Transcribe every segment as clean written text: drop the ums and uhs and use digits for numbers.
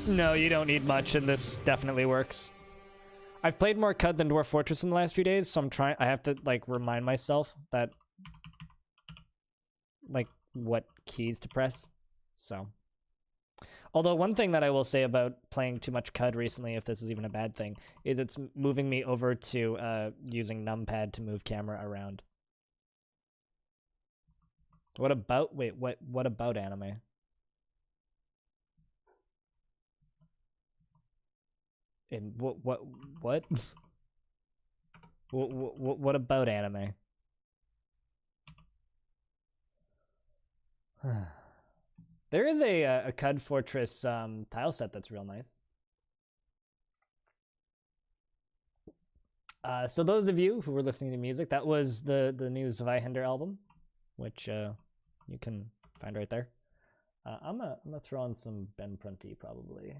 No, you don't need much, and this definitely works. I've played more CUD than Dwarf Fortress in the last few days, so I have to, like, remind myself that, like, what keys to press, so. Although one thing that I will say about playing too much CUD recently, if this is even a bad thing, is it's moving me over to using numpad to move camera around. What about, wait, what about anime? And what what about anime? There is a CUD Fortress tile set that's real nice. So those of you who were listening to music, that was the new Zweihander album, which you can find right there. I'm gonna throw on some Ben Prunty probably.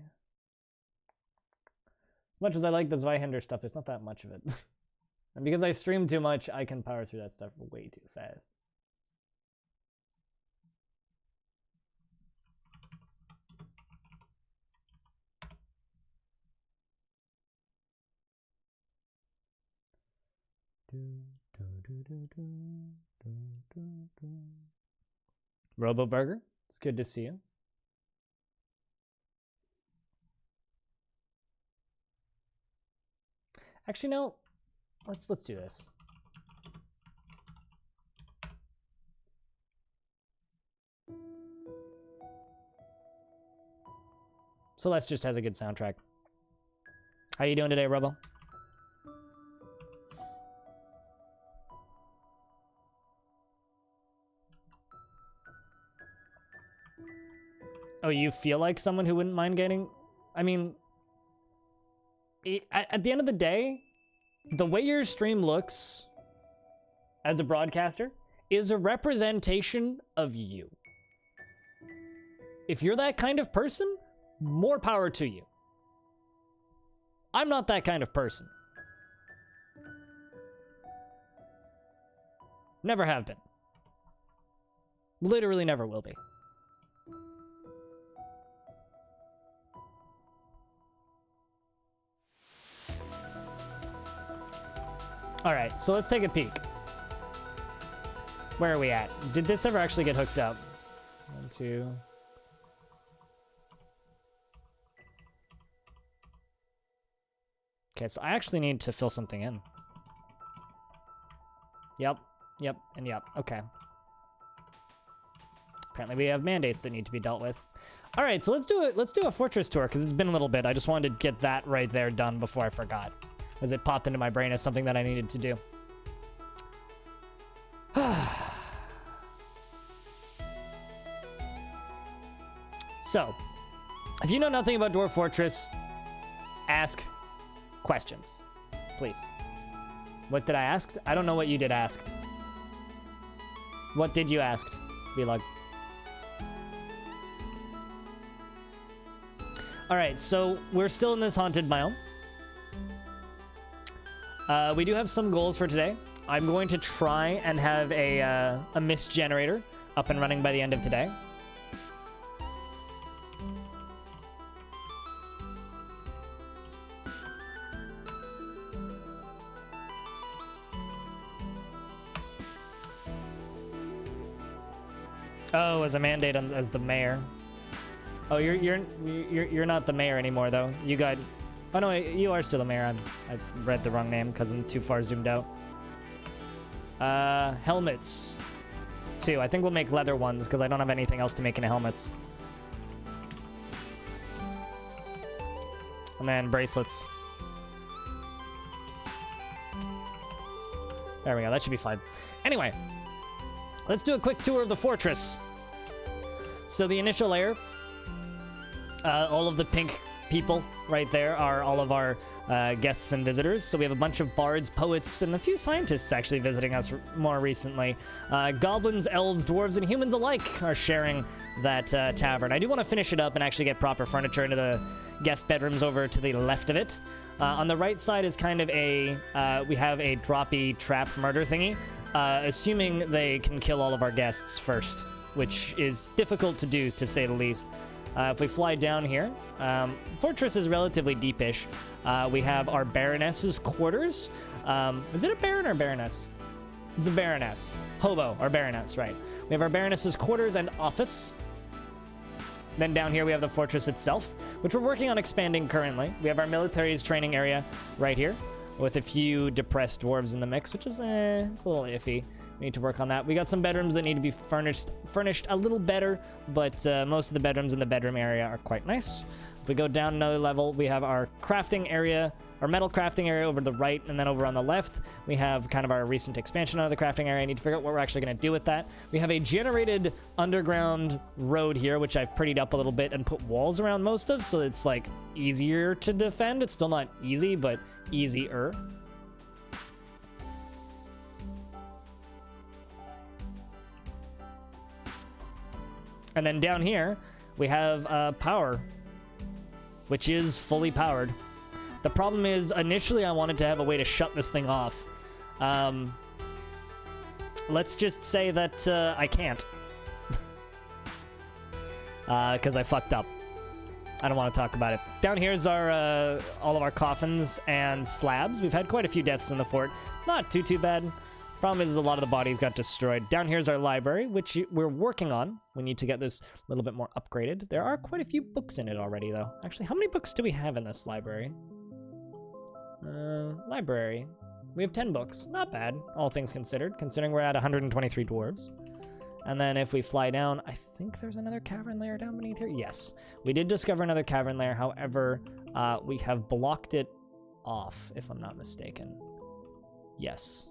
As much as I like the Zweihander stuff, there's not that much of it. And because I stream too much, I can power through that stuff way too fast. Robo Burger, it's good to see you. Actually, no. Let's do this. Celeste just has a good soundtrack. How you doing today, Robo? Oh, you feel like someone who wouldn't mind getting... I mean... At the end of the day, the way your stream looks as a broadcaster is a representation of you. If you're that kind of person, more power to you. I'm not that kind of person. Never have been. Literally never will be. All right, so let's take a peek. Where are we at? Did this ever actually get hooked up? 1, 2. Okay, so I actually need to fill something in. Yep, and yep. Okay. Apparently we have mandates that need to be dealt with. All right, so let's do a fortress tour because it's been a little bit. I just wanted to get that right there done before I forgot, as it popped into my brain as something that I needed to do. So, if you know nothing about Dwarf Fortress, ask questions, please. What did I ask? I don't know what you did ask. What did you ask, Vlog? All right, so we're still in this haunted biome. We do have some goals for today. I'm going to try and have a mist generator up and running by the end of today. Oh, as a mandate as the mayor. Oh, you're not the mayor anymore though. You got. Oh no, you are still the mayor. I read the wrong name because I'm too far zoomed out. Helmets. 2. I think we'll make leather ones because I don't have anything else to make into helmets. And then bracelets. There we go. That should be fine. Anyway, let's do a quick tour of the fortress. So the initial layer, all of the pink people right there are all of our guests and visitors. So we have a bunch of bards, poets, and a few scientists actually visiting us more recently. Goblins, elves, dwarves, and humans alike are sharing that tavern. I do want to finish it up and actually get proper furniture into the guest bedrooms over to the left of it. On the right side is kind of a, we have a droppy trap murder thingy, assuming they can kill all of our guests first, which is difficult to do, to say the least. If we fly down here, fortress is relatively deepish. We have our Baroness's quarters. Is it a Baron or Baroness? It's a Baroness. Hobo, or Baroness, right. We have our Baroness's quarters and office. Then down here we have the fortress itself, which we're working on expanding currently. We have our military's training area right here, with a few depressed dwarves in the mix, which is, it's a little iffy. We need to work on that. We got some bedrooms that need to be furnished a little better, but most of the bedrooms in the bedroom area are quite nice. If we go down another level, we have our crafting area, our metal crafting area over the right, and then over on the left, we have kind of our recent expansion out of the crafting area. I need to figure out what we're actually going to do with that. We have a generated underground road here, which I've prettied up a little bit and put walls around most of, so it's like easier to defend. It's still not easy, but easier. And then down here, we have power, which is fully powered. The problem is, initially I wanted to have a way to shut this thing off. Let's just say that I can't. Because I fucked up. I don't want to talk about it. Down here's our all of our coffins and slabs. We've had quite a few deaths in the fort. Not too bad. Problem is a lot of the bodies got destroyed. Down here's our library, which we're working on. We need to get this a little bit more upgraded. There are quite a few books in it already, though. Actually, how many books do we have in this library? Library. We have 10 books. Not bad, all things considered, considering we're at 123 dwarves. And then if we fly down, I think there's another cavern layer down beneath here. Yes, we did discover another cavern layer. However, we have blocked it off, if I'm not mistaken. Yes.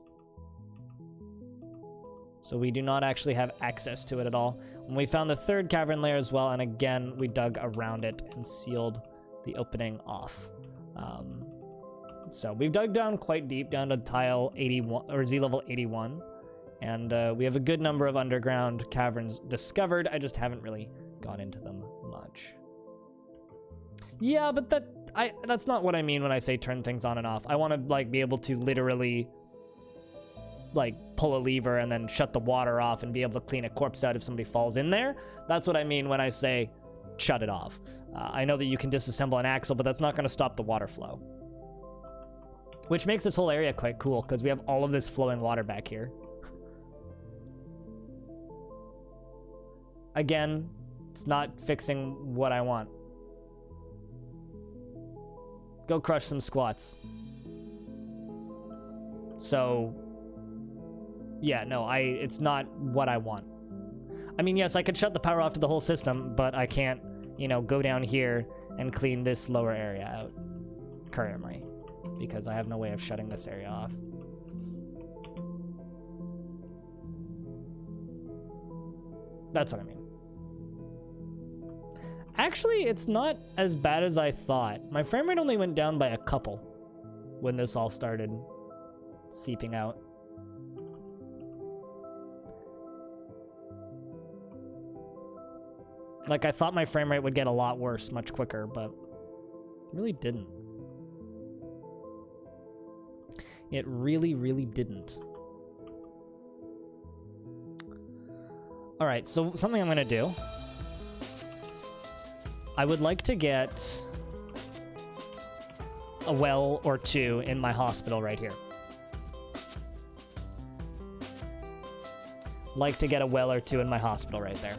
So we do not actually have access to it at all. When we found the third cavern layer as well, and again, we dug around it and sealed the opening off. So we've dug down quite deep, down to tile 81, or Z level 81. And we have a good number of underground caverns discovered. I just haven't really gone into them much. Yeah, but that's not what I mean when I say turn things on and off. I want to like be able to literally like pull a lever and then shut the water off and be able to clean a corpse out if somebody falls in there. That's what I mean when I say shut it off. I know that you can disassemble an axle, but that's not going to stop the water flow. Which makes this whole area quite cool because we have all of this flowing water back here. Again, it's not fixing what I want. Go crush some squats. So, yeah, no, it's not what I want. I mean, yes, I could shut the power off to the whole system, but I can't, you know, go down here and clean this lower area out currently because I have no way of shutting this area off. That's what I mean. Actually, it's not as bad as I thought. My frame rate only went down by a couple when this all started seeping out. Like, I thought my frame rate would get a lot worse much quicker, but it really didn't. It really, really didn't. All right, so something I'm gonna do. I would like to get a well or two in my hospital right here. Like to get a well or two in my hospital right there.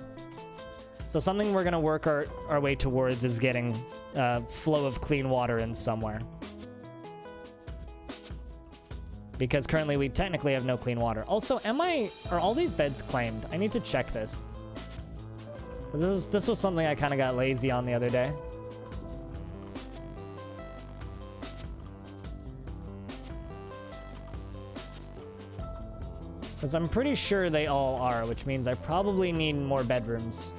So something we're gonna work our way towards is getting flow of clean water in somewhere. Because currently we technically have no clean water. Also, are all these beds claimed? I need to check this. This was something I kind of got lazy on the other day. Because I'm pretty sure they all are, which means I probably need more bedrooms.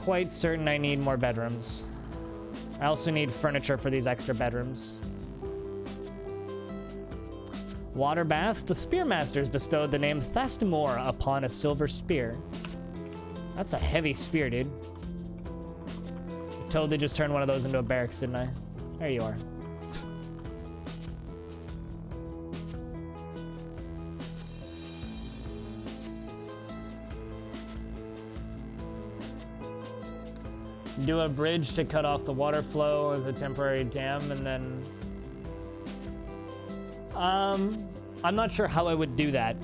Quite certain I need more bedrooms. I also need furniture for these extra bedrooms. Water bath. The spearmasters bestowed the name Thastamore upon a silver spear. That's a heavy spear, dude. I totally just turned one of those into a barracks, didn't I? There you are. Do a bridge to cut off the water flow with a temporary dam, and then... I'm not sure how I would do that.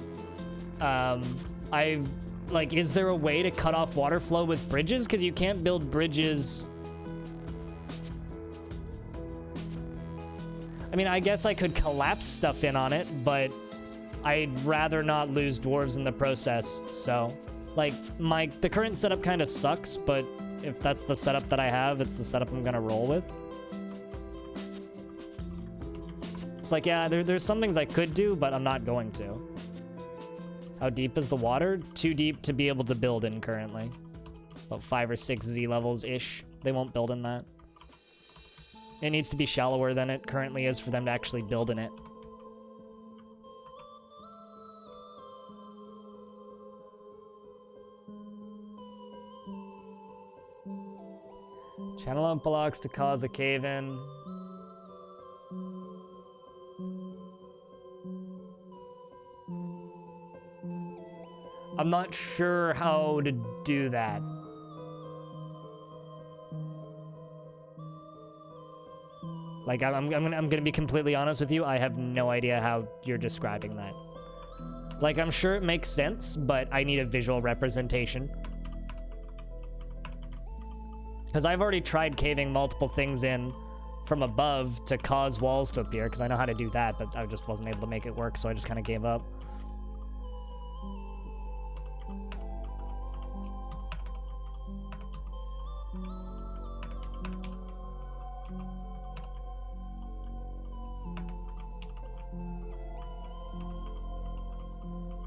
Like, is there a way to cut off water flow with bridges? Because you can't build bridges... I mean, I guess I could collapse stuff in on it, but I'd rather not lose dwarves in the process, so... Like, the current setup kind of sucks, but if that's the setup that I have, it's the setup I'm gonna roll with. It's like, yeah, there's some things I could do, but I'm not going to. How deep is the water? Too deep to be able to build in currently. About 5 or 6 Z levels-ish. They won't build in that. It needs to be shallower than it currently is for them to actually build in it. Channel up blocks to cause a cave-in. I'm not sure how to do that. Like, I'm gonna be completely honest with you. I have no idea how you're describing that. Like, I'm sure it makes sense, but I need a visual representation. Because I've already tried caving multiple things in from above to cause walls to appear, because I know how to do that, but I just wasn't able to make it work, so I just kind of gave up.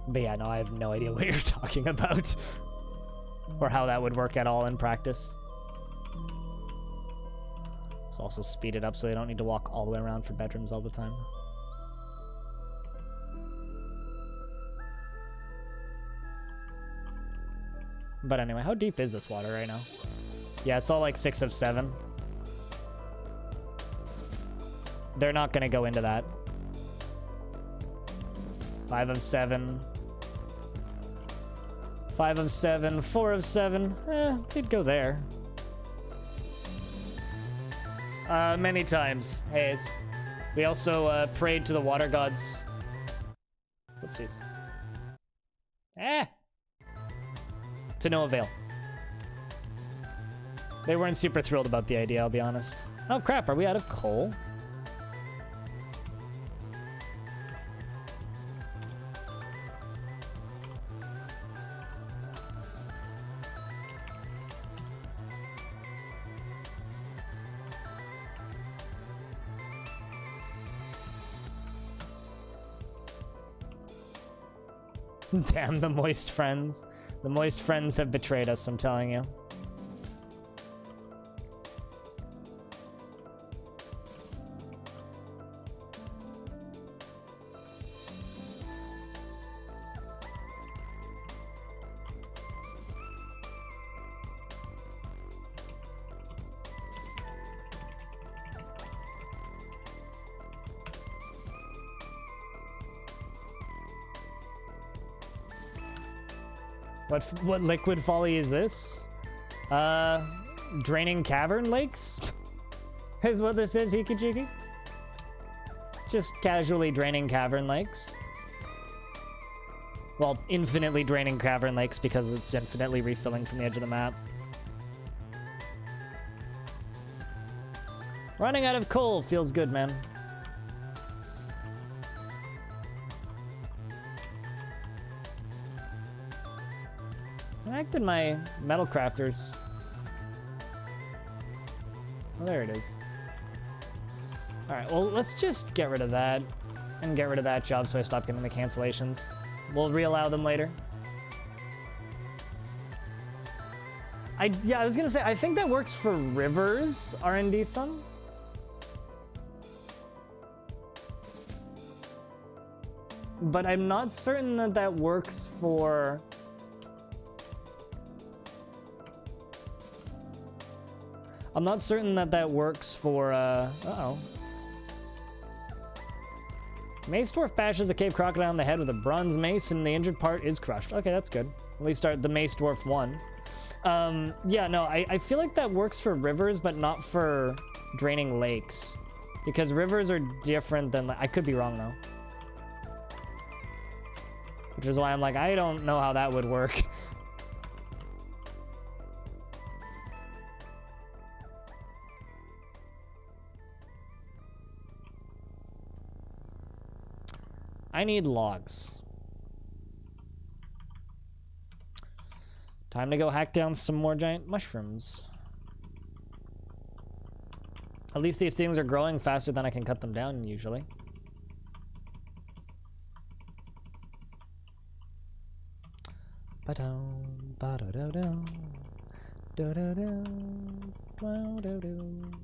But yeah, no, I have no idea what you're talking about. Or how that would work at all in practice. Let's also speed it up so they don't need to walk all the way around for bedrooms all the time. But anyway, how deep is this water right now? Yeah, it's all like 6 of 7. They're not gonna go into that. 5 of 7. 5 of 7, 4 of 7. They'd go there. Many times, Hayes. We also prayed to the water gods. Whoopsies. To no avail. They weren't super thrilled about the idea, I'll be honest. Oh crap, are we out of coal? Damn the moist friends. The moist friends have betrayed us, I'm telling you. What liquid folly is this? Draining cavern lakes? Is what this is, Hikijiki? Just casually draining cavern lakes. Well, infinitely draining cavern lakes because it's infinitely refilling from the edge of the map. Running out of coal feels good, man. I acted my metal crafters. Oh, there it is. Alright, well, let's just get rid of that. And get rid of that job so I stop getting the cancellations. We'll reallow them later. Yeah, I was gonna say, I think that works for Rivers, R&D Sun. But I'm not certain that that works for... I'm not certain that that works for, uh-oh. Mace Dwarf bashes a cave crocodile in the head with a bronze mace and the injured part is crushed. Okay, that's good. At least the Mace Dwarf won. Yeah, no, I feel like that works for rivers, but not for draining lakes. Because rivers are different than... I could be wrong, though. Which is why I'm like, I don't know how that would work. I need logs. Time to go hack down some more giant mushrooms. At least these things are growing faster than I can cut them down, usually. Ba-dum, ba-da-da-dum, da-da-dum, da-da-dum.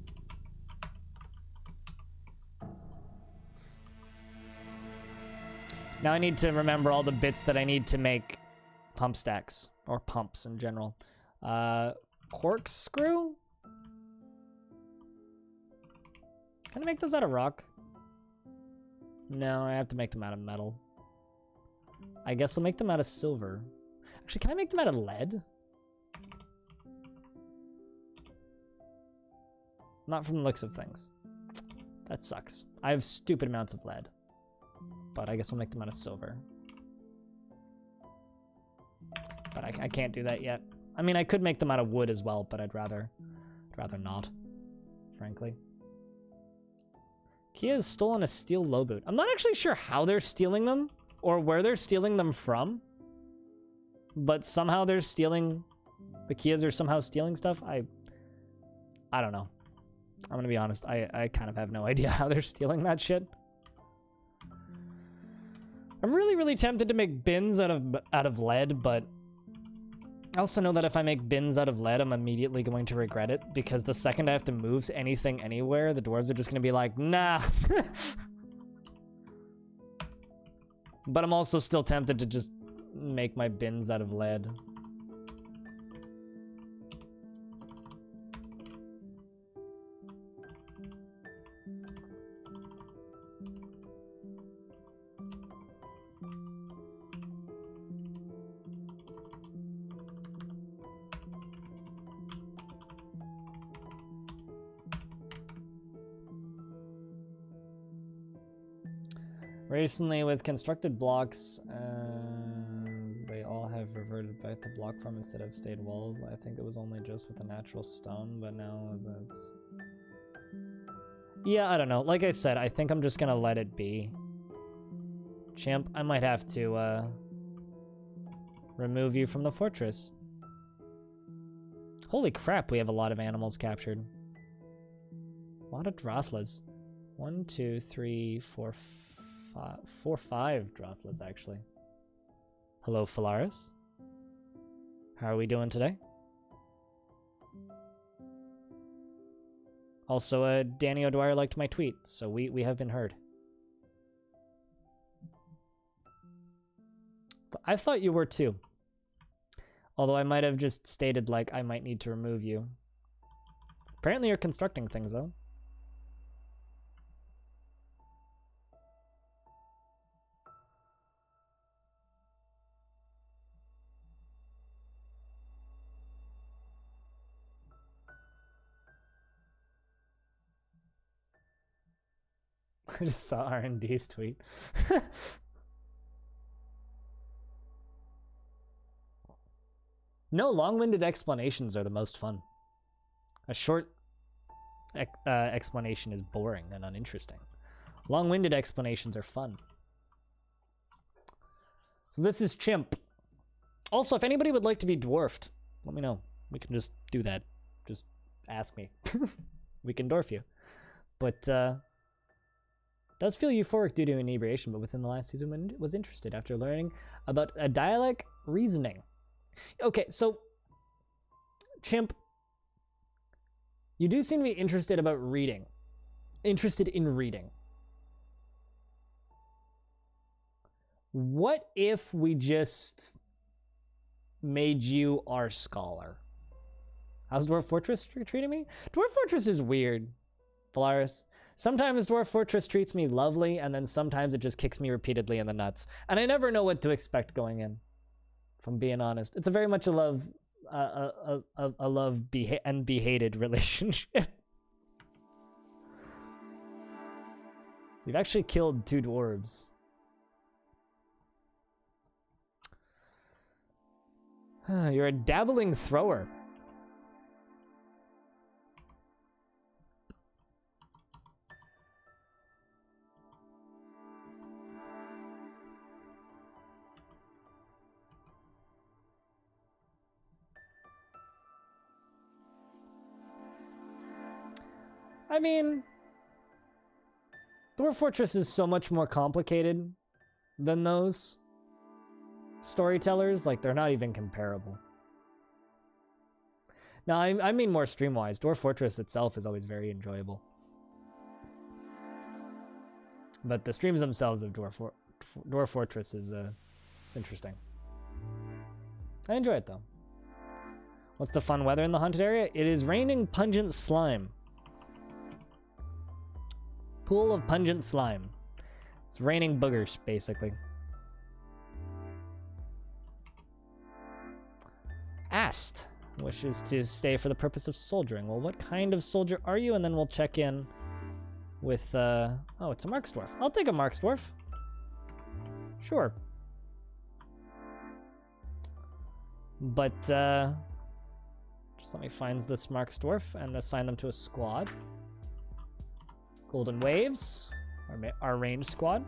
Now I need to remember all the bits that I need to make pump stacks, or pumps in general. Corkscrew? Can I make those out of rock? No, I have to make them out of metal. I guess I'll make them out of silver. Actually, can I make them out of lead? Not from the looks of things. That sucks. I have stupid amounts of lead. But I guess we'll make them out of silver. But I can't do that yet. I mean, I could make them out of wood as well, but I'd rather not, frankly. Kia has stolen a steel low boot. I'm not actually sure how they're stealing them or where they're stealing them from. But somehow they're stealing... The Kias are somehow stealing stuff. I don't know. I'm gonna be honest. I kind of have no idea how they're stealing that shit. I'm really, really tempted to make bins out of lead, but I also know that if I make bins out of lead, I'm immediately going to regret it, because the second I have to move anything anywhere, the dwarves are just going to be like, nah. But I'm also still tempted to just make my bins out of lead. Recently, with constructed blocks, they all have reverted back to block form instead of stayed walls. I think it was only just with the natural stone, but now that's... Yeah, I don't know. Like I said, I think I'm just gonna let it be. Champ, I might have to, remove you from the fortress. Holy crap, we have a lot of animals captured. A lot of Drothlas. 1, 2, 3, 4, 5 Drothlas, actually. Hello, Phalaris. How are we doing today? Also, Danny O'Dwyer liked my tweet, so we have been heard. I thought you were too. Although I might have just stated, like, I might need to remove you. Apparently you're constructing things, though. I just saw R&D's tweet. No, long-winded explanations are the most fun. A short explanation is boring and uninteresting. Long-winded explanations are fun. So this is Chimp. Also, if anybody would like to be dwarfed, let me know. We can just do that. Just ask me. We can dwarf you. But, does feel euphoric due to inebriation, but within the last season was interested after learning about a dialect reasoning. Okay, so, Chimp, you do seem to be interested in reading. What if we just made you our scholar? How's Dwarf Fortress treating me? Dwarf Fortress is weird, Phalaris. Sometimes Dwarf Fortress treats me lovely, and then sometimes it just kicks me repeatedly in the nuts. And I never know what to expect going in, if I'm being honest. It's a very much a a love and be hated relationship. So you've actually killed 2 dwarves. You're a dabbling thrower. I mean, Dwarf Fortress is so much more complicated than those storytellers. Like, they're not even comparable. Now, I mean more stream-wise. Dwarf Fortress itself is always very enjoyable. But the streams themselves of Dwarf Fortress is it's interesting. I enjoy it, though. What's the fun weather in the haunted area? It is raining pungent slime. Pool of pungent slime. It's raining boogers, basically. Asked wishes to stay for the purpose of soldiering. Well, what kind of soldier are you? And then we'll check in with, oh, it's a Marksdwarf. I'll take a Marksdwarf. Sure. But, just let me find this Marksdwarf and assign them to a squad. Golden Waves, our ranged squad.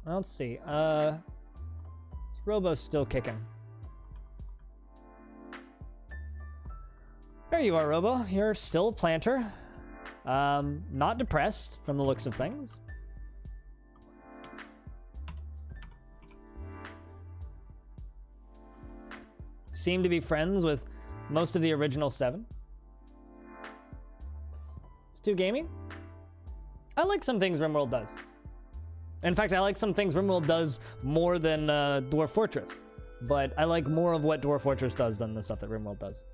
Well, let's see. This Robo's still kicking. There you are, Robo. You're still a planter. Not depressed from the looks of things. Seem to be friends with most of the original 7. It's too gaming. I like some things RimWorld does. In fact, I like some things RimWorld does more than Dwarf Fortress. But I like more of what Dwarf Fortress does than the stuff that RimWorld does.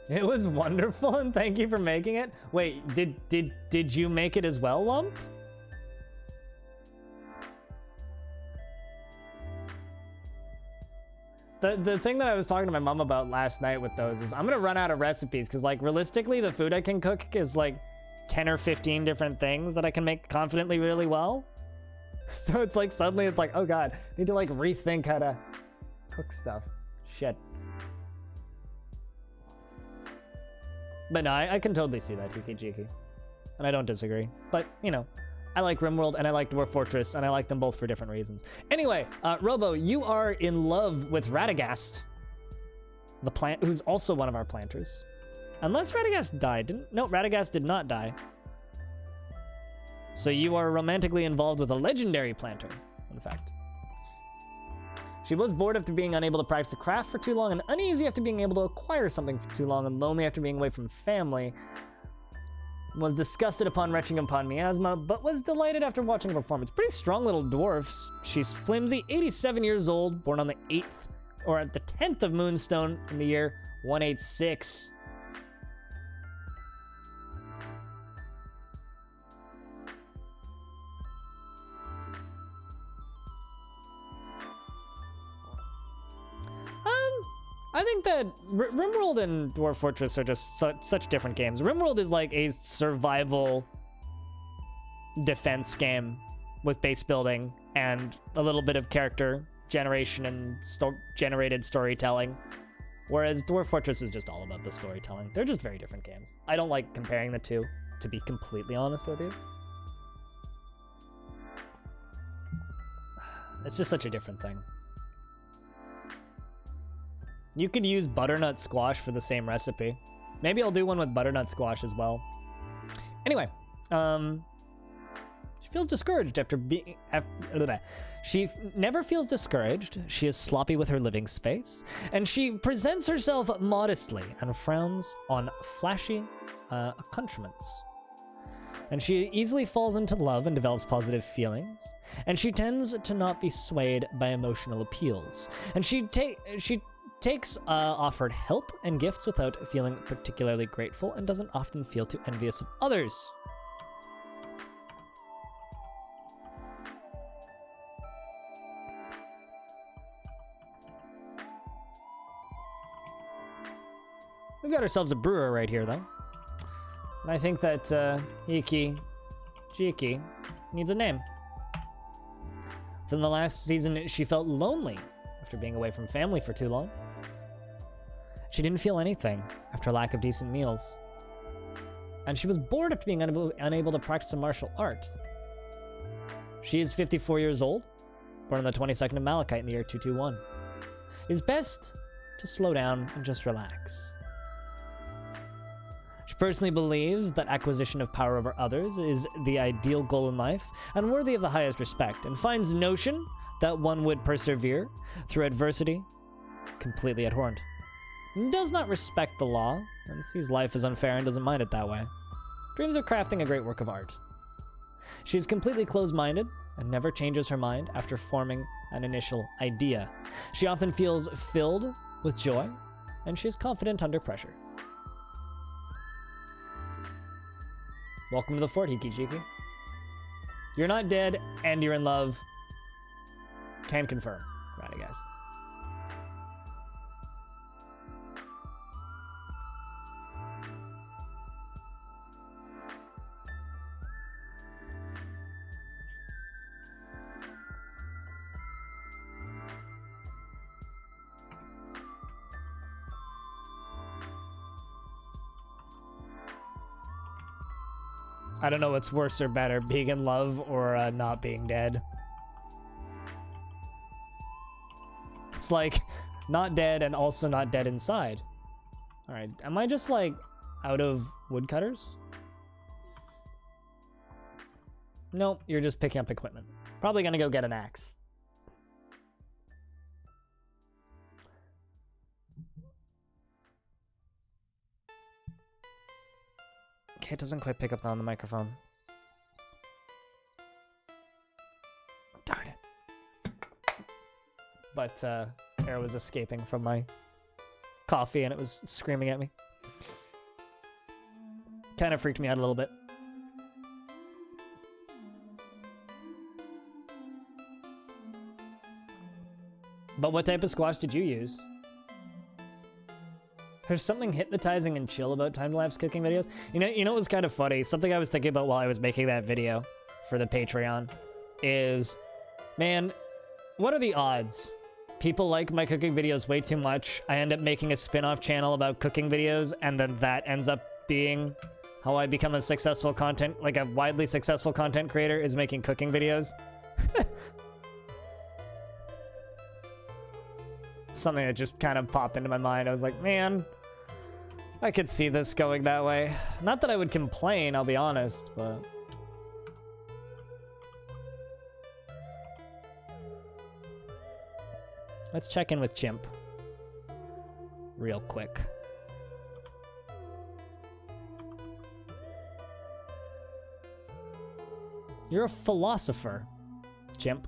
It was wonderful, and thank you for making it. Wait, did you make it as well, Lump? The thing that I was talking to my mom about last night with those is I'm gonna run out of recipes because, like, realistically, the food I can cook is like 10 or 15 different things that I can make confidently really well. So it's like suddenly it's like, oh god, I need to like rethink how to cook stuff. Shit. But no, I can totally see that, Yuki Jiki. And I don't disagree. But, you know, I like RimWorld and I like Dwarf Fortress, and I like them both for different reasons. Anyway, Robo, you are in love with Radagast, the plant, who's also one of our planters. Unless Radagast died. No, Radagast did not die. So you are romantically involved with a legendary planter, in fact. She was bored after being unable to practice a craft for too long, and uneasy after being able to acquire something for too long, and lonely after being away from family. Was disgusted upon retching upon miasma, but was delighted after watching a performance. Pretty strong little dwarfs. She's flimsy, 87 years old, born on the 8th, or at the 10th of Moonstone in the year 186. I think that RimWorld and Dwarf Fortress are just such different games. RimWorld is like a survival defense game with base building and a little bit of character generation and generated storytelling. Whereas Dwarf Fortress is just all about the storytelling. They're just very different games. I don't like comparing the two, to be completely honest with you. It's just such a different thing. You could use butternut squash for the same recipe. Maybe I'll do one with butternut squash as well. Anyway, she feels discouraged after being... She never feels discouraged. She is sloppy with her living space. And she presents herself modestly and frowns on flashy accoutrements. And she easily falls into love and develops positive feelings. And she tends to not be swayed by emotional appeals. And she takes offered help and gifts without feeling particularly grateful, and doesn't often feel too envious of others. We've got ourselves a brewer right here, though. And I think that Jiki needs a name. Within the last season, she felt lonely after being away from family for too long. She didn't feel anything after lack of decent meals. And she was bored after being unable to practice a martial art. She is 54 years old, born on the 22nd of Malachite in the year 221. It is best to slow down and just relax. She personally believes that acquisition of power over others is the ideal goal in life and worthy of the highest respect, and finds the notion that one would persevere through adversity completely abhorrent. Does not respect the law and sees life as unfair and doesn't mind it that way. Dreams of crafting a great work of art. She is completely closed-minded and never changes her mind after forming an initial idea. She often feels filled with joy, and she is confident under pressure. Welcome to the fort, Hikijiki. You're not dead, and you're in love. Can confirm. Right, I guess. I don't know what's worse or better, being in love or not being dead. It's like, not dead and also not dead inside. Alright, am I just like out of woodcutters? Nope, you're just picking up equipment. Probably gonna go get an axe. Okay, it doesn't quite pick up on the microphone. Darn it. But air was escaping from my coffee and it was screaming at me. Kind of freaked me out a little bit. But what type of squash did you use? There's something hypnotizing and chill about time-lapse cooking videos. You know what was kind of funny? Something I was thinking about while I was making that video for the Patreon is, man, what are the odds? People like my cooking videos way too much. I end up making a spin-off channel about cooking videos, and then that ends up being how I become a successful content, like a widely successful content creator is making cooking videos. Something that just kind of popped into my mind. I was like, man, I could see this going that way. Not that I would complain, I'll be honest, but... Let's check in with Chimp. Real quick. You're a philosopher, Chimp.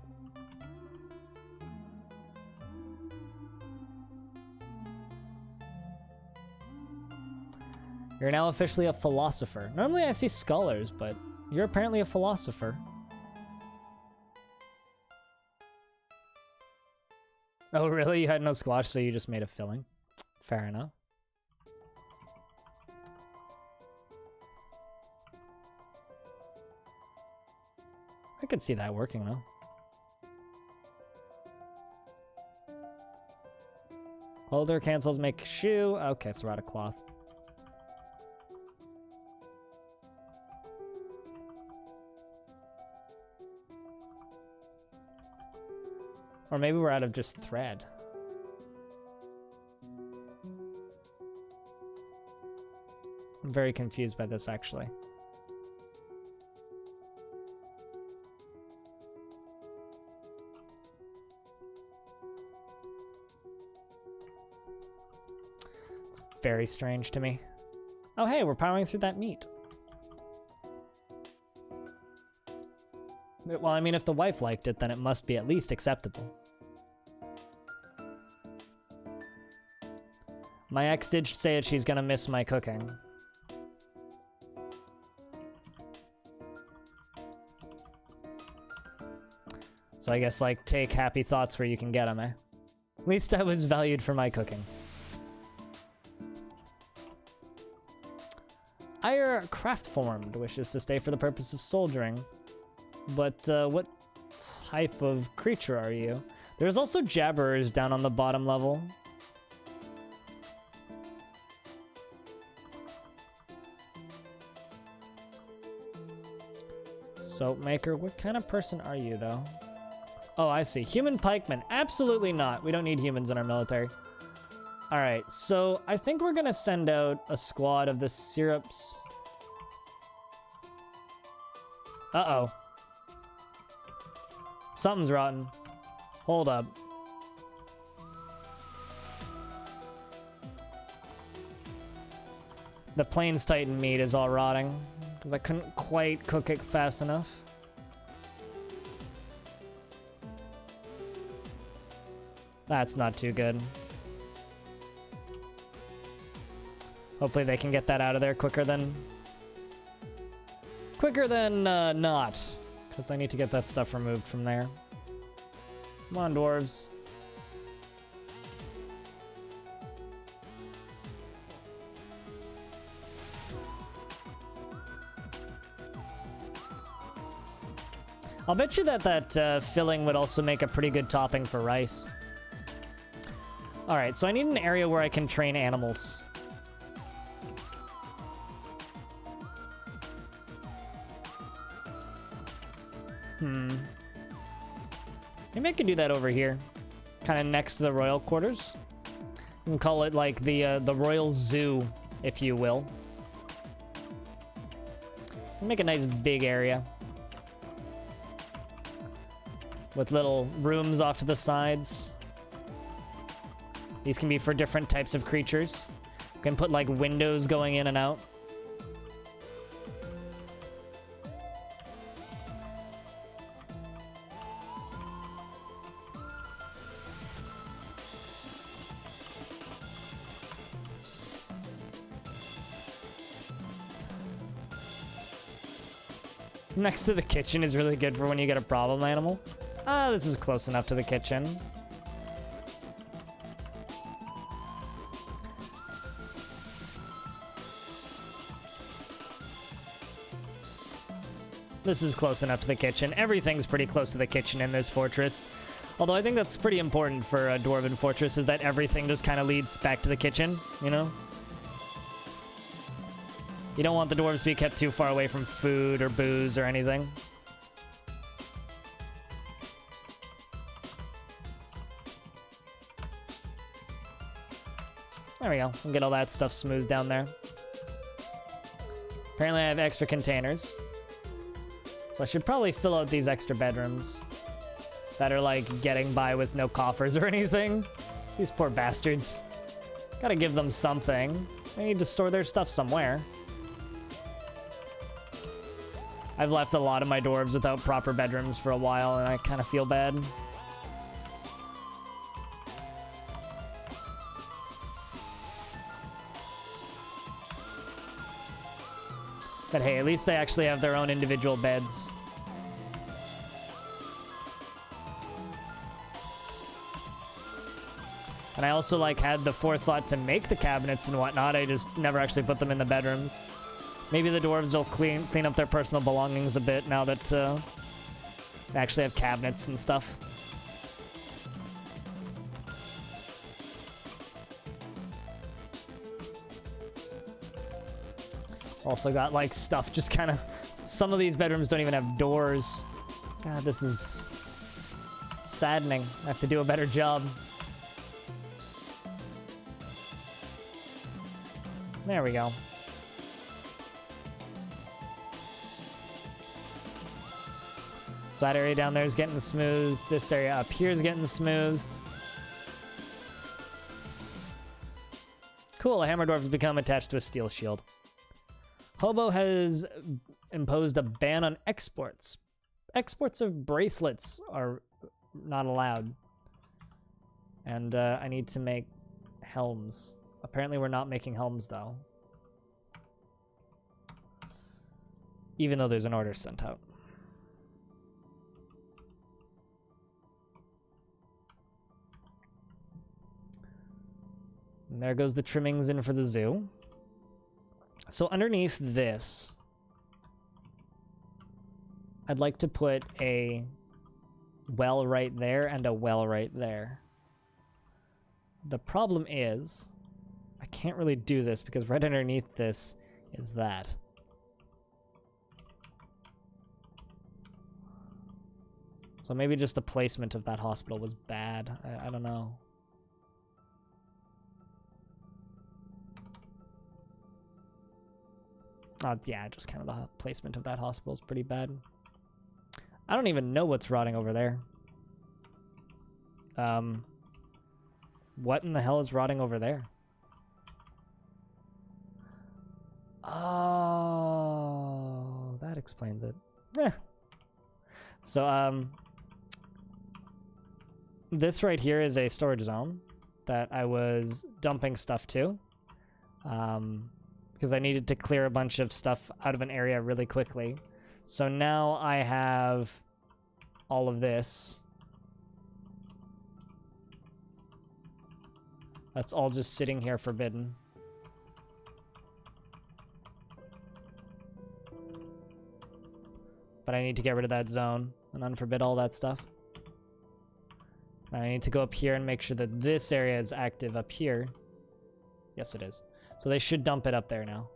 You're now officially a philosopher. Normally I see scholars, but you're apparently a philosopher. Oh, really? You had no squash, so you just made a filling? Fair enough. I could see that working, though. Clother cancels make shoe. Okay, so we're out of cloth. Or maybe we're out of just thread. I'm very confused by this, actually. It's very strange to me. Oh, hey, we're powering through that meat. Well, I mean, if the wife liked it, then it must be at least acceptable. My ex did say that she's gonna miss my cooking. So I guess, like, take happy thoughts where you can get them, eh? At least I was valued for my cooking. Ire Craftformed wishes to stay for the purpose of soldiering. But what type of creature are you? There's also Jabberers down on the bottom level. Soapmaker, what kind of person are you, though? Oh, I see. Human pikemen. Absolutely not. We don't need humans in our military. All right, so I think we're gonna send out a squad of the syrups. Uh-oh. Something's rotten. Hold up. The Plains Titan meat is all rotting because I couldn't quite cook it fast enough. That's not too good. Hopefully they can get that out of there quicker than not, because I need to get that stuff removed from there. Come on, dwarves. I'll bet you that filling would also make a pretty good topping for rice. All right, so I need an area where I can train animals. Maybe I could do that over here, kind of next to the royal quarters. You can call it like the royal zoo, if you will. Make a nice big area with little rooms off to the sides. These can be for different types of creatures. You can put like windows going in and out. Next to the kitchen is really good for when you get a problem animal. Ah, this is close enough to the kitchen. This is close enough to the kitchen. Everything's pretty close to the kitchen in this fortress. Although I think that's pretty important for a Dwarven fortress, is that everything just kind of leads back to the kitchen, you know? You don't want the dwarves to be kept too far away from food or booze or anything. There we go. We'll get all that stuff smoothed down there. Apparently I have extra containers. So I should probably fill out these extra bedrooms that are like getting by with no coffers or anything. These poor bastards. Gotta give them something. They need to store their stuff somewhere. I've left a lot of my dwarves without proper bedrooms for a while, and I kind of feel bad. But hey, at least they actually have their own individual beds. And I also like had the forethought to make the cabinets and whatnot. I just never actually put them in the bedrooms. Maybe the dwarves will clean up their personal belongings a bit now that they actually have cabinets and stuff. Also got like stuff just kind of... Some of these bedrooms don't even have doors. God, this is saddening. I have to do a better job. There we go. So that area down there is getting smoothed. This area up here is getting smoothed. Cool, a hammer dwarf has become attached to a steel shield. Hobo has imposed a ban on exports. Exports of bracelets are not allowed. And I need to make helms. Apparently we're not making helms, though. Even though there's an order sent out. And there goes the trimmings in for the zoo. So underneath this, I'd like to put a well right there and a well right there. The problem is, I can't really do this because right underneath this is that. So maybe just the placement of that hospital was bad. I don't know. Yeah, just kind of the placement of that hospital is pretty bad. I don't even know what's rotting over there. What in the hell is rotting over there? Oh, that explains it. So, this right here is a storage zone that I was dumping stuff to. Because I needed to clear a bunch of stuff out of an area really quickly. So now I have all of this. That's all just sitting here forbidden. But I need to get rid of that zone and unforbid all that stuff. And I need to go up here and make sure that this area is active up here. Yes, it is. So they should dump it up there now.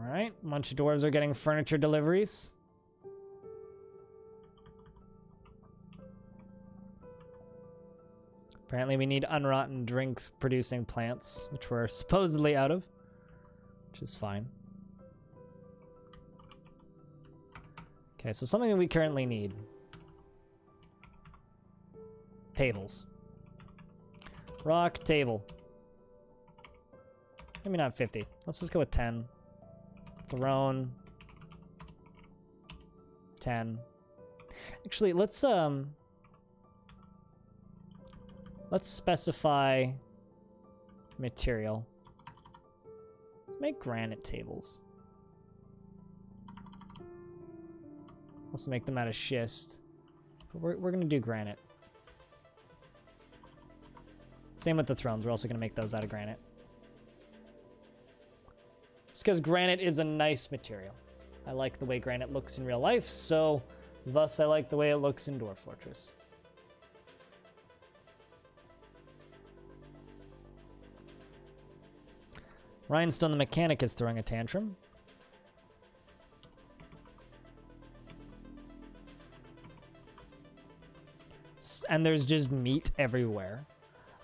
Alright, a bunch of dwarves are getting furniture deliveries. Apparently we need unrotten drinks producing plants, which we're supposedly out of, which is fine. Okay, so something that we currently need. Tables. Rock table. Maybe not 50. Let's just go with 10. Throne. 10. Actually, let's specify material. Let's make granite tables. Let's make them out of schist. But we're gonna do granite. Same with the thrones. We're also gonna make those out of granite. Just because granite is a nice material. I like the way granite looks in real life, so thus I like the way it looks in Dwarf Fortress. Rhinestone the mechanic is throwing a tantrum. And there's just meat everywhere.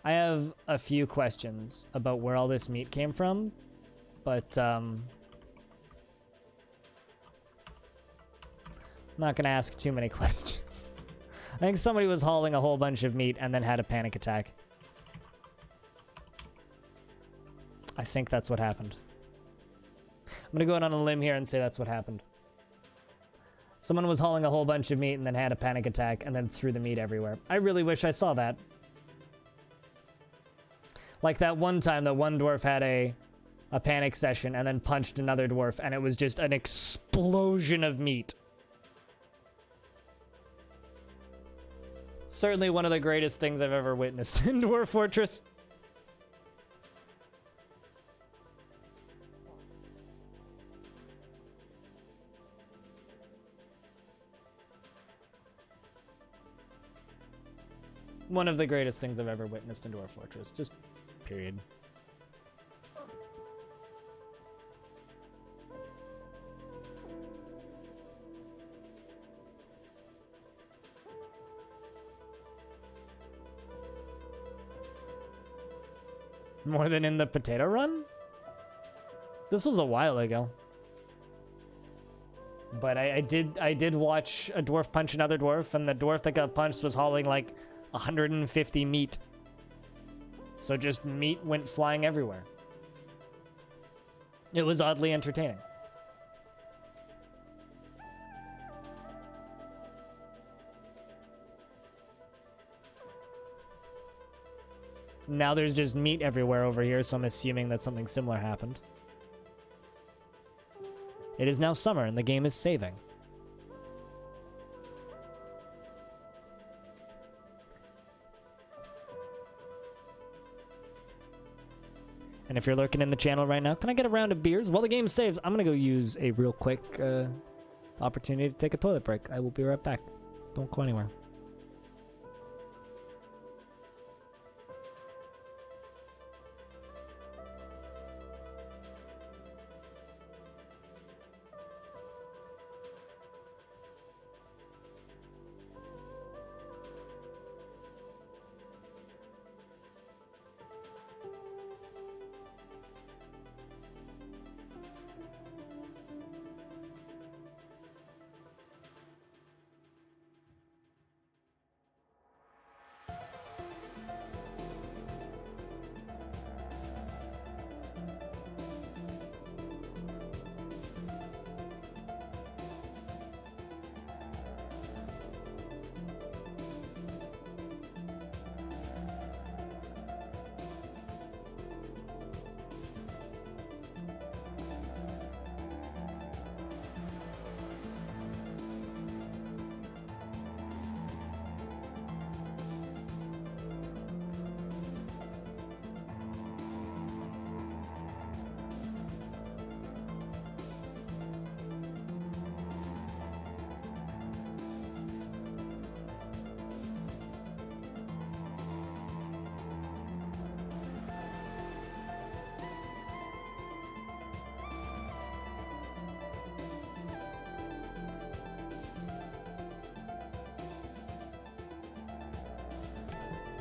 I have a few questions about where all this meat came from, but I'm not gonna ask too many questions. I think somebody was hauling a whole bunch of meat and then had a panic attack. I think that's what happened. I'm gonna go out on a limb here and say that's what happened. Someone was hauling a whole bunch of meat and then had a panic attack and then threw the meat everywhere. I really wish I saw that. Like that one time that one dwarf had a panic session and then punched another dwarf and it was just an explosion of meat. Certainly one of the greatest things I've ever witnessed in Dwarf Fortress. One of the greatest things I've ever witnessed in Dwarf Fortress. Just period. More than in the potato run? This was a while ago. But I did watch a dwarf punch another dwarf, and the dwarf that got punched was hauling like 150 meat. So just meat went flying everywhere. It was oddly entertaining. Now there's just meat everywhere over here, so I'm assuming that something similar happened. It is now summer, and the game is saving. And if you're lurking in the channel right now, can I get a round of beers? While the game saves, I'm going to go use a real quick opportunity to take a toilet break. I will be right back. Don't go anywhere.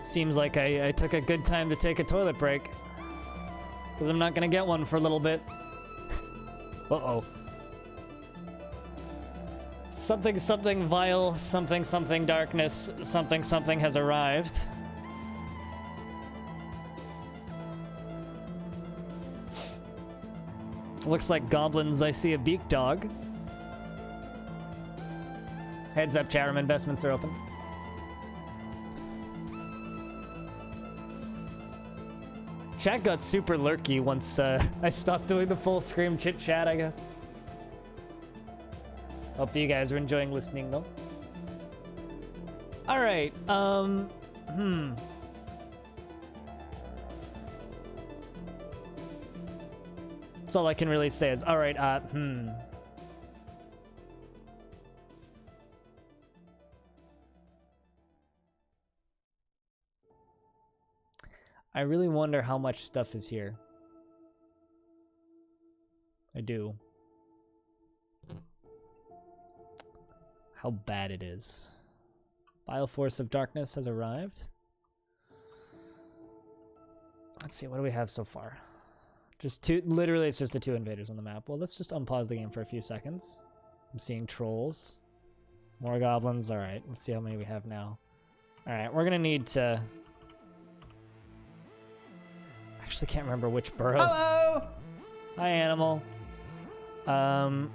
Seems like I took a good time to take a toilet break. Because I'm not going to get one for a little bit. Uh-oh. Something, something vile, something, something darkness, something, something has arrived. Looks like goblins. I see a beak dog. Heads up, chat room, investments are open. Chat got super lurky once I stopped doing the full screen chit chat, I guess. Hope you guys are enjoying listening though. All right, That's all I can really say is, all right, I really wonder how much stuff is here. I do. How bad it is. Vile Force of Darkness has arrived. Let's see, what do we have so far? Just two, literally it's just the two invaders on the map. Well, let's just unpause the game for a few seconds. I'm seeing trolls. More goblins, all right. Let's see how many we have now. All right, we're gonna need to... Actually can't remember which burrow. Hello! Hi, animal. All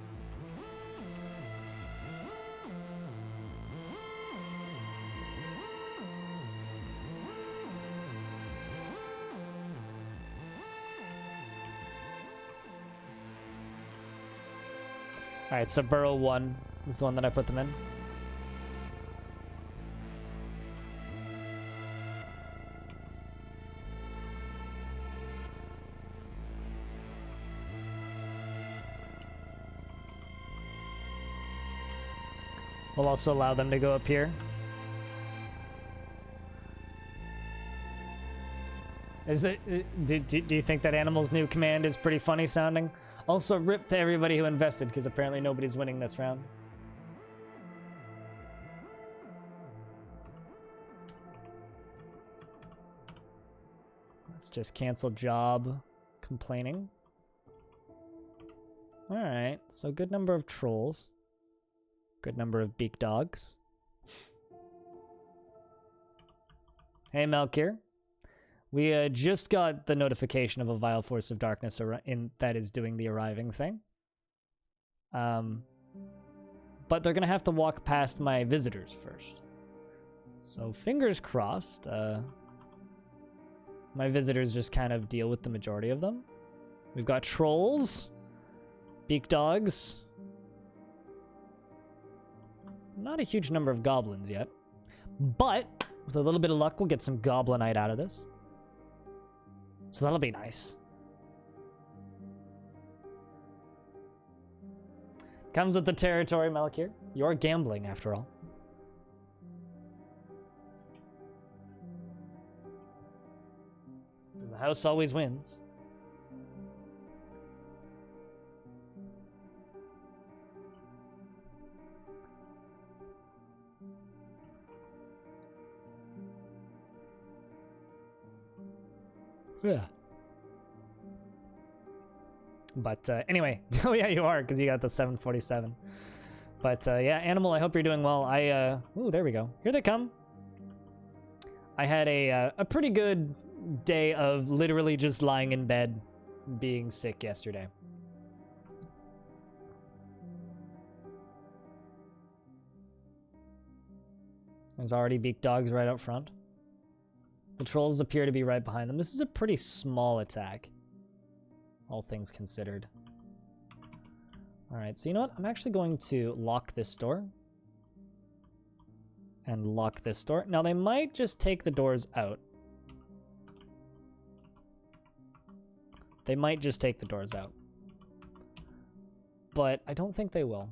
right, so burrow 1 is the one that I put them in. We'll also allow them to go up here. Is it? Do you think that animal's new command is pretty funny sounding? Also, rip to everybody who invested, because apparently nobody's winning this round. Let's just cancel job complaining. All right, so good number of trolls. Good number of beak dogs. Hey, Melkir. We just got the notification of a Vile Force of Darkness that is doing the arriving thing. But they're going to have to walk past my visitors first. So fingers crossed. My visitors just kind of deal with the majority of them. We've got trolls, beak dogs. Not a huge number of goblins yet, but with a little bit of luck, we'll get some goblinite out of this. So that'll be nice. Comes with the territory, Malakir. You're gambling, after all. The house always wins. Yeah. But anyway, oh yeah, you are, because you got the 747. But yeah, Animal, I hope you're doing well. Ooh, there we go. Here they come. I had a pretty good day of literally just lying in bed, being sick yesterday. There's already beak dogs right out front. The trolls appear to be right behind them. This is a pretty small attack, all things considered. All right, so you know what? I'm actually going to lock this door. And lock this door. Now, they might just take the doors out. They might just take the doors out. But I don't think they will.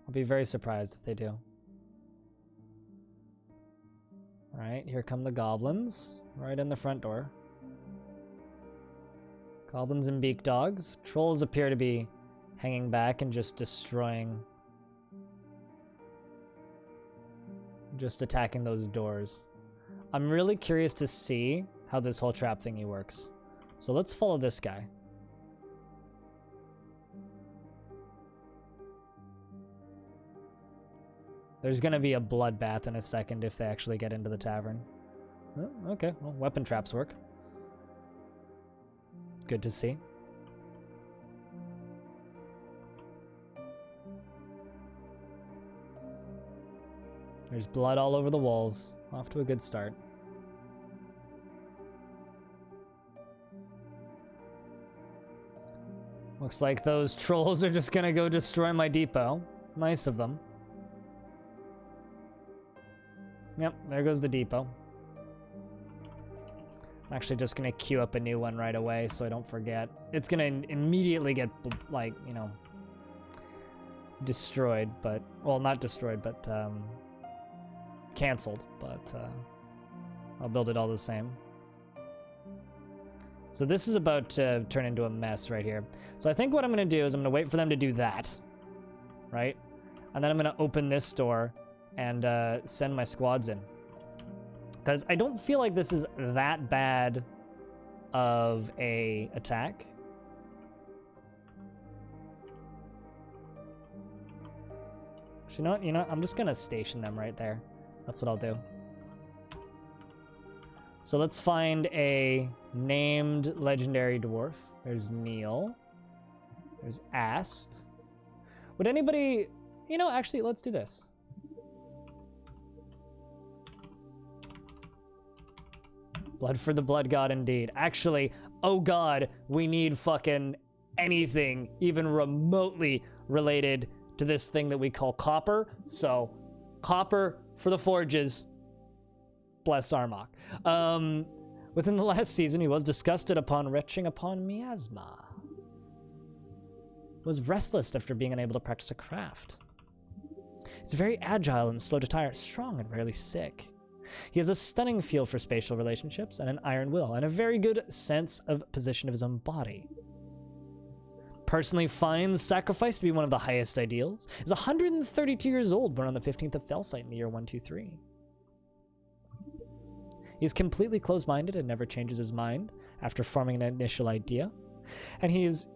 I'll be very surprised if they do. All right, here come the goblins, right in the front door. Goblins and beak dogs. Trolls appear to be hanging back and just destroying, just attacking those doors. I'm really curious to see how this whole trap thingy works. So let's follow this guy. There's gonna be a bloodbath in a second if they actually get into the tavern. Oh, okay, well, weapon traps work. Good to see. There's blood all over the walls. Off to a good start. Looks like those trolls are just gonna go destroy my depot. Nice of them. Yep, there goes the depot. I'm actually just gonna queue up a new one right away so I don't forget. It's gonna immediately get, like, you know, destroyed, but, well, not destroyed, but, canceled, but, I'll build it all the same. So this is about to turn into a mess right here. So I think what I'm gonna do is I'm gonna wait for them to do that, right? And then I'm gonna open this door and send my squads in. Because I don't feel like this is that bad of a attack. So you know what? I'm just gonna station them right there. That's what I'll do. So let's find a named legendary dwarf. There's Neil. There's Ast. Would anybody, you know, actually, let's do this. Blood for the blood god indeed. Actually, oh god, we need fucking anything even remotely related to this thing that we call copper. So, copper for the forges. Bless Armok. Within the last season, he was disgusted upon retching upon miasma. Was restless after being unable to practice a craft. He's very agile and slow to tire, strong and rarely sick. He has a stunning feel for spatial relationships and an iron will, and a very good sense of position of his own body. Personally finds sacrifice to be one of the highest ideals. Is 132 years old, born on the 15th of Felsite in the year 123. He's completely closed-minded and never changes his mind after forming an initial idea. And he is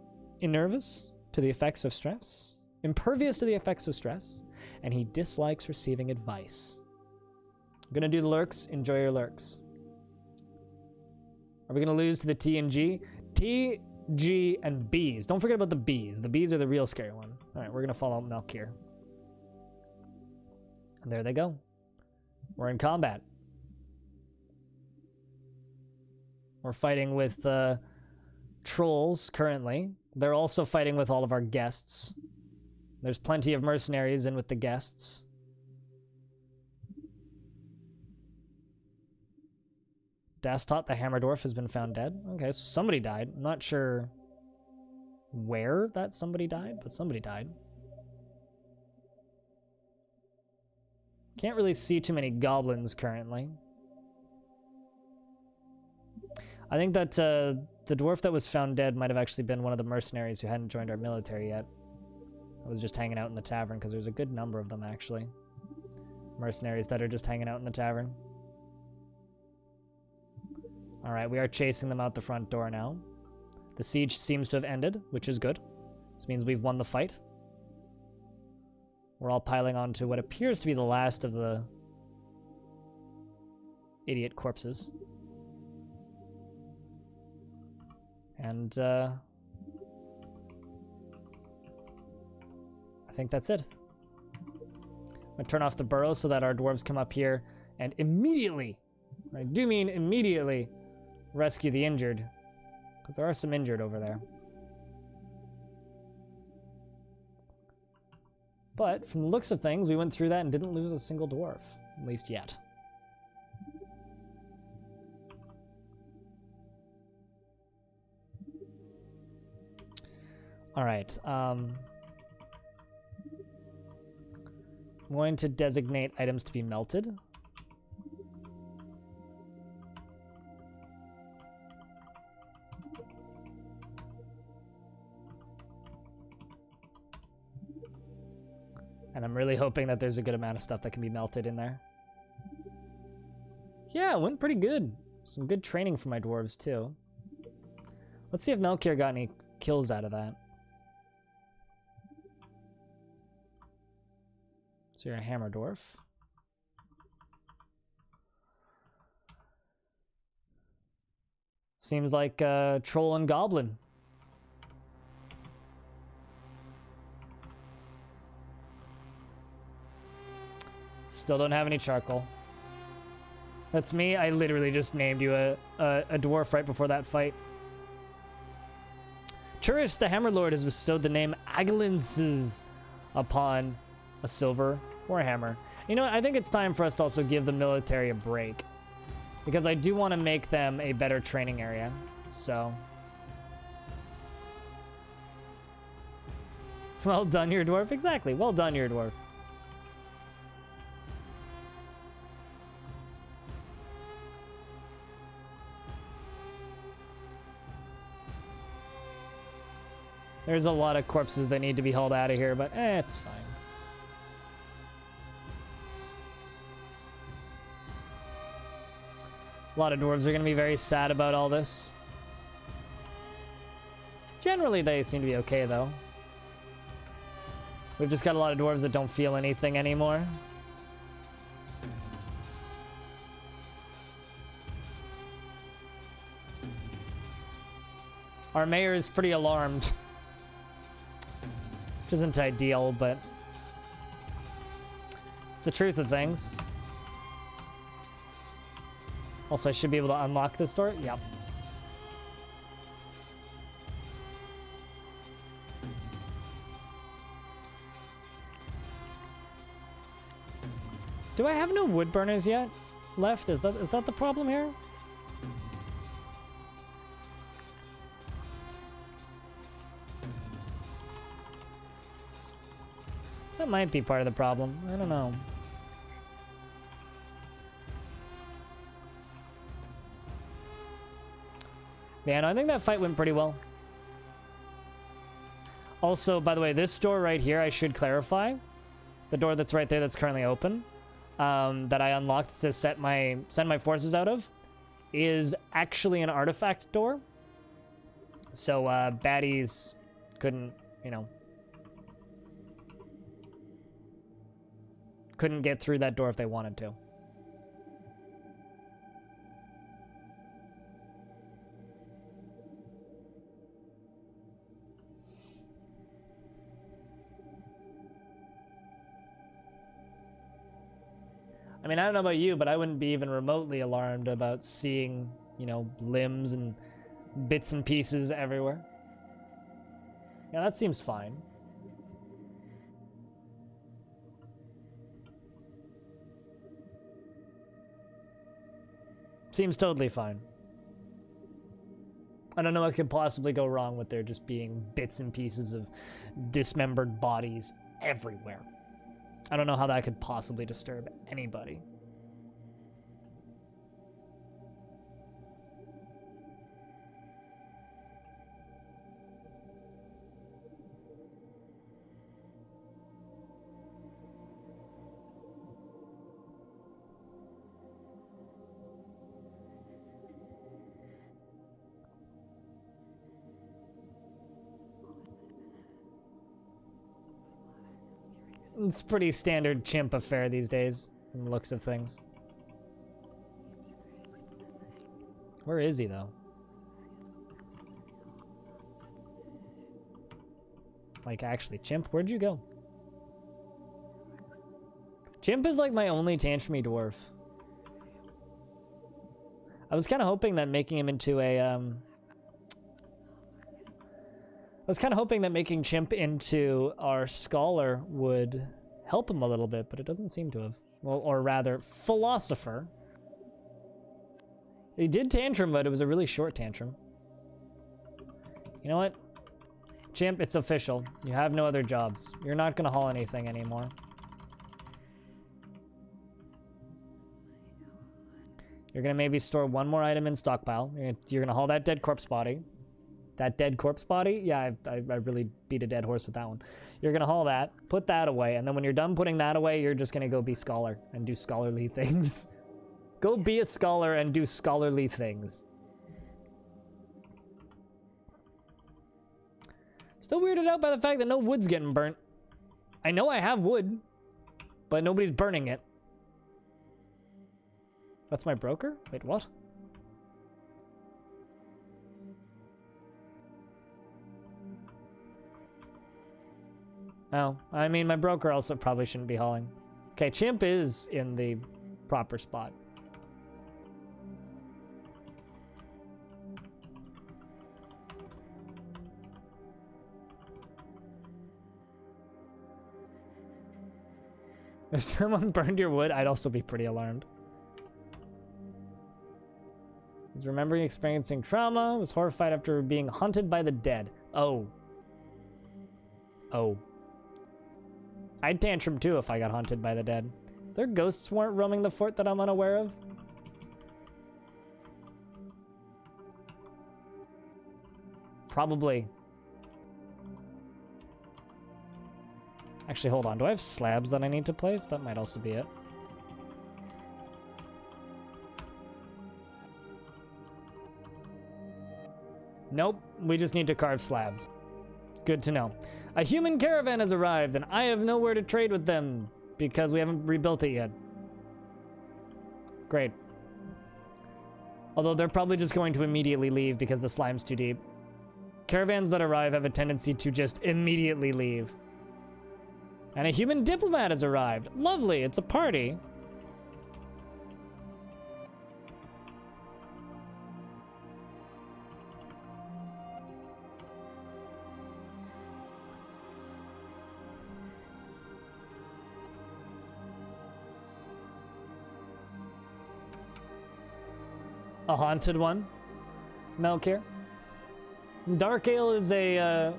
impervious to the effects of stress, and he dislikes receiving advice. I'm gonna do the lurks. Enjoy your lurks. Are we gonna lose to the T and G? T, G, and B's. Don't forget about the B's. The B's are the real scary one. All right, we're gonna follow Melkir. And there they go. We're in combat. We're fighting with trolls currently. They're also fighting with all of our guests. There's plenty of mercenaries in with the guests. Dastot, the Hammer Dwarf, has been found dead. Okay, so somebody died. I'm not sure where that somebody died, but somebody died. Can't really see too many goblins currently. I think that the dwarf that was found dead might have actually been one of the mercenaries who hadn't joined our military yet. I was just hanging out in the tavern, because there's a good number of them, actually. Mercenaries that are just hanging out in the tavern. Alright, we are chasing them out the front door now. The siege seems to have ended, which is good. This means we've won the fight. We're all piling onto what appears to be the last of the idiot corpses. And, I think that's it. I'm gonna turn off the burrows so that our dwarves come up here and immediately, I do mean immediately, rescue the injured. Because there are some injured over there. But from the looks of things, we went through that and didn't lose a single dwarf. At least yet. Alright, I'm going to designate items to be melted. And I'm really hoping that there's a good amount of stuff that can be melted in there. Yeah, it went pretty good. Some good training for my dwarves, too. Let's see if Melchior got any kills out of that. So you're a Hammer Dwarf. Seems like Troll and Goblin. Still don't have any charcoal. That's me. I literally just named you a dwarf right before that fight. Turris, the Hammer Lord, has bestowed the name Agelinces upon a silver warhammer. You know what? I think it's time for us to also give the military a break, because I do want to make them a better training area. So, well done, your dwarf. Exactly. Well done, your dwarf. There's a lot of corpses that need to be hauled out of here, but it's fine. A lot of dwarves are going to be very sad about all this. Generally, they seem to be okay, though. We've just got a lot of dwarves that don't feel anything anymore. Our mayor is pretty alarmed. Which isn't ideal, but it's the truth of things. Also, I should be able to unlock this door. Yep. Do I have no wood burners yet left? Is that the problem here? That might be part of the problem. I don't know. Yeah, no, I think that fight went pretty well. Also, by the way, this door right here, I should clarify. The door that's right there that's currently open, that I unlocked to send my forces out of, is actually an artifact door. So, baddies couldn't, you know, couldn't get through that door if they wanted to. I mean, I don't know about you, but I wouldn't be even remotely alarmed about seeing, you know, limbs and bits and pieces everywhere. Yeah, that seems fine. Seems totally fine. I don't know what could possibly go wrong with there just being bits and pieces of dismembered bodies everywhere. I don't know how that could possibly disturb anybody. It's pretty standard chimp affair these days, from the looks of things. Where is he, though? Like, actually, chimp, where'd you go? Chimp is like my only tantrumy dwarf. I was kind of hoping that making him into a, I was kind of hoping that making Chimp into our scholar would help him a little bit, but it doesn't seem to have. Well, or rather, philosopher. He did tantrum, but it was a really short tantrum. You know what? Chimp, it's official. You have no other jobs. You're not gonna haul anything anymore. You're gonna maybe store one more item in stockpile. You're gonna haul that dead corpse body. That dead corpse body? Yeah, I really beat a dead horse with that one. You're gonna haul that, put that away, and then when you're done putting that away, you're just gonna go be scholar and do scholarly things. Go be a scholar and do scholarly things. Still weirded out by the fact that no wood's getting burnt. I know I have wood, but nobody's burning it. That's my broker? Wait, what? Oh, I mean, my broker also probably shouldn't be hauling. Okay, Chimp is in the proper spot. If someone burned your wood, I'd also be pretty alarmed. He's remembering experiencing trauma, was horrified after being haunted by the dead. Oh. Oh. I'd tantrum too if I got haunted by the dead. Is there ghosts roaming the fort that I'm unaware of? Probably. Actually, hold on. Do I have slabs that I need to place? That might also be it. Nope. We just need to carve slabs. Good to know. A human caravan has arrived, and I have nowhere to trade with them because we haven't rebuilt it yet. Great. Although they're probably just going to immediately leave because the slime's too deep. Caravans that arrive have a tendency to just immediately leave. And a human diplomat has arrived. Lovely, it's a party. A haunted one? Melkir? DarkAle is a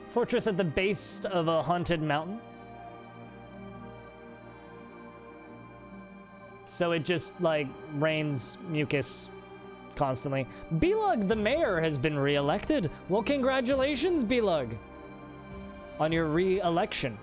fortress at the base of a haunted mountain. So it just, like, rains mucus constantly. Belug, the mayor, has been re-elected. Well, congratulations, Belug, on your re-election.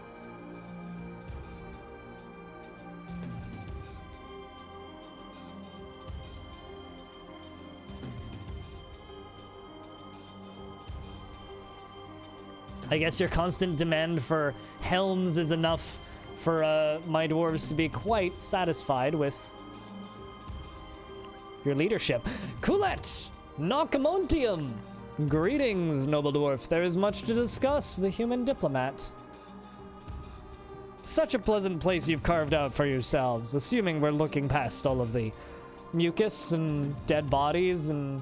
I guess your constant demand for helms is enough for my dwarves to be quite satisfied with your leadership. Kulet! Nakamontium! Greetings, noble dwarf. There is much to discuss, the human diplomat. Such a pleasant place you've carved out for yourselves, assuming we're looking past all of the mucus and dead bodies and...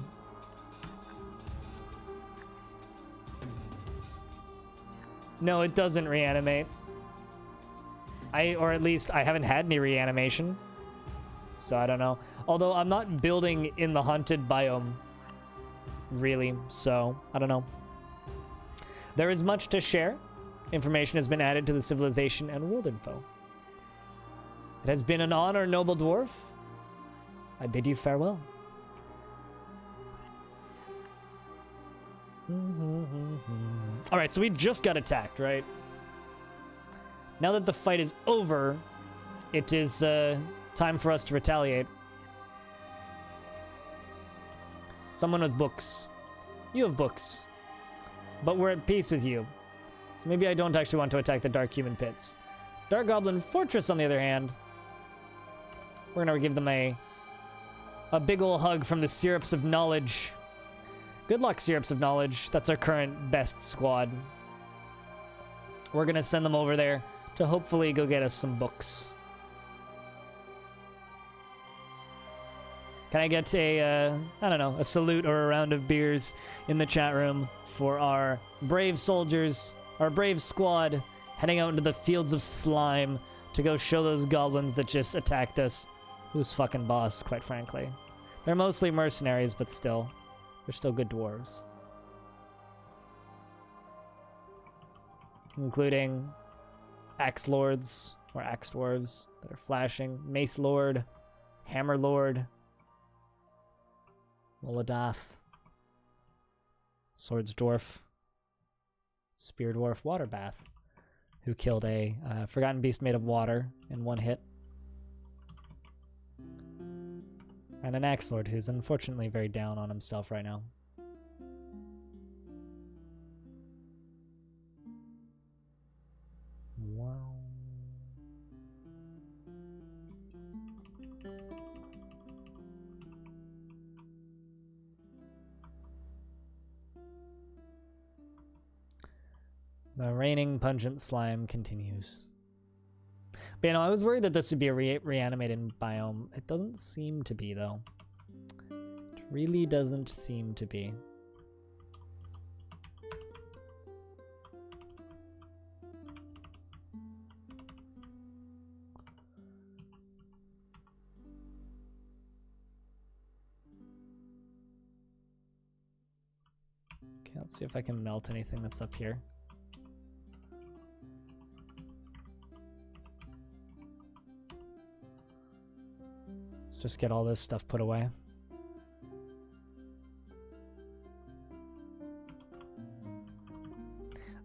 No, it doesn't reanimate. Or at least I haven't had any reanimation. So I don't know. Although I'm not building in the haunted biome, really, so I don't know. There is much to share. Information has been added to the civilization and world info. It has been an honor, noble dwarf. I bid you farewell. All right, so we just got attacked, right? Now that the fight is over, it is time for us to retaliate. Someone with books. You have books. But we're at peace with you. So maybe I don't actually want to attack the Dark Human Pits. Dark Goblin Fortress, on the other hand, we're gonna give them a big ol' hug from the Syrups of Knowledge. Good luck, Syrups of Knowledge. That's our current best squad. We're gonna send them over there to hopefully go get us some books. Can I get a, I don't know, a salute or a round of beers in the chat room for our brave soldiers, our brave squad, heading out into the fields of slime to go show those goblins that just attacked us who's fucking boss, quite frankly. They're mostly mercenaries, but still, they're still good dwarves. Including axe lords, or axe dwarves that are flashing, mace lord, hammer lord, Woladath, Swords Dwarf, Spear Dwarf, Water Bath, who killed a Forgotten Beast made of water in one hit. And an Axe Lord who's unfortunately very down on himself right now. Wow. The raining pungent slime continues. But, you know, I was worried that this would be a reanimated biome. It doesn't seem to be, though. It really doesn't seem to be. Okay, let's see if I can melt anything that's up here. Let's just get all this stuff put away.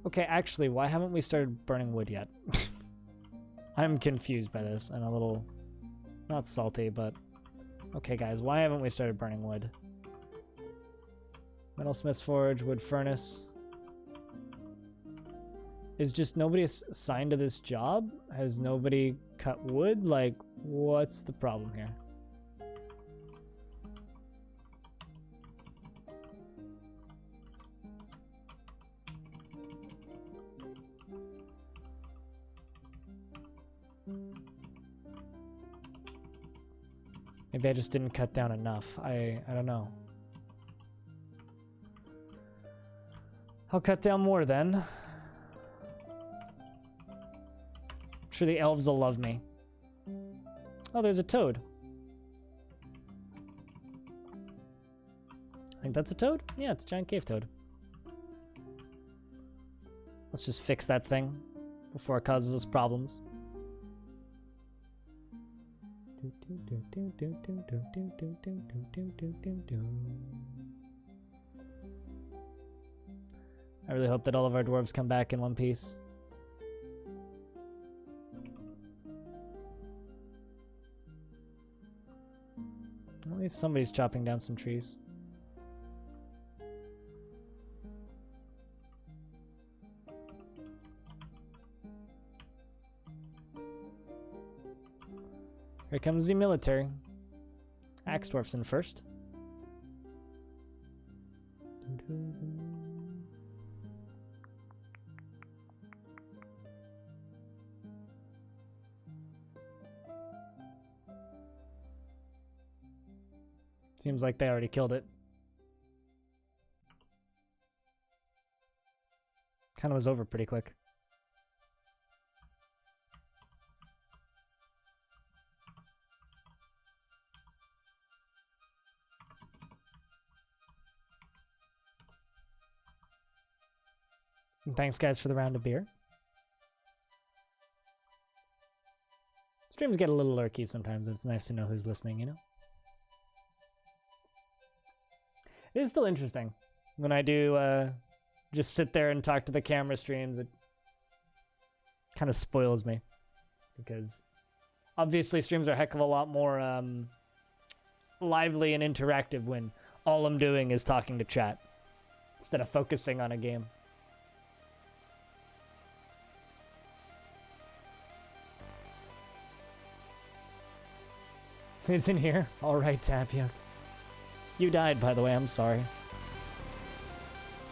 Okay, actually, why haven't we started burning wood yet? I'm confused by this and a little, not salty, but okay, guys, why haven't we started burning wood? Metalsmith's Forge, wood furnace. Is just nobody assigned to this job? Has nobody cut wood? Like, what's the problem here? Maybe I just didn't cut down enough. I don't know. I'll cut down more then. I'm sure the elves will love me. Oh, there's a toad. I think that's a toad? Yeah, it's a giant cave toad. Let's just fix that thing before it causes us problems. I really hope that all of our dwarves come back in one piece. At least somebody's chopping down some trees. Here comes the military. Axe Dwarf's in first. Seems like they already killed it. Kind of was over pretty quick. And thanks, guys, for the round of beer. Streams get a little lurky sometimes. It's nice to know who's listening, you know? It is still interesting when I do just sit there and talk to the camera streams. It kind of spoils me because obviously streams are a heck of a lot more lively and interactive when all I'm doing is talking to chat instead of focusing on a game. It's in here. All right, Tapia. You died, by the way. I'm sorry.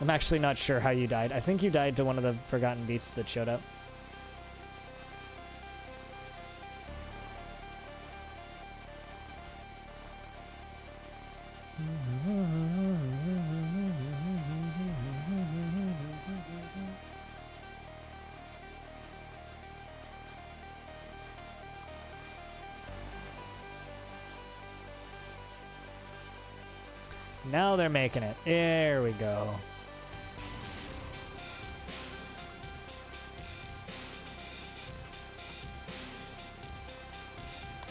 I'm actually not sure how you died. I think you died to one of the forgotten beasts that showed up. Now they're making it. There we go.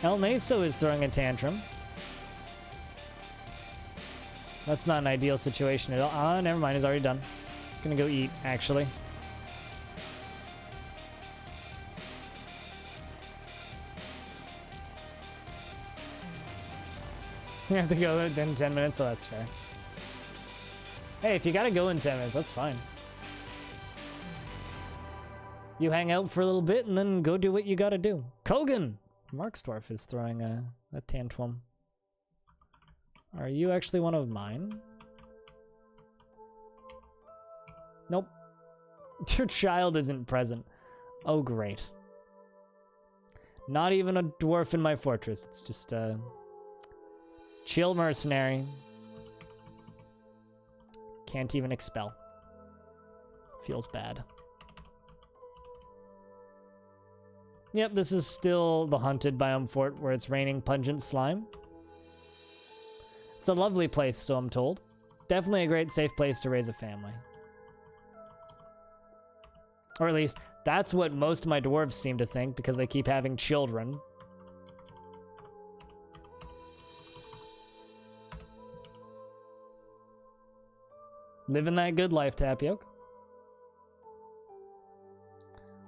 El Naso is throwing a tantrum. That's not an ideal situation at all. Ah, never mind. He's already done. He's gonna go eat, actually. You have to go in 10 minutes, so that's fair. Hey, if you gotta go in 10 minutes, that's fine. You hang out for a little bit and then go do what you gotta do. Kogan! Dwarf is throwing a tantrum. Are you actually one of mine? Nope. Your child isn't present. Oh, great. Not even a dwarf in my fortress. It's just a chill mercenary. Can't even expel. Feels bad. Yep, this is still the haunted biome fort where it's raining pungent slime. It's a lovely place, so I'm told. Definitely a great safe place to raise a family. Or at least, that's what most of my dwarves seem to think, because they keep having children. Living that good life, Tapioca.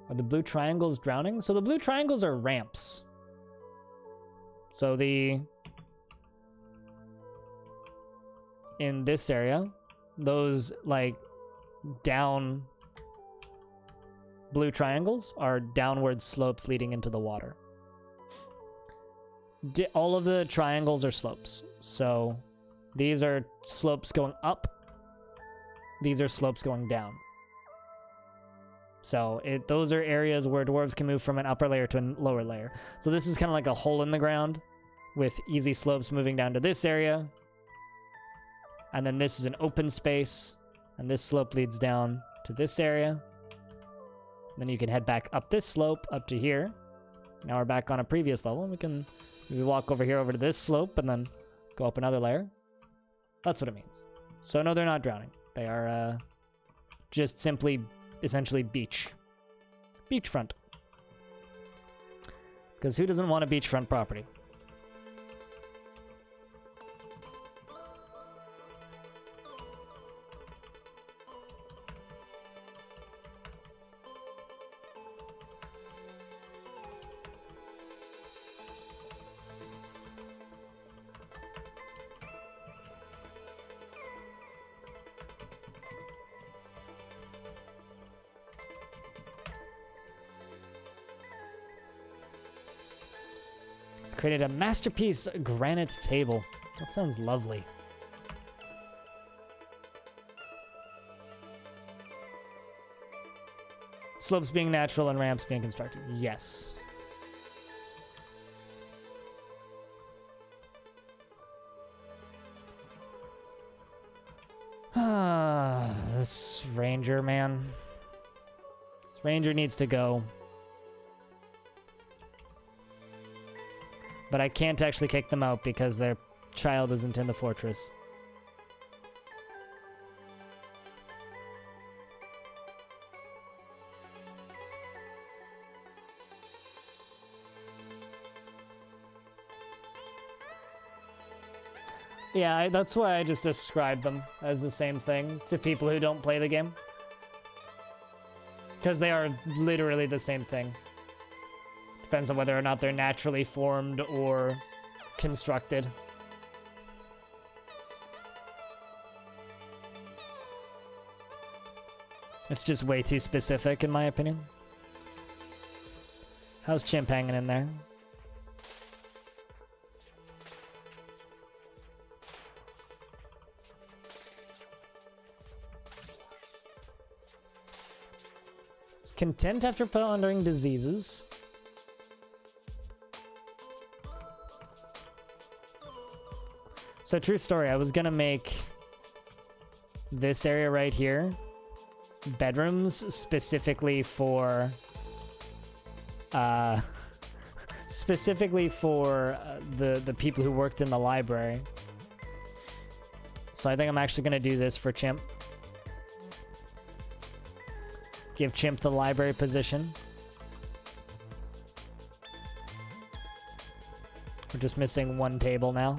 Are the blue triangles drowning? So the blue triangles are ramps. So in this area, those like down blue triangles are downward slopes leading into the water. All of the triangles are slopes. So these are slopes going up. These are slopes going down. So those are areas where dwarves can move from an upper layer to a lower layer. So this is kind of like a hole in the ground with easy slopes moving down to this area. And then this is an open space. And this slope leads down to this area. Then you can head back up this slope up to here. Now we're back on a previous level. We can maybe walk over here over to this slope and then go up another layer. That's what it means. So no, they're not drowning. They are just simply, essentially beachfront. Because who doesn't want a beachfront property? Created a masterpiece granite table. That sounds lovely. Slopes being natural and ramps being constructed. Yes. This ranger, man. This ranger needs to go. But I can't actually kick them out because their child isn't in the fortress. Yeah, that's why I just describe them as the same thing to people who don't play the game. Because they are literally the same thing. Depends on whether or not they're naturally formed or constructed. It's just way too specific, in my opinion. How's Chimp hanging in there? Content after pondering diseases. So true story, I was gonna make this area right here bedrooms specifically for the people who worked in the library. So I think I'm actually gonna do this for Chimp. Give Chimp the library position. We're just missing one table now.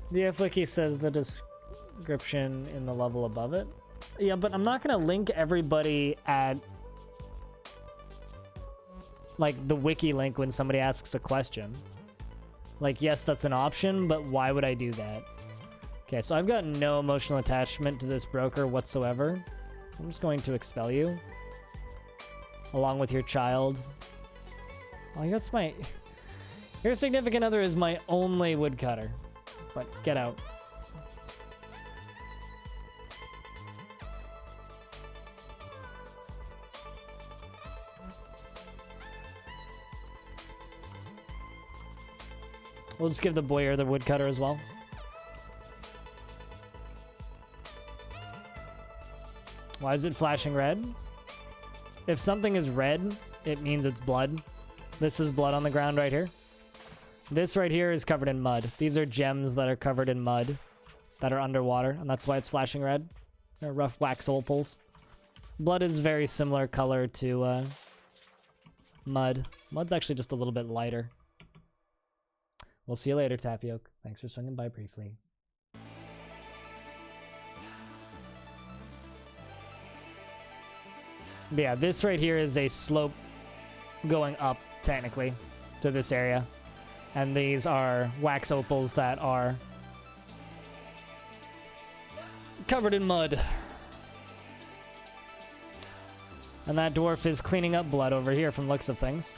Yeah, Flicky says the description in the level above it. Yeah, but I'm not gonna link everybody at like the wiki link when somebody asks a question. Like, yes, that's an option, but why would I do that? Okay, so I've got no emotional attachment to this broker whatsoever. I'm just going to expel you. Along with your child. Oh, that's my... Your significant other is my only woodcutter. But get out. We'll just give the boyer the woodcutter as well. Why is it flashing red? If something is red, it means it's blood. This is blood on the ground right here. This right here is covered in mud. These are gems that are covered in mud that are underwater, and that's why it's flashing red. They're rough wax opals. Blood is very similar color to mud. Mud's actually just a little bit lighter. We'll see you later, Tapioca. Thanks for swinging by briefly. But yeah, this right here is a slope going up, technically, to this area. And these are wax opals that are covered in mud. And that dwarf is cleaning up blood over here from looks of things.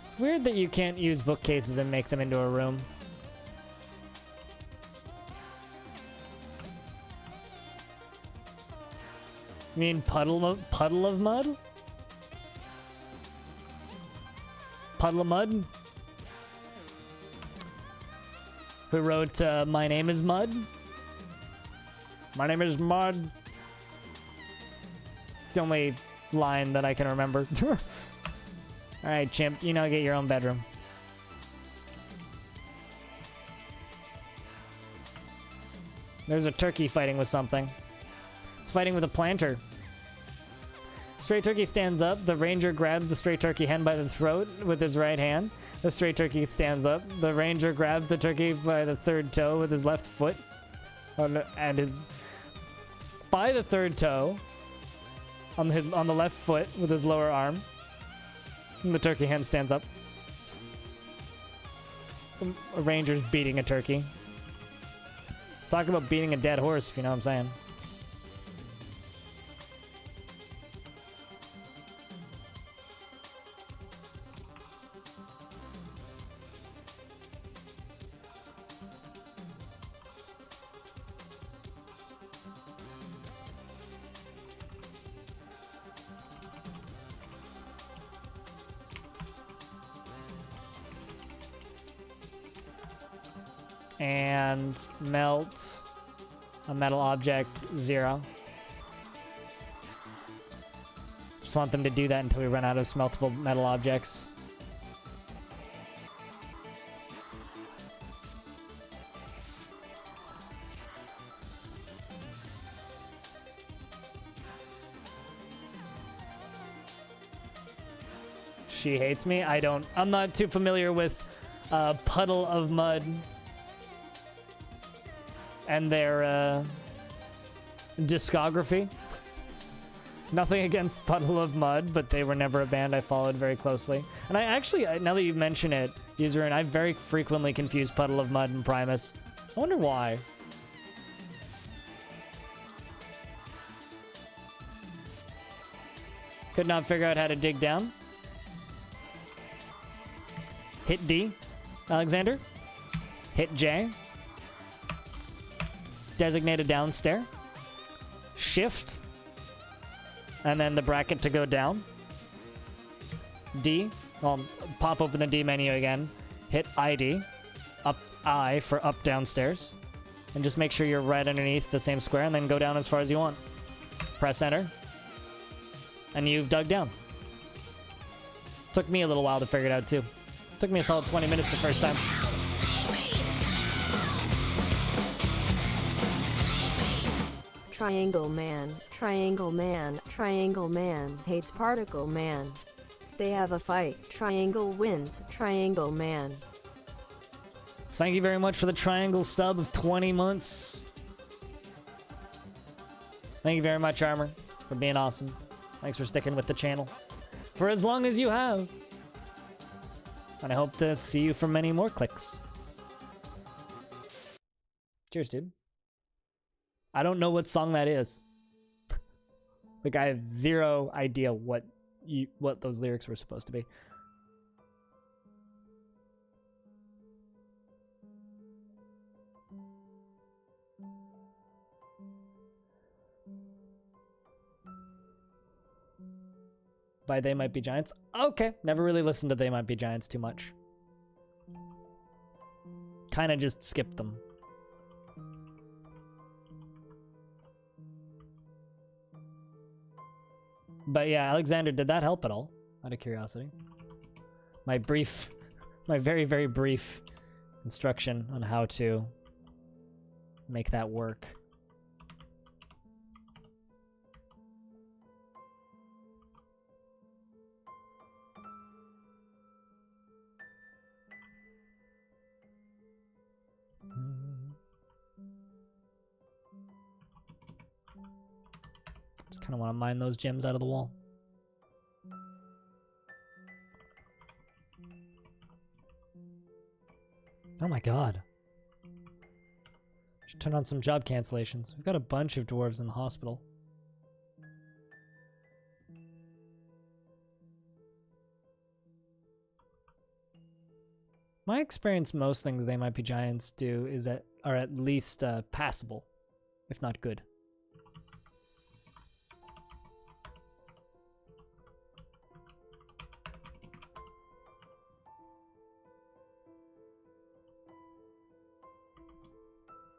It's weird that you can't use bookcases and make them into a room. You mean puddle of mud? Puddle of mud? Who wrote, My name is Mud? My name is Mud. It's the only line that I can remember. Alright, Chimp, you now get your own bedroom. There's a turkey fighting with something. It's fighting with a planter. Stray turkey stands up. The ranger grabs the stray turkey hen by the throat with his right hand. The stray turkey stands up. The ranger grabs the turkey by the third toe with his left foot. And his... By the third toe. On the left foot with his lower arm. And the turkey hen stands up. A ranger's beating a turkey. Talk about beating a dead horse, if you know what I'm saying. and melt a metal object 0. Just want them to do that until we run out of smeltable metal objects. She hates me. I'm not too familiar with Puddle of Mud and their discography. Nothing against Puddle of Mud, but they were never a band I followed very closely. And I actually, now that you mention it, Userin, I very frequently confuse Puddle of Mud and Primus. I wonder why. Could not figure out how to dig down. Hit D, Alexander. Hit J. Designate a down stair. Shift. And then the bracket to go down. D. Well, pop open the D menu again. Hit ID. Up I for up downstairs. And just make sure you're right underneath the same square and then go down as far as you want. Press enter. And you've dug down. Took me a little while to figure it out too. Took me a solid 20 minutes the first time. Triangle Man, Triangle Man, Triangle Man hates Particle Man. They have a fight. Triangle wins. Triangle Man. Thank you very much for the Triangle sub of 20 months. Thank you very much, Armor, for being awesome. Thanks for sticking with the channel for as long as you have. And I hope to see you for many more clicks. Cheers, dude. I don't know what song that is. Like, I have zero idea what those lyrics were supposed to be. By They Might Be Giants? Okay, never really listened to They Might Be Giants too much. Kind of just skipped them. But yeah, Alexander, did that help at all? Out of curiosity. My very, very brief instruction on how to make that work. Just kind of want to mine those gems out of the wall. Oh my god. Should turn on some job cancellations. We've got a bunch of dwarves in the hospital. My experience, most things They Might Be Giants do is are at least passable, if not good.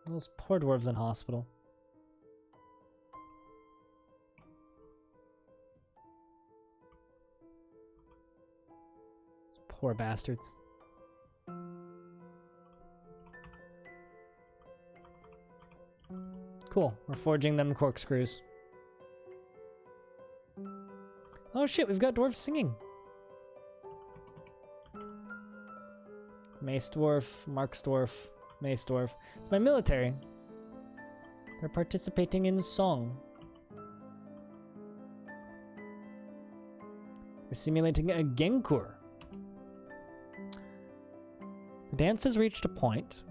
Those poor dwarves in hospital. Those poor bastards. Cool, we're forging them corkscrews. Oh shit, we've got dwarves singing. Mace Dwarf, Mark's Dwarf, Mace Dwarf. It's my military. They're participating in song. We're simulating a Genkur. The dance has reached a point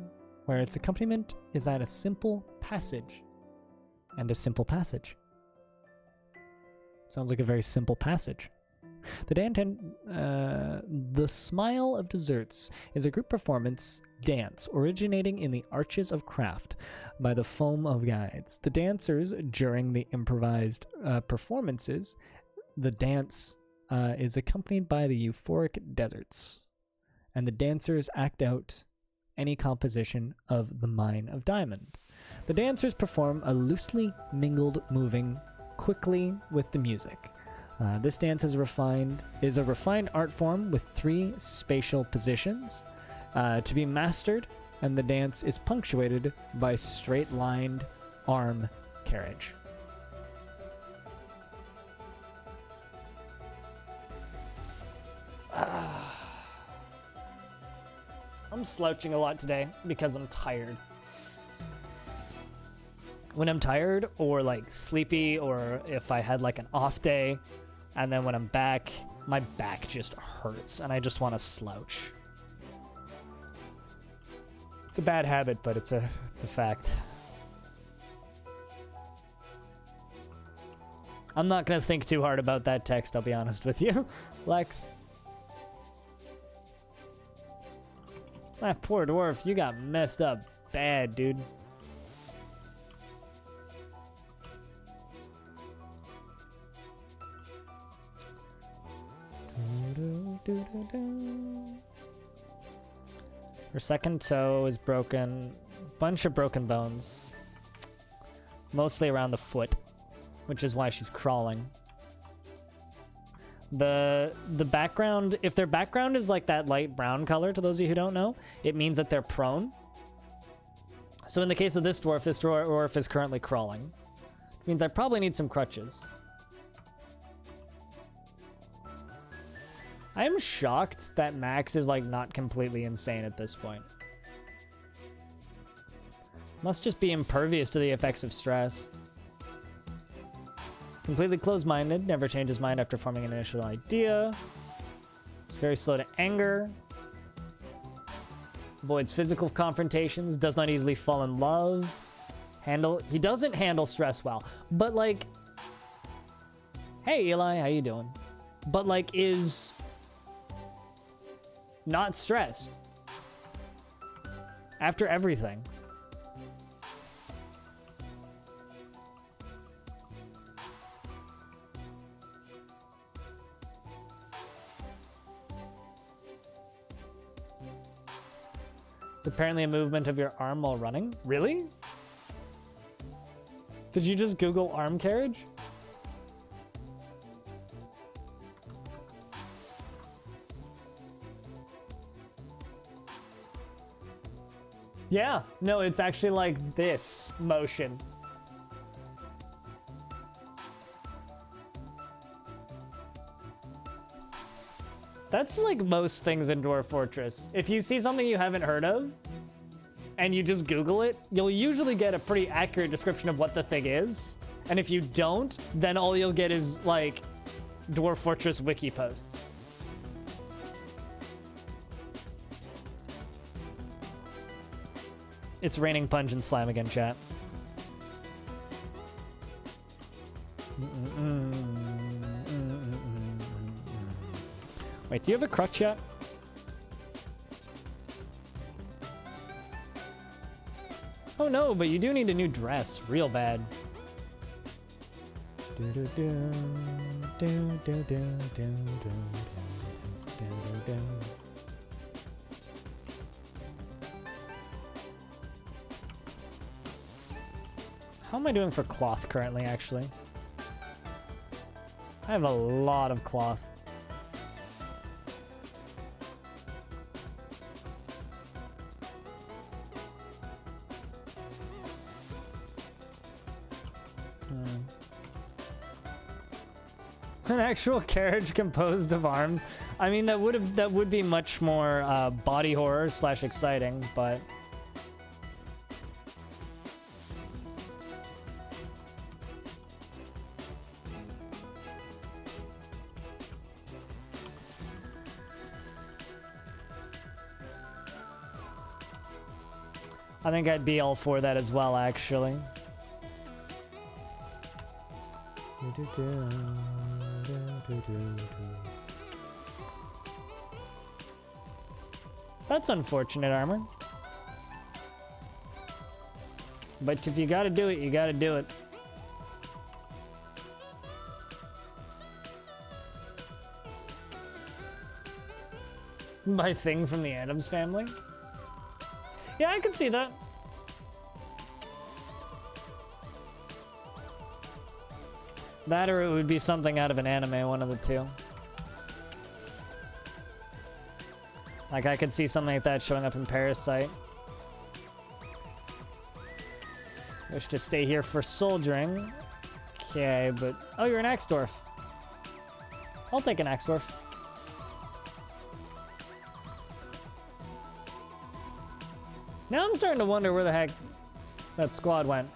where its accompaniment is at a simple passage. And a simple passage. Sounds like a very simple passage. The Smile of Desserts is a group performance dance originating in the Arches of Craft by the Foam of Guides. The dancers, during the improvised performances, the dance is accompanied by the euphoric deserts, and the dancers act out any composition of the Mine of Diamond. The dancers perform a loosely mingled moving quickly with the music. This dance is a refined art form with 3 spatial positions to be mastered, and the dance is punctuated by straight-lined arm carriage. I'm slouching a lot today because I'm tired. When I'm tired or like sleepy, or if I had like an off day, and then when I'm back, my back just hurts and I just want to slouch. It's a bad habit, but it's a fact. I'm not gonna think too hard about that text, I'll be honest with you, Lex. That poor dwarf, you got messed up bad, dude. Her second toe is broken. Bunch of broken bones. Mostly around the foot, which is why she's crawling. The background, if their background is like that light brown color, to those of you who don't know, it means that they're prone. So in the case of this dwarf is currently crawling. It means I probably need some crutches. I am shocked that Max is like not completely insane at this point. Must just be impervious to the effects of stress. He's completely closed-minded, never changes mind after forming an initial idea. It's very slow to anger. Avoids physical confrontations, does not easily fall in love. He doesn't handle stress well, but like, hey Eli, how you doing? But like is not stressed after everything. It's apparently a movement of your arm while running. Really? Did you just Google arm carriage? Yeah, no, it's actually like this motion. That's like most things in Dwarf Fortress. If you see something you haven't heard of, and you just Google it, you'll usually get a pretty accurate description of what the thing is. And if you don't, then all you'll get is like Dwarf Fortress wiki posts. It's raining punch and slime again, chat. Wait, do you have a crutch yet? Oh no, but you do need a new dress, real bad. How am I doing for cloth currently, actually? I have a lot of cloth. An actual carriage composed of arms. I mean, that would be much more body horror / exciting, but I think I'd be all for that as well, actually. That's unfortunate, Armor. But if you gotta do it, you gotta do it. My thing from the Addams Family? Yeah, I can see that. That or it would be something out of an anime, one of the two. Like, I could see something like that showing up in Parasite. Wish to stay here for soldiering. Okay, but... Oh, you're an axe dwarf. I'll take an axe dwarf. Now I'm starting to wonder where the heck that squad went.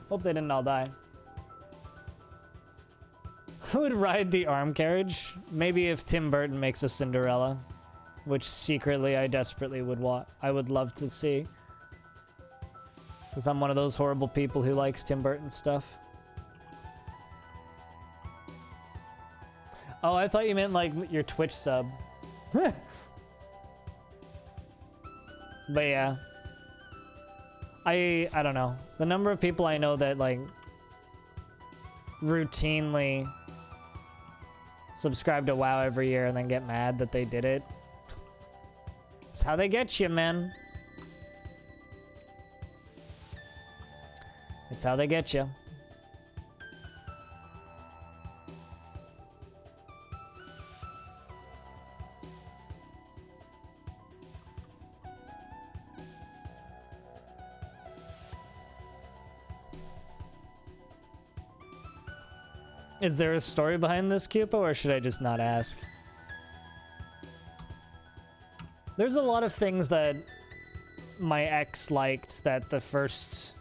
Hope they didn't all die. Who would ride the arm carriage? Maybe if Tim Burton makes a Cinderella, which secretly I desperately would want. I would love to see. Because I'm one of those horrible people who likes Tim Burton stuff. Oh, I thought you meant like your Twitch sub. But yeah. I don't know. The number of people I know that like routinely subscribe to WoW every year and then get mad that they did it. It's how they get you, man. It's how they get you. Is there a story behind this, Cupo, or should I just not ask? There's a lot of things that my ex liked that the first...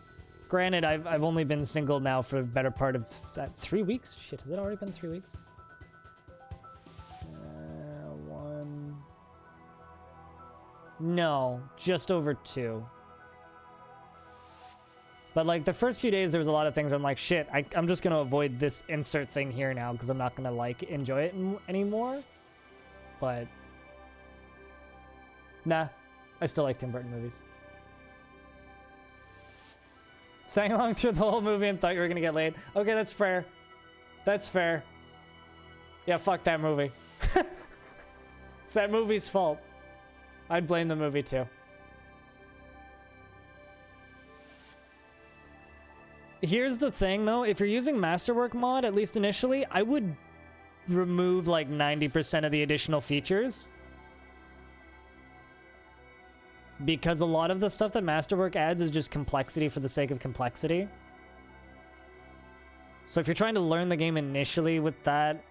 Granted, I've only been single now for the better part of 3 weeks? Shit, has it already been 3 weeks? One... No, just over 2. But like the first few days, there was a lot of things where I'm like, shit, I'm just going to avoid this insert thing here now because I'm not going to like enjoy it anymore. But nah, I still like Tim Burton movies. Sang along through the whole movie and thought you were going to get laid. Okay, that's fair. That's fair. Yeah, fuck that movie. It's that movie's fault. I'd blame the movie too. Here's the thing, though. If you're using Masterwork mod, at least initially, I would remove like 90% of the additional features. Because a lot of the stuff that Masterwork adds is just complexity for the sake of complexity. So if you're trying to learn the game initially with that,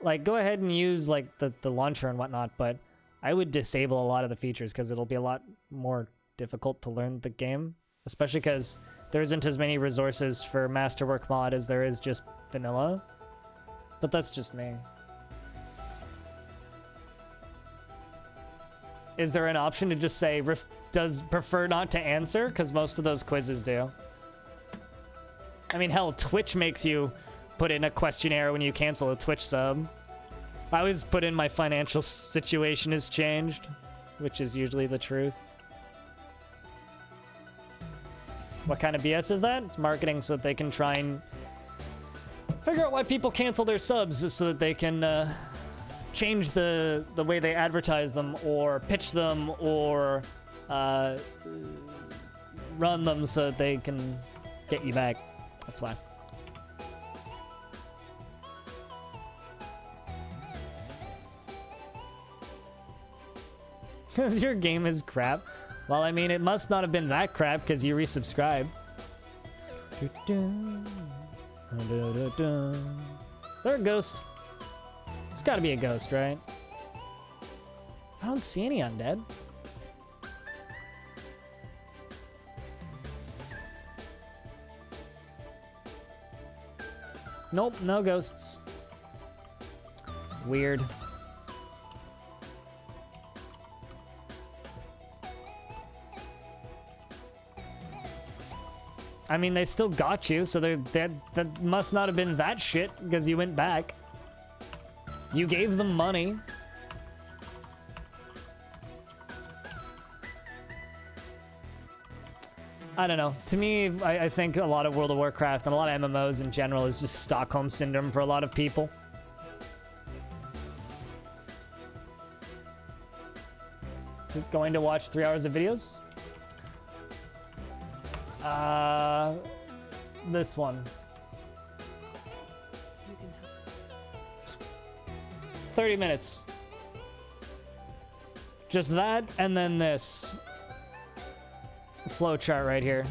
like, go ahead and use like the launcher and whatnot, but I would disable a lot of the features because it'll be a lot more difficult to learn the game, especially because there isn't as many resources for Masterwork mod as there is just vanilla. But that's just me. Is there an option to just say, does prefer not to answer? Because most of those quizzes do. I mean, hell, Twitch makes you put in a questionnaire when you cancel a Twitch sub. I always put in my financial situation has changed, which is usually the truth. What kind of BS is that? It's marketing so that they can try and figure out why people cancel their subs so that they can change the way they advertise them or pitch them or run them so that they can get you back. That's why. Because your game is crap. Well, I mean, it must not have been that crap because you resubscribed. Is there a ghost? There's gotta be a ghost, right? I don't see any undead. Nope, no ghosts. Weird. I mean, they still got you, so that must not have been that shit because you went back. You gave them money. I don't know. To me, I think a lot of World of Warcraft and a lot of MMOs in general is just Stockholm Syndrome for a lot of people. going to watch 3 hours of videos? This one. It's 30 minutes. Just that, and then this flowchart right here.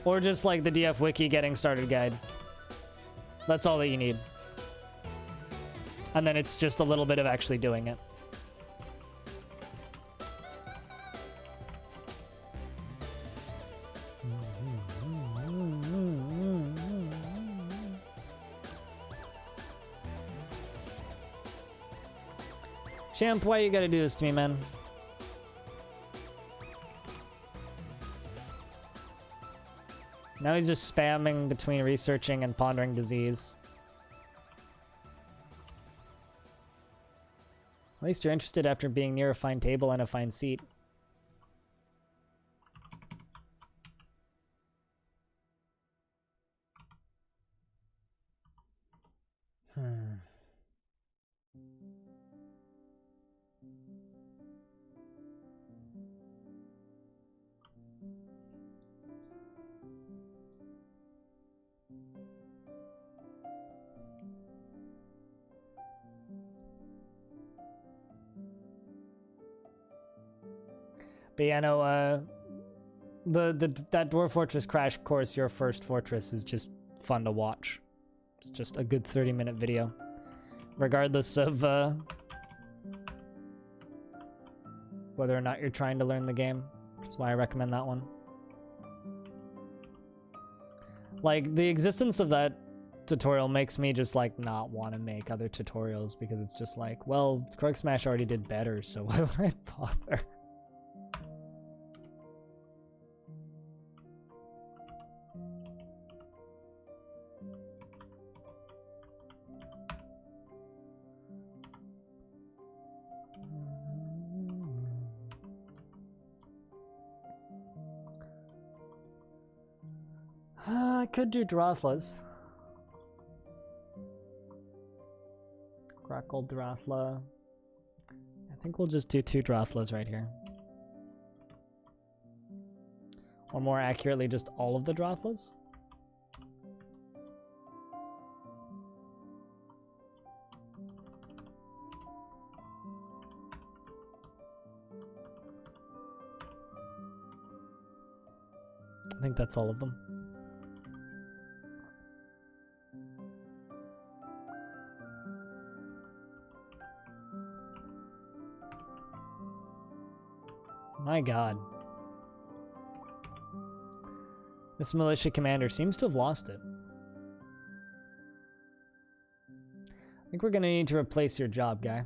Or just like the DF Wiki getting started guide. That's all that you need. And then it's just a little bit of actually doing it. Champ, why you gotta do this to me, man? Now he's just spamming between researching and pondering disease. At least you're interested after being near a fine table and a fine seat. But yeah, no, that Dwarf Fortress Crash Course, Your First Fortress, is just fun to watch. It's just a good 30-minute video. Regardless of whether or not you're trying to learn the game. That's why I recommend that one. Like, the existence of that tutorial makes me just, like, not want to make other tutorials, because it's just like, well, Cork Smash already did better, so why would I bother? I could do Drothlas. Crackle Drothla. I think we'll just do 2 Drothlas right here. Or more accurately, just all of the Drothlas. I think that's all of them. My god. This militia commander seems to have lost it. I think we're gonna need to replace your job, guy.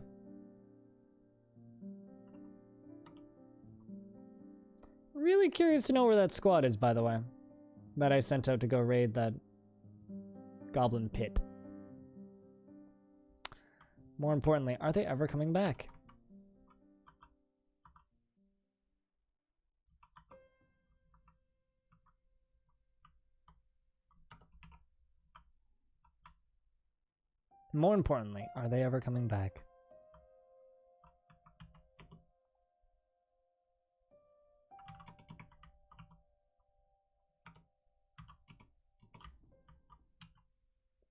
Really curious to know where that squad is, by the way. That I sent out to go raid that goblin pit. More importantly, are they ever coming back? More importantly, are they ever coming back?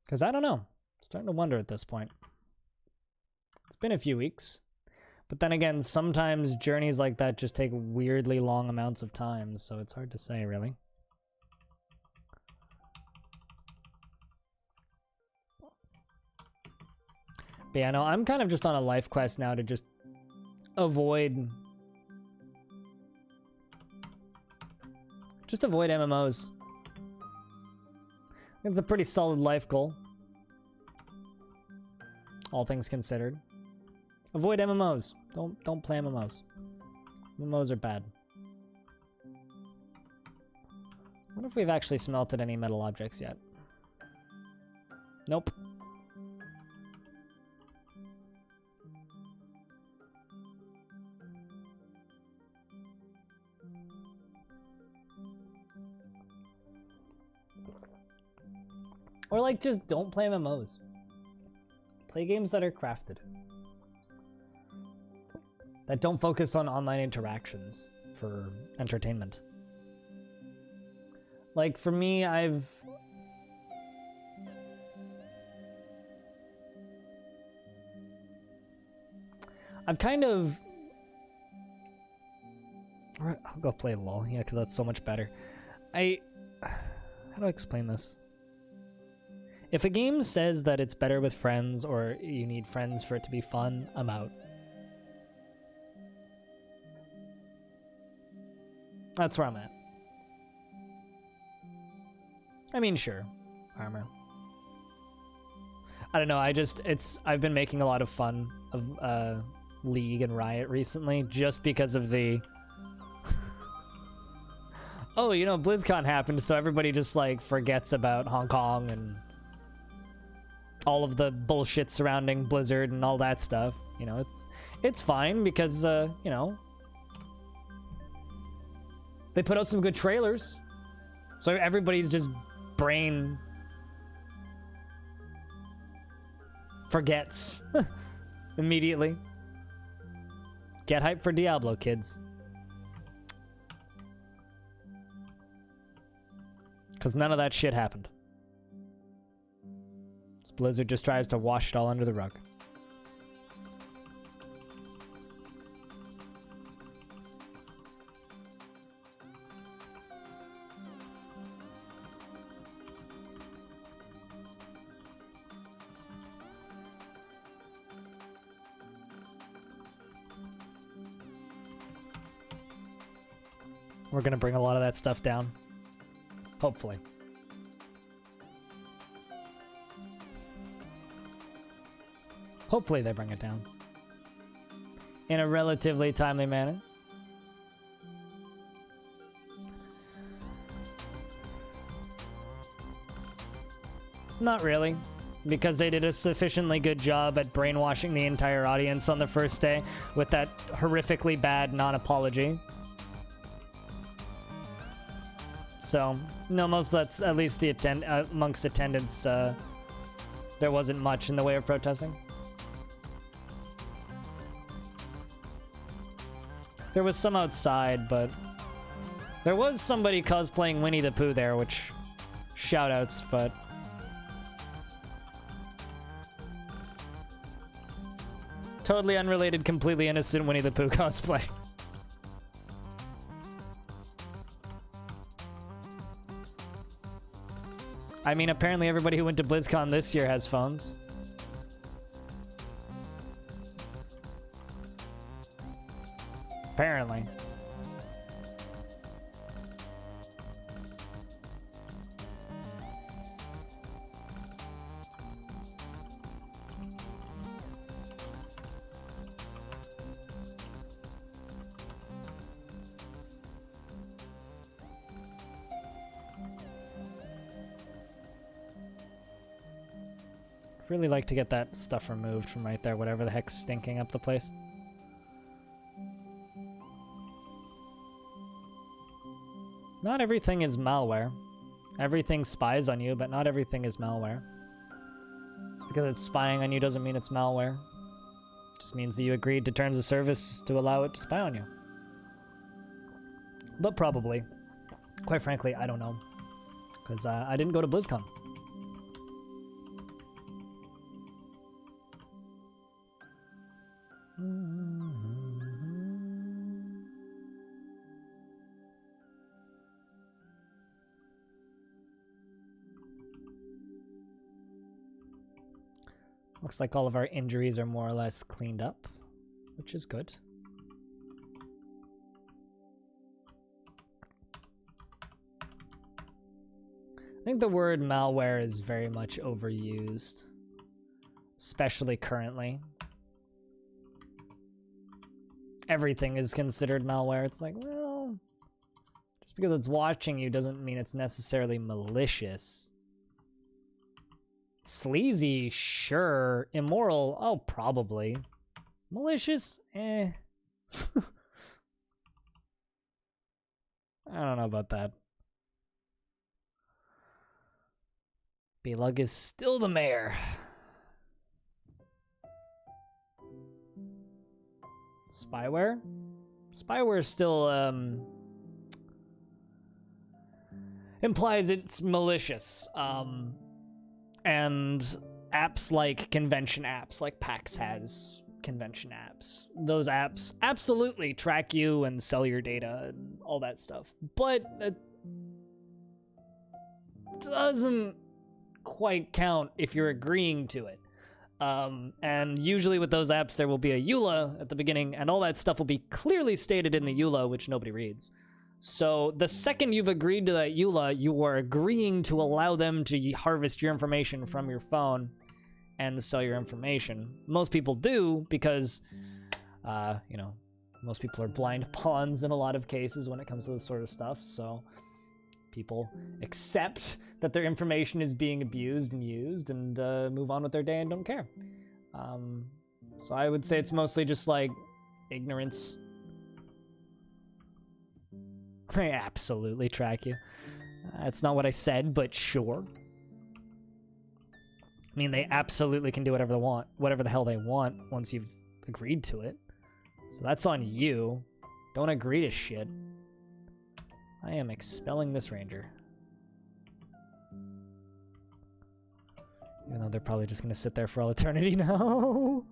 Because I don't know. I'm starting to wonder at this point. It's been a few weeks. But then again, sometimes journeys like that just take weirdly long amounts of time, so it's hard to say, really. But yeah, no, I'm kind of just on a life quest now to just avoid... Just avoid MMOs. It's a pretty solid life goal. All things considered. Avoid MMOs. Don't play MMOs. MMOs are bad. I wonder if we've actually smelted any metal objects yet. Nope. Or like, just don't play MMOs. Play games that are crafted. that don't focus on online interactions for entertainment. Like, for me, I've kind of... I'll go play LOL, yeah, because that's so much better. How do I explain this? If a game says that it's better with friends or you need friends for it to be fun, I'm out. That's where I'm at. I mean, sure, armor. I don't know, I've been making a lot of fun of League and Riot recently just because of the oh, you know, BlizzCon happened, so everybody just like forgets about Hong Kong and all of the bullshit surrounding Blizzard and all that stuff. You know, it's fine because you know, they put out some good trailers, so everybody's just brain forgets immediately. Get hyped for Diablo, kids. Because none of that shit happened. This Blizzard just tries to wash it all under the rug. We're gonna bring a lot of that stuff down. Hopefully. Hopefully they bring it down. In a relatively timely manner. Not really, because they did a sufficiently good job at brainwashing the entire audience on the first day with that horrifically bad non-apology. So, no, that's at least the amongst attendance, there wasn't much in the way of protesting. There was some outside, but there was somebody cosplaying Winnie the Pooh there, which shoutouts, but totally unrelated, completely innocent Winnie the Pooh cosplay. I mean, apparently everybody who went to BlizzCon this year has phones. Apparently. Really like to get that stuff removed from right there, whatever the heck's stinking up the place. Not everything is malware. Everything spies on you, but not everything is malware. Just because it's spying on you doesn't mean it's malware. It just means that you agreed to terms of service to allow it to spy on you. But probably. Quite frankly, I don't know. Because I didn't go to BlizzCon. Looks like all of our injuries are more or less cleaned up, which is good. I think the word malware is very much overused, especially currently. Everything is considered malware. It's like, well, just because it's watching you doesn't mean it's necessarily malicious. Sleazy, sure. Immoral, oh, probably. Malicious, eh. I don't know about that. B-Lug is still the mayor. Spyware? Spyware still implies it's malicious. And apps like convention apps, like PAX has convention apps. Those apps absolutely track you and sell your data and all that stuff. But it doesn't quite count if you're agreeing to it. And usually with those apps, there will be a EULA at the beginning, and all that stuff will be clearly stated in the EULA, which nobody reads. So the second you've agreed to that EULA, you are agreeing to allow them to harvest your information from your phone and sell your information. Most people do because, you know, most people are blind pawns in a lot of cases when it comes to this sort of stuff. So people accept that their information is being abused and used and move on with their day and don't care. So I would say it's mostly just like ignorance. I absolutely track you. That's not what I said, but sure. I mean, they absolutely can do whatever they want, whatever the hell they want once you've agreed to it. So that's on you. Don't agree to shit. I am expelling this ranger. Even though they're probably just gonna sit there for all eternity now.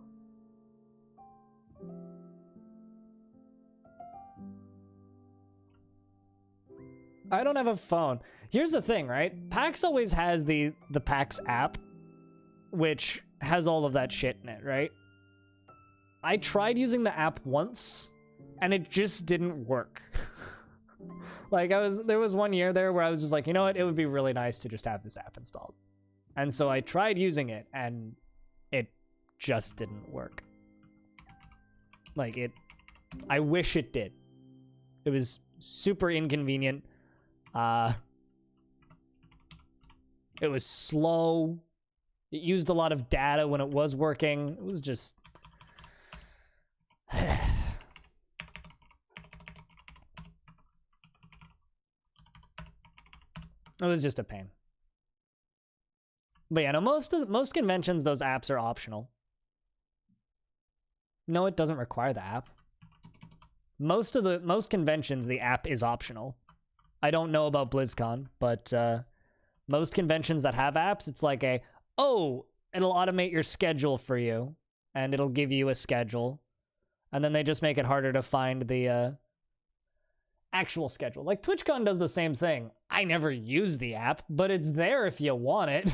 I don't have a phone. Here's the thing, right? PAX always has the PAX app, which has all of that shit in it, right? I tried using the app once, and it just didn't work. Like, there was one year there where I was just like, you know what? It would be really nice to just have this app installed. And so I tried using it, and it just didn't work. Like, I wish it did. It was super inconvenient. It was slow. It used a lot of data when it was working. It was just... It was just a pain. But yeah, no, most conventions, those apps are optional. No, it doesn't require the app. Most conventions, the app is optional. I don't know about BlizzCon, but most conventions that have apps, it's like it'll automate your schedule for you, and it'll give you a schedule, and then they just make it harder to find the actual schedule. Like TwitchCon does the same thing. I never use the app, but it's there if you want it.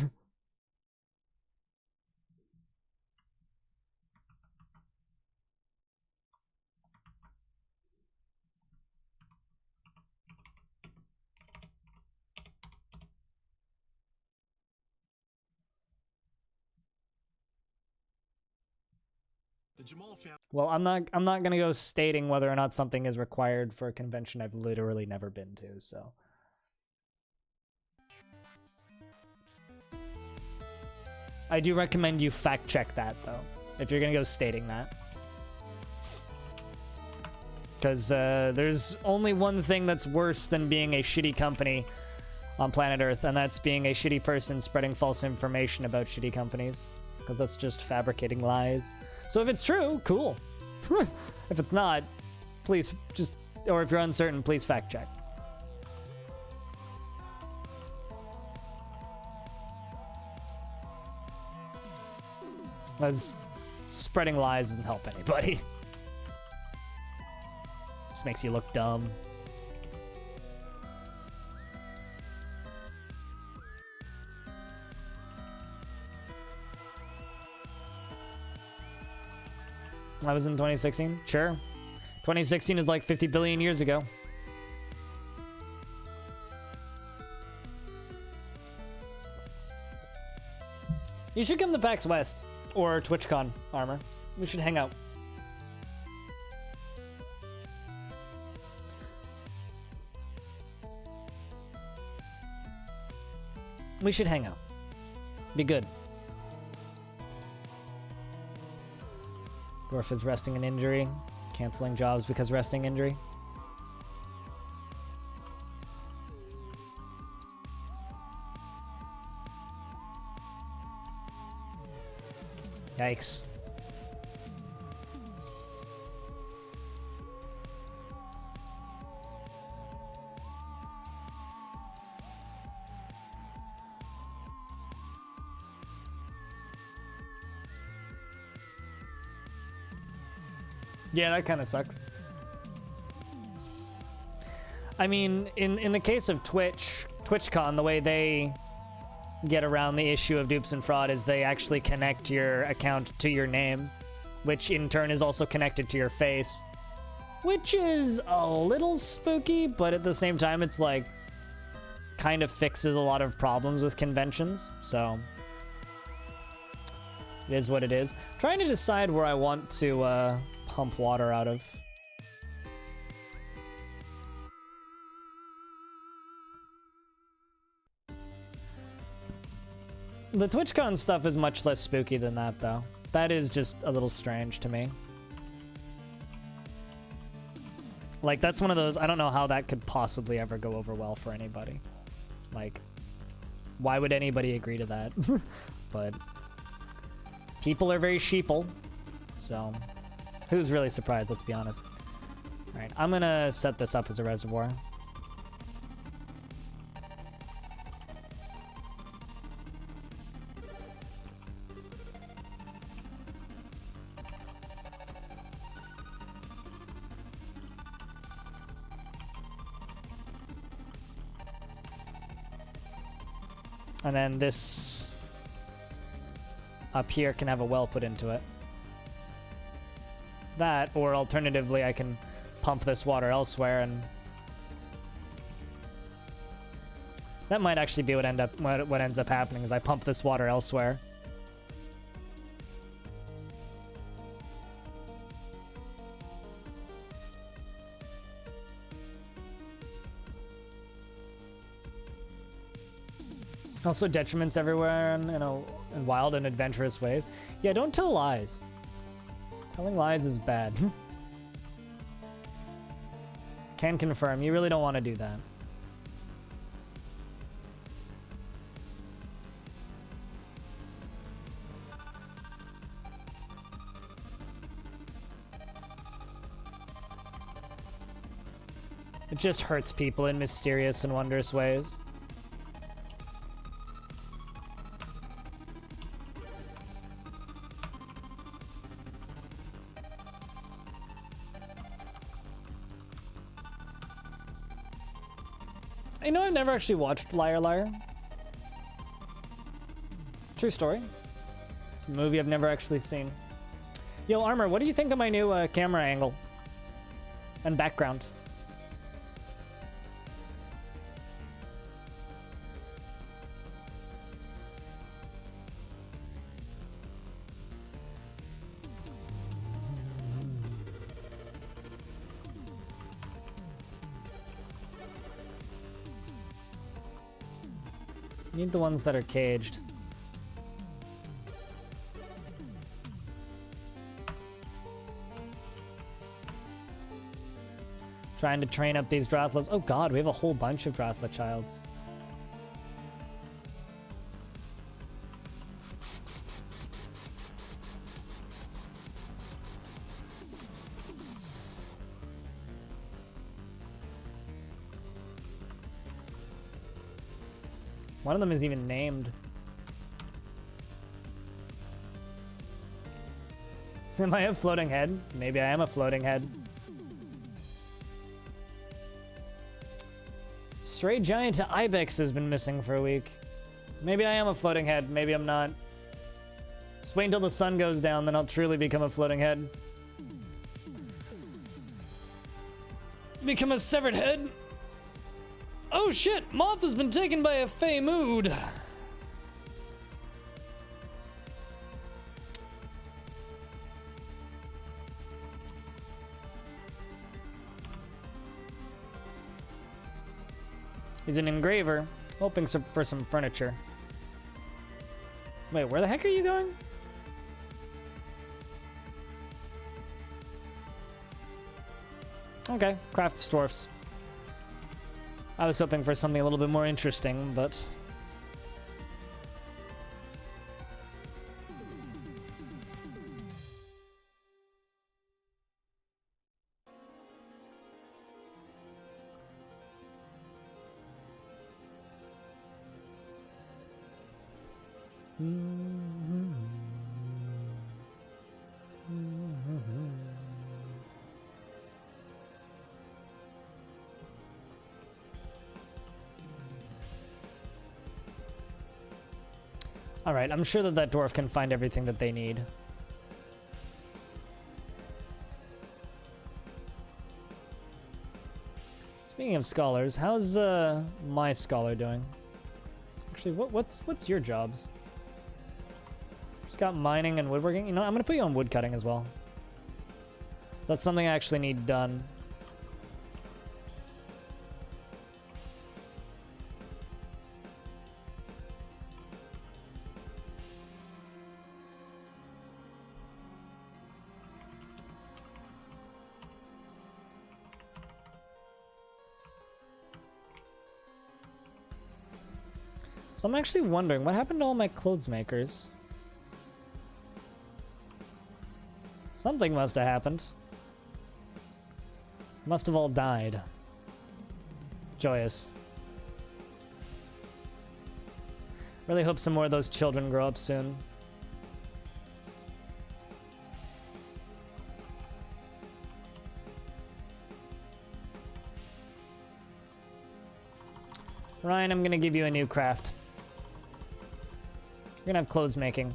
Well, I'm not gonna go stating whether or not something is required for a convention I've literally never been to, so. I do recommend you fact check that though, if you're gonna go stating that. Because there's only one thing that's worse than being a shitty company on planet Earth, and that's being a shitty person spreading false information about shitty companies. Because that's just fabricating lies. So if it's true, cool. If it's not, please just, or if you're uncertain, please fact check. Because spreading lies doesn't help anybody. Just makes you look dumb. I was in 2016? Sure. 2016 is like 50 billion years ago. You should come to PAX West or TwitchCon, Armor. We should hang out. We should hang out. Be good. Dwarf is resting an injury. Canceling jobs because resting injury. Yikes. Yeah, that kind of sucks. I mean, in the case of TwitchCon, the way they get around the issue of dupes and fraud is they actually connect your account to your name, which in turn is also connected to your face, which is a little spooky, but at the same time, it's like kind of fixes a lot of problems with conventions, so it is what it is. Trying to decide where I want to pump water out of. The TwitchCon stuff is much less spooky than that, though. That is just a little strange to me. Like, that's one of those, I don't know how that could possibly ever go over well for anybody. Like, why would anybody agree to that? But people are very sheeple, so who's really surprised, let's be honest. All right, I'm gonna set this up as a reservoir. And then this up here can have a well put into it. That, or alternatively, I can pump this water elsewhere, and that might actually be what ends up happening is I pump this water elsewhere. Also detriments everywhere in wild and adventurous ways. Yeah, don't tell lies. Telling lies is bad. Can confirm, you really don't want to do that. It just hurts people in mysterious and wondrous ways. You know, I've never actually watched Liar Liar. True story. It's a movie I've never actually seen. Yo, Armor, what do you think of my new camera angle and background? Need the ones that are caged. Trying to train up these Drothlas. Oh god, we have a whole bunch of Drothla childs. One of them is even named. Am I a floating head? Maybe I am a floating head. Stray giant to ibex has been missing for a week. Maybe I am a floating head, maybe I'm not. Just wait until the sun goes down, then I'll truly become a floating head. Become a severed head? Oh shit, Moth has been taken by a fey mood. He's an engraver, hoping for some furniture. Wait, where the heck are you going? Okay, craft dwarfs. I was hoping for something a little bit more interesting, but... Alright, I'm sure that that dwarf can find everything that they need. Speaking of scholars, how's my scholar doing? Actually, what's your jobs? Just got mining and woodworking. You know, I'm gonna put you on woodcutting as well. That's something I actually need done. So I'm actually wondering, what happened to all my clothes makers? Something must have happened. Must have all died. Joyous. Really hope some more of those children grow up soon. Ryan, I'm gonna give you a new craft. You're gonna have clothes making.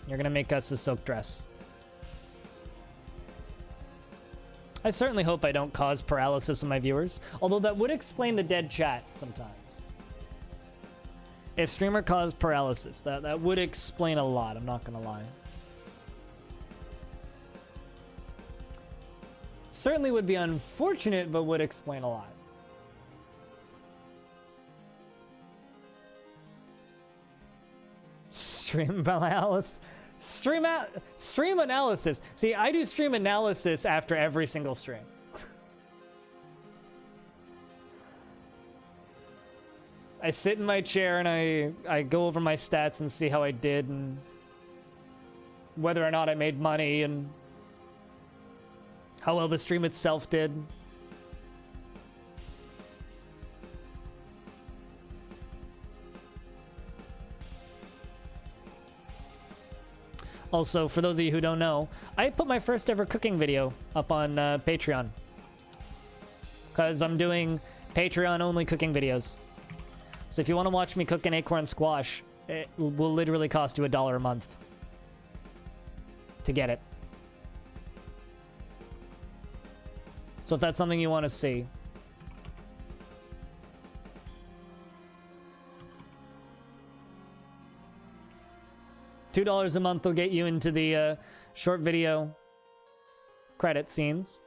You're gonna make us a silk dress. I certainly hope I don't cause paralysis in my viewers, although that would explain the dead chat sometimes. If streamer caused paralysis, that would explain a lot, I'm not gonna lie. Certainly would be unfortunate, but would explain a lot. Stream analysis. Stream analysis. See, I do stream analysis after every single stream. I sit in my chair and I go over my stats and see how I did and whether or not I made money and how well the stream itself did. Also, for those of you who don't know, I put my first ever cooking video up on Patreon. Because I'm doing Patreon-only cooking videos. So if you want to watch me cook an acorn squash, it will literally cost you $1 a month to get it. So if that's something you want to see, $2 a month will get you into the short video credit scenes.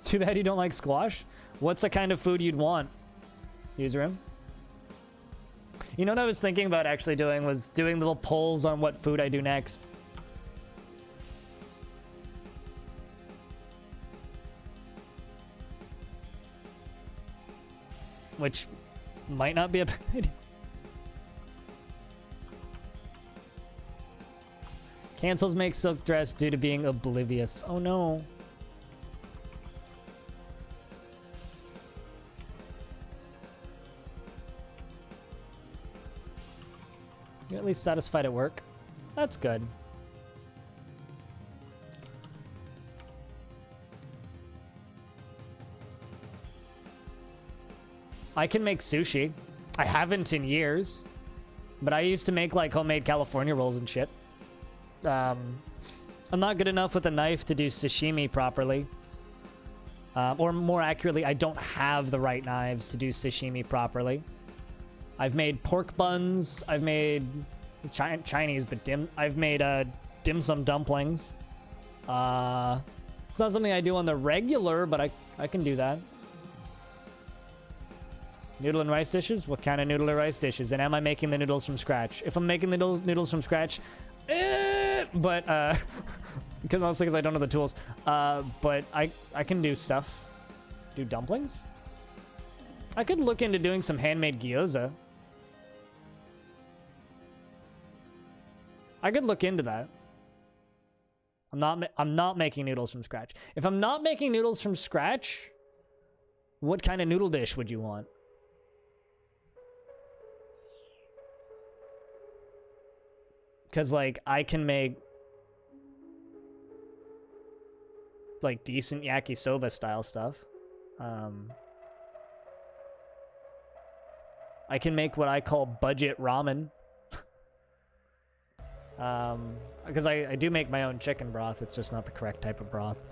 Too bad you don't like squash. What's the kind of food you'd want? User room. You know what I was thinking about actually doing was doing little polls on what food I do next. Which might not be a bad idea. Cancels make silk dress due to being oblivious. Oh no. You're at least satisfied at work. That's good. I can make sushi. I haven't in years, but I used to make like homemade California rolls and shit. I'm not good enough with a knife to do sashimi properly. Or more accurately, I don't have the right knives to do sashimi properly. I've made pork buns. I've made Chinese, but I've made dim sum dumplings. It's not something I do on the regular, but I can do that. Noodle and rice dishes? What kind of noodle or rice dishes? And am I making the noodles from scratch? If I'm making the noodles from scratch, but because mostly because I don't know the tools. But I can do stuff. Do dumplings? I could look into doing some handmade gyoza. I could look into that. I'm not making noodles from scratch. If I'm not making noodles from scratch, what kind of noodle dish would you want? Because, like, I can make, like, decent yakisoba style stuff. I can make what I call budget ramen. Because I do make my own chicken broth. It's just not the correct type of broth.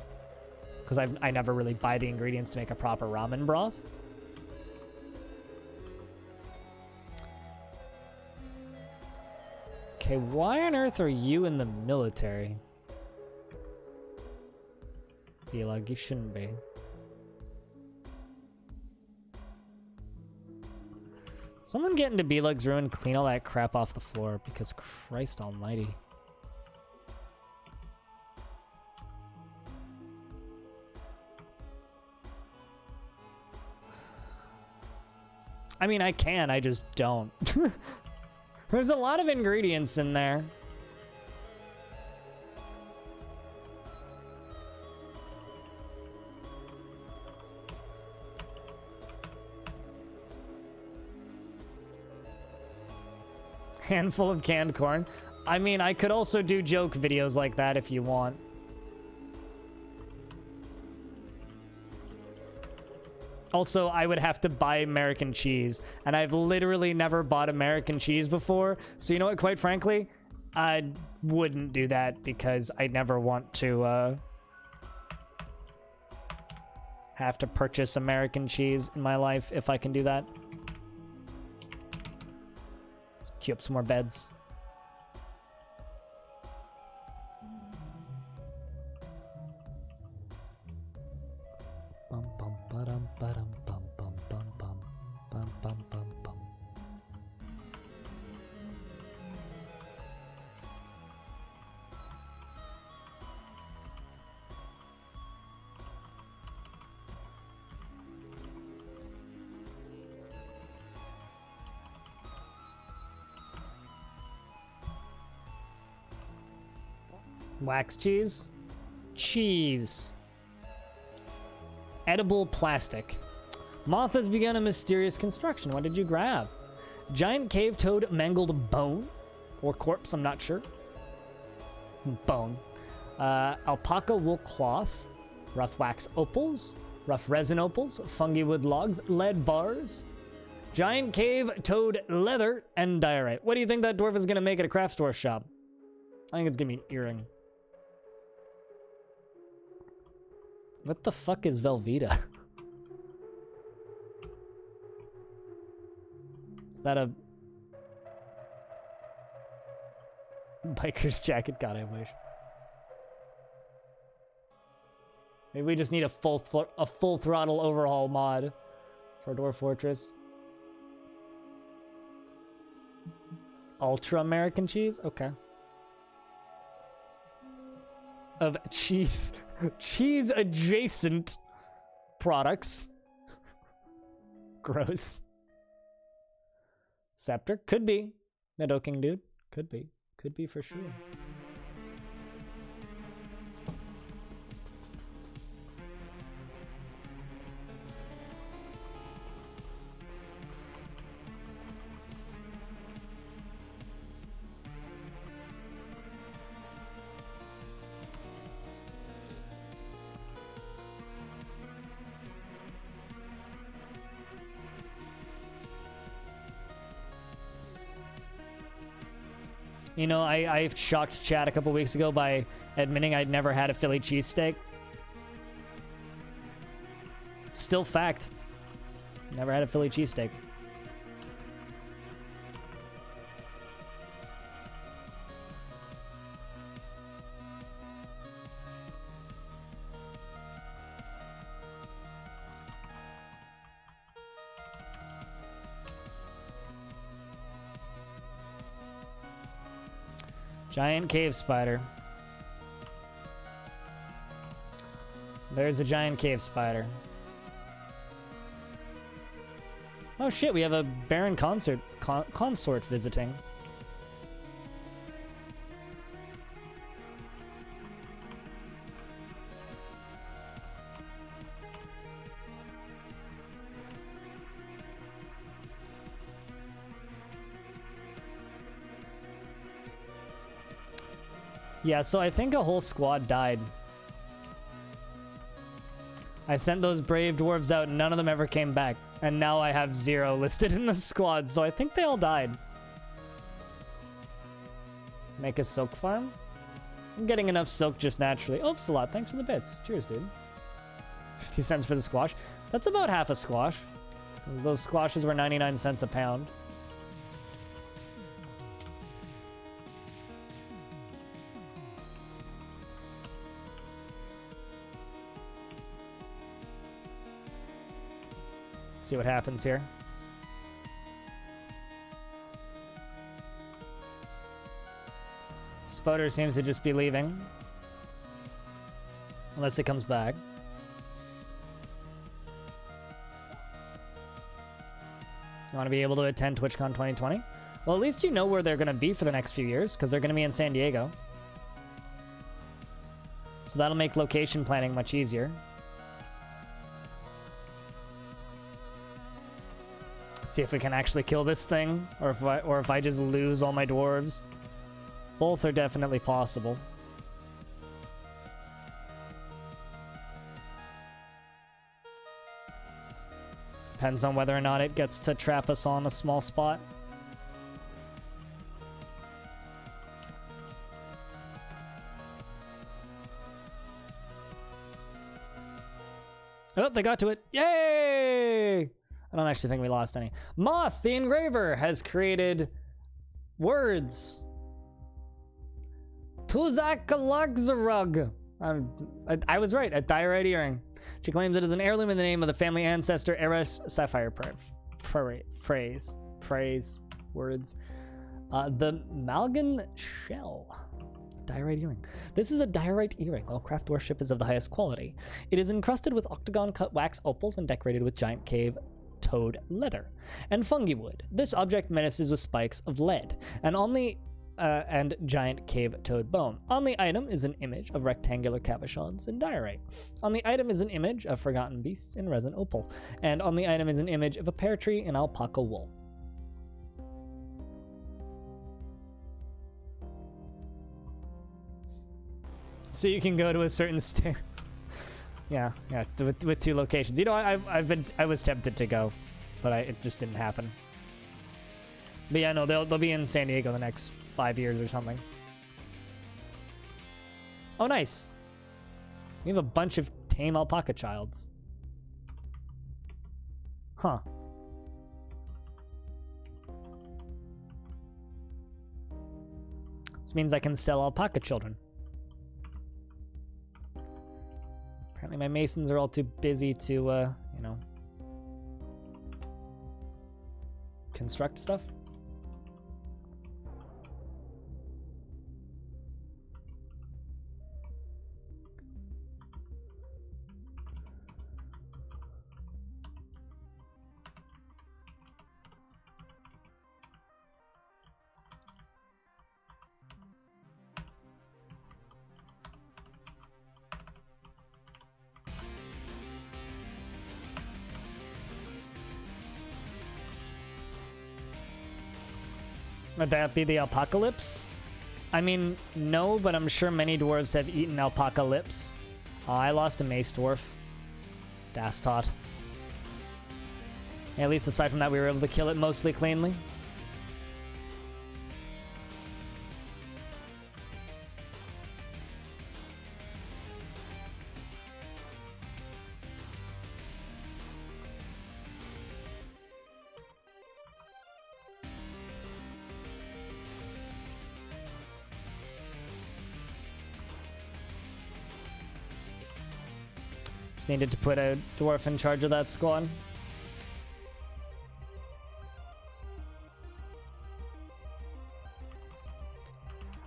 Because I never really buy the ingredients to make a proper ramen broth. Okay, why on earth are you in the military? Like you shouldn't be. Someone get into Belug's room and clean all that crap off the floor, because Christ almighty. I mean, I can, I just don't. There's a lot of ingredients in there. Handful of canned corn. I mean, I could also do joke videos like that if you want. Also, I would have to buy American cheese, and I've literally never bought American cheese before. So you know what, quite frankly, I wouldn't do that because I never want to have to purchase American cheese in my life if I can do that. Let's queue up some more beds. Bum bum ba-dum ba-dum bum bum bum bum bum bum bum bum. Wax cheese? Cheese. Edible plastic. Moth has begun a mysterious construction. What did you grab? Giant cave toad mangled bone? Or corpse, I'm not sure. Bone. Alpaca wool cloth. Rough wax opals. Rough resin opals. Fungi wood logs. Lead bars. Giant cave toad leather and diorite. What do you think that dwarf is going to make at a craft store shop? I think it's going to be an earring. What the fuck is Velveeta? Is that a biker's jacket? God, I wish. Maybe we just need a full throttle overhaul mod for Dwarf Fortress. Ultra American cheese? Okay. Of cheese adjacent products. Gross. Scepter? Could be. Nidoking dude? Could be. Could be for sure. You know, I shocked Chad a couple weeks ago by admitting I'd never had a Philly cheesesteak. Still fact. Never had a Philly cheesesteak. Giant cave spider. There's a giant cave spider. Oh shit, we have a Baron consort visiting. Yeah, so I think a whole squad died. I sent those brave dwarves out and none of them ever came back. And now I have 0 listed in the squad, so I think they all died. Make a silk farm? I'm getting enough silk just naturally. Oh, Salat, thanks for the bits. Cheers, dude. 50 cents for the squash. That's about half a squash. Those squashes were 99 cents a pound. Let's see what happens here. Spoder seems to just be leaving. Unless it comes back. You want to be able to attend TwitchCon 2020? Well, at least you know where they're going to be for the next few years, because they're going to be in San Diego. So that'll make location planning much easier. Let's see if we can actually kill this thing, or if I just lose all my dwarves. Both are definitely possible. Depends on whether or not it gets to trap us on a small spot. Oh, they got to it. Yay! I don't actually think we lost any. Moth, the engraver, has created words. Tuzak-Lagzarug. I was right, a diorite earring. She claims it is an heirloom in the name of the family ancestor Eris Sapphire words. The Malgan Shell. Diorite earring. This is a diorite earring. All craft worship is of the highest quality. It is encrusted with octagon cut wax opals and decorated with giant cave toad leather and fungi wood. This object menaces with spikes of lead and giant cave toad bone. On the item is an image of rectangular cabochons in diorite. On the item is an image of forgotten beasts in resin opal. And on the item is an image of a pear tree in alpaca wool. So you can go to a certain yeah, with 2 locations. You know, I was tempted to go, but it just didn't happen. But yeah, no, they'll be in San Diego the next 5 years or something. Oh, nice. We have a bunch of tame alpaca childs. Huh. This means I can sell alpaca children. Apparently my masons are all too busy to, you know, construct stuff. Would that be the apocalypse? I mean, no, but I'm sure many dwarves have eaten alpaca lips. Oh, I lost a mace dwarf. Das tot. At least aside from that, we were able to kill it mostly cleanly. Just needed to put a dwarf in charge of that squad.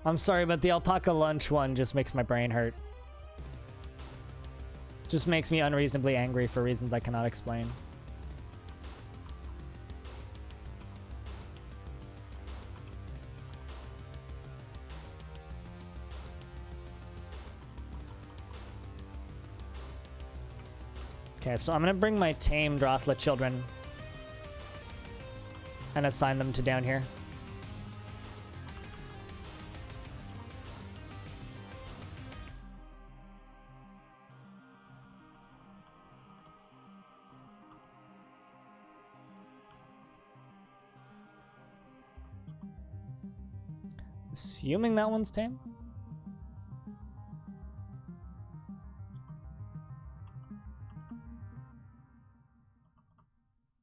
I'm sorry, but the alpaca lunch one just makes my brain hurt. Just makes me unreasonably angry for reasons I cannot explain. Okay, so I'm gonna bring my tame Drothla children and assign them to down here. Assuming that one's tame.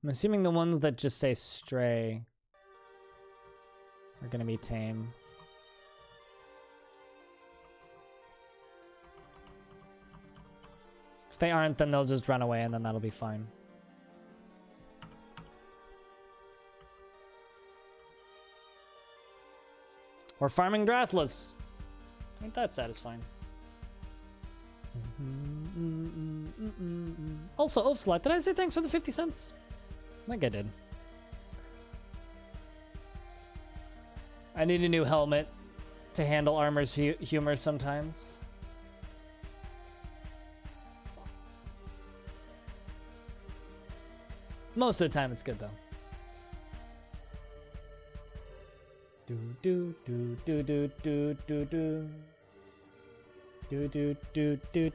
I'm assuming the ones that just say stray are gonna be tame. If they aren't, then they'll just run away and then that'll be fine. We're farming Drathlas. Ain't that satisfying? Also, Oafslot, did I say thanks for the 50 cents? I think I did. I need a new helmet to handle Armor's humor sometimes. Most of the time it's good though. Do do do do do do do do do do do do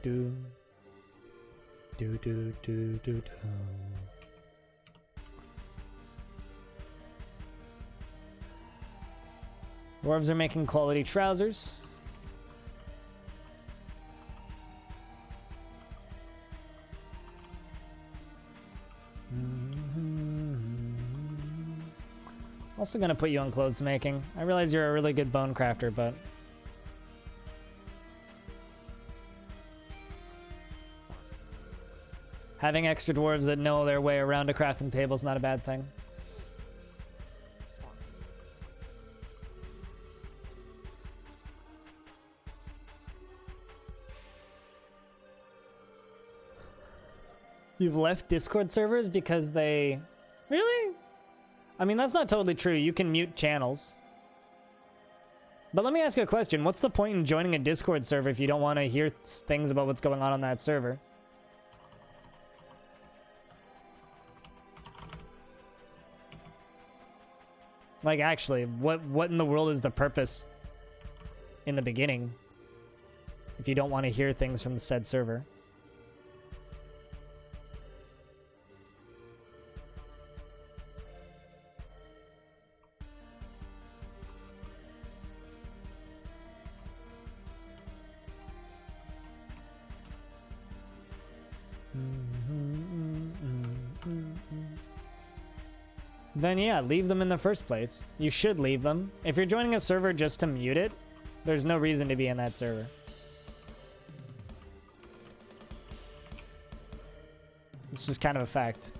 do do do do do. Dwarves are making quality trousers. Also gonna put you on clothes making. I realize you're a really good bone crafter, but having extra dwarves that know their way around a crafting table is not a bad thing. You've left Discord servers because they... Really? I mean, that's not totally true. You can mute channels. But let me ask you a question. What's the point in joining a Discord server if you don't want to hear things about what's going on that server? Like, actually, what in the world is the purpose in the beginning if you don't want to hear things from the said server? Then yeah, leave them in the first place. You should leave them. If you're joining a server just to mute it, there's no reason to be in that server. It's just kind of a fact.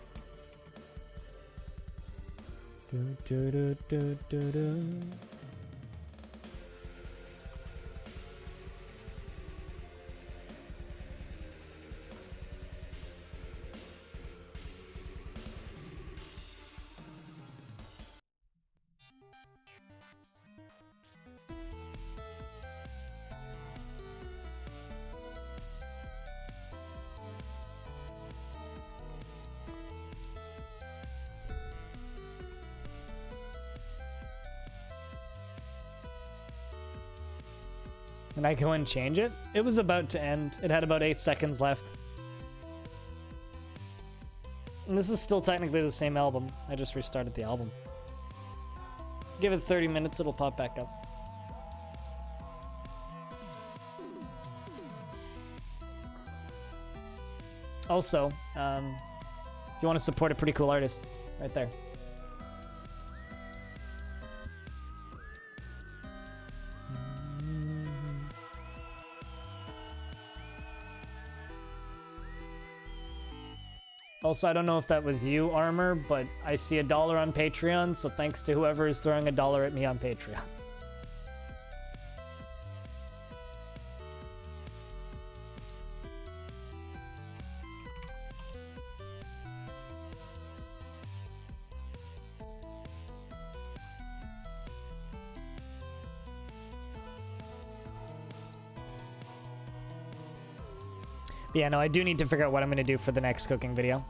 Do, do, do, do, do, do. Can I go and change it? It was about to end. It had about 8 seconds left. And this is still technically the same album. I just restarted the album. Give it 30 minutes, it'll pop back up. Also, if you want to support a pretty cool artist, right there. Also, I don't know if that was you, Armor, but I see $1 on Patreon, so thanks to whoever is throwing $1 at me on Patreon. But yeah, no, I do need to figure out what I'm going to do for the next cooking video.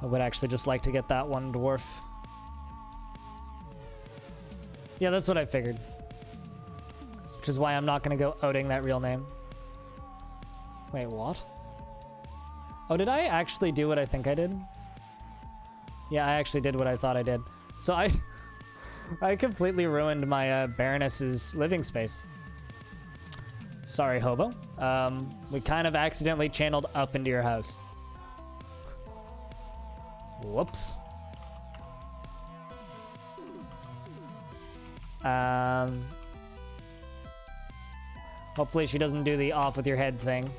I would actually just like to get that one dwarf. Yeah, that's what I figured. Which is why I'm not going to go outing that real name. Wait, what? Oh, did I actually do what I think I did? Yeah, I actually did what I thought I did. So I completely ruined my Baroness's living space. Sorry, hobo. We kind of accidentally channeled up into your house. Whoops. Hopefully she doesn't do the off with your head thing.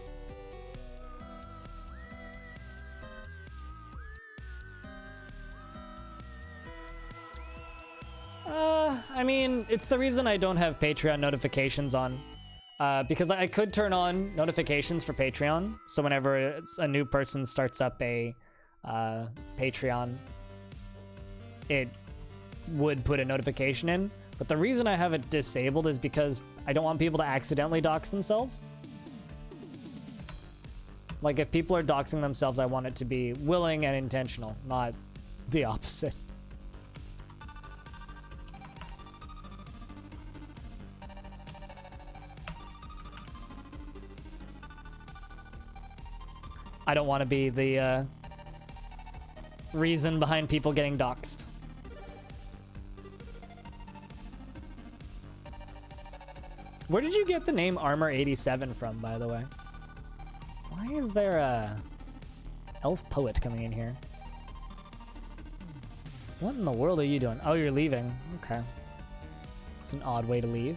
I mean, it's the reason I don't have Patreon notifications on. Because I could turn on notifications for Patreon, so whenever a new person starts up a Patreon, it would put a notification in. But the reason I have it disabled is because I don't want people to accidentally dox themselves. Like, if people are doxing themselves, I want it to be willing and intentional, not the opposite. I don't want to be the reason behind people getting doxed. Where did you get the name Armor 87 from, by the way? Why is there a elf poet coming in here? What in the world are you doing? Oh, you're leaving. Okay. It's an odd way to leave.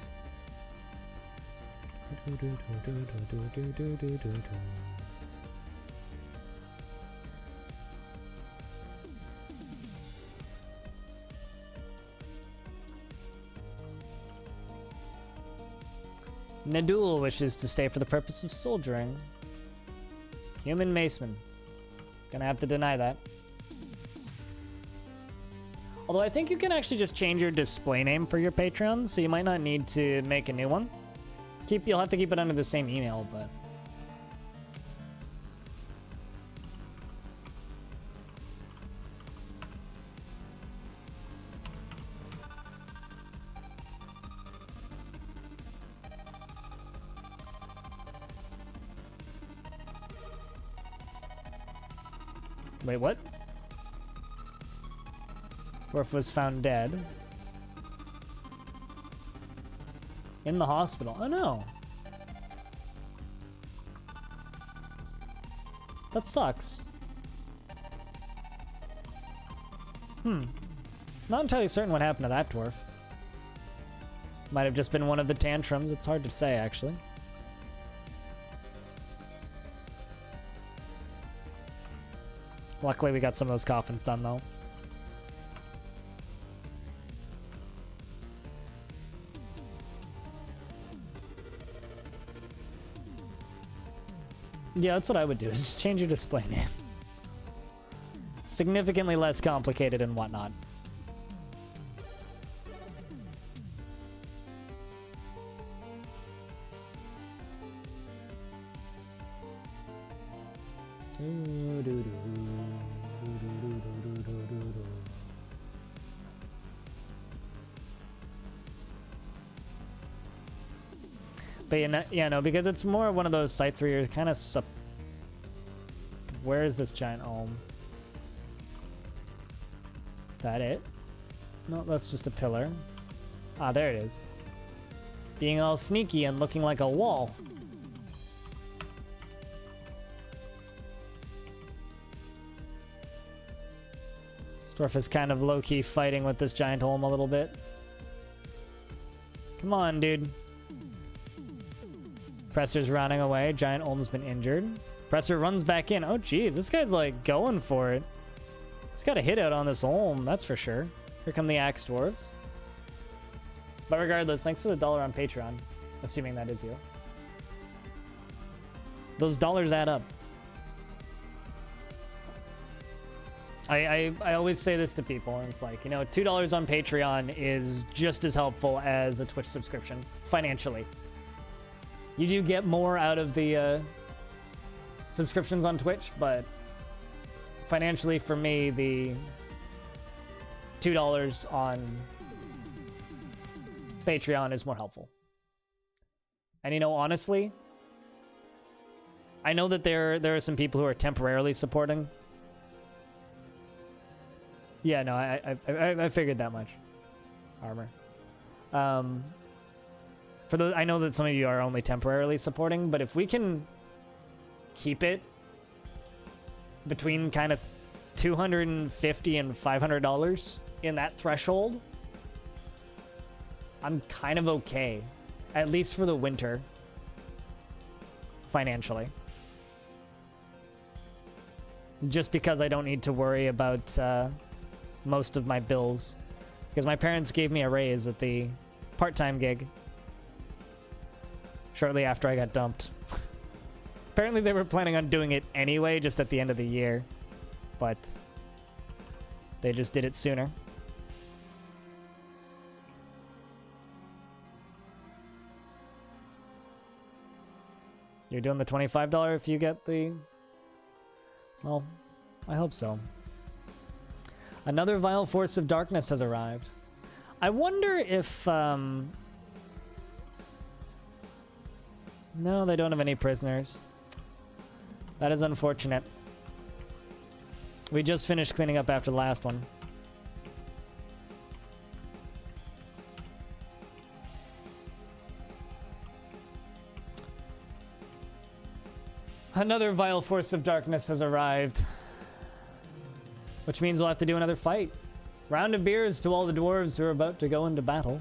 Nadul wishes to stay for the purpose of soldiering. Human Maceman. Gonna have to deny that. Although I think you can actually just change your display name for your Patreon, so you might not need to make a new one. You'll have to keep it under the same email, but... Wait, what? Dwarf was found dead. In the hospital. Oh no. That sucks. Not entirely certain what happened to that dwarf. Might have just been one of the tantrums. It's hard to say, actually. Luckily, we got some of those coffins done, though. Yeah, that's what I would do, is just change your display name. Significantly less complicated and whatnot. But yeah, no, because it's more one of those sites where you're kind of where is this giant elm? Is that it? No, that's just a pillar. Ah, there it is. Being all sneaky and looking like a wall. Dwarf is kind of low-key fighting with this giant elm a little bit. Come on, dude. Presser's running away. Giant Olm's been injured. Presser runs back in. Oh, geez. This guy's, like, going for it. He's got a hit out on this Olm, that's for sure. Here come the Axe Dwarves. But regardless, thanks for the $1 on Patreon. Assuming that is you. Those dollars add up. I always say this to people, and it's like, you know, $2 on Patreon is just as helpful as a Twitch subscription, financially. You do get more out of the subscriptions on Twitch, but financially for me, the $2 on Patreon is more helpful. And you know, honestly, I know that there are some people who are temporarily supporting. Yeah, no, I figured that much. Armor. For those, I know that some of you are only temporarily supporting, but if we can keep it between kind of $250 and $500 in that threshold, I'm kind of okay, at least for the winter, financially. Just because I don't need to worry about most of my bills, because my parents gave me a raise at the part-time gig shortly after I got dumped. Apparently they were planning on doing it anyway, just at the end of the year, but they just did it sooner. You're doing the $25 if you get the... Well, I hope so. Another vile force of darkness has arrived. I wonder if... No, they don't have any prisoners. That is unfortunate. We just finished cleaning up after the last one. Another vile force of darkness has arrived. Which means we'll have to do another fight. Round of beers to all the dwarves who are about to go into battle.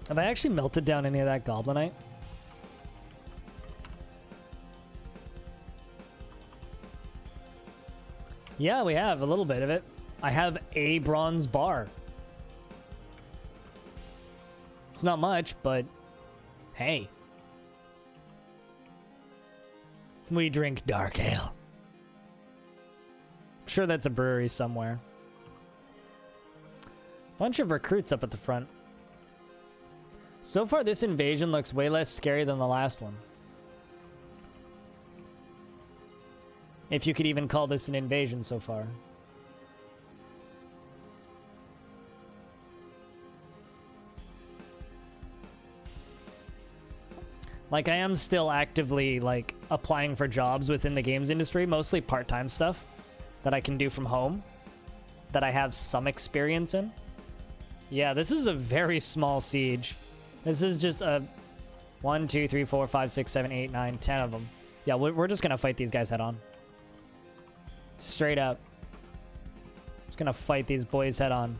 Have I actually melted down any of that goblinite? Yeah, we have a little bit of it. I have a bronze bar. It's not much, but hey. We drink DarkAle. I'm sure that's a brewery somewhere. Bunch of recruits up at the front. So far, this invasion looks way less scary than the last one. If you could even call this an invasion so far. Like, I am still actively, like, applying for jobs within the games industry, mostly part-time stuff that I can do from home, that I have some experience in. Yeah, this is a very small siege. This is just a 1, 2, 3, 4, 5, 6, 7, 8, 9, 10 of them. Yeah, we're just gonna fight these guys head on. Straight up. Just gonna fight these boys head on.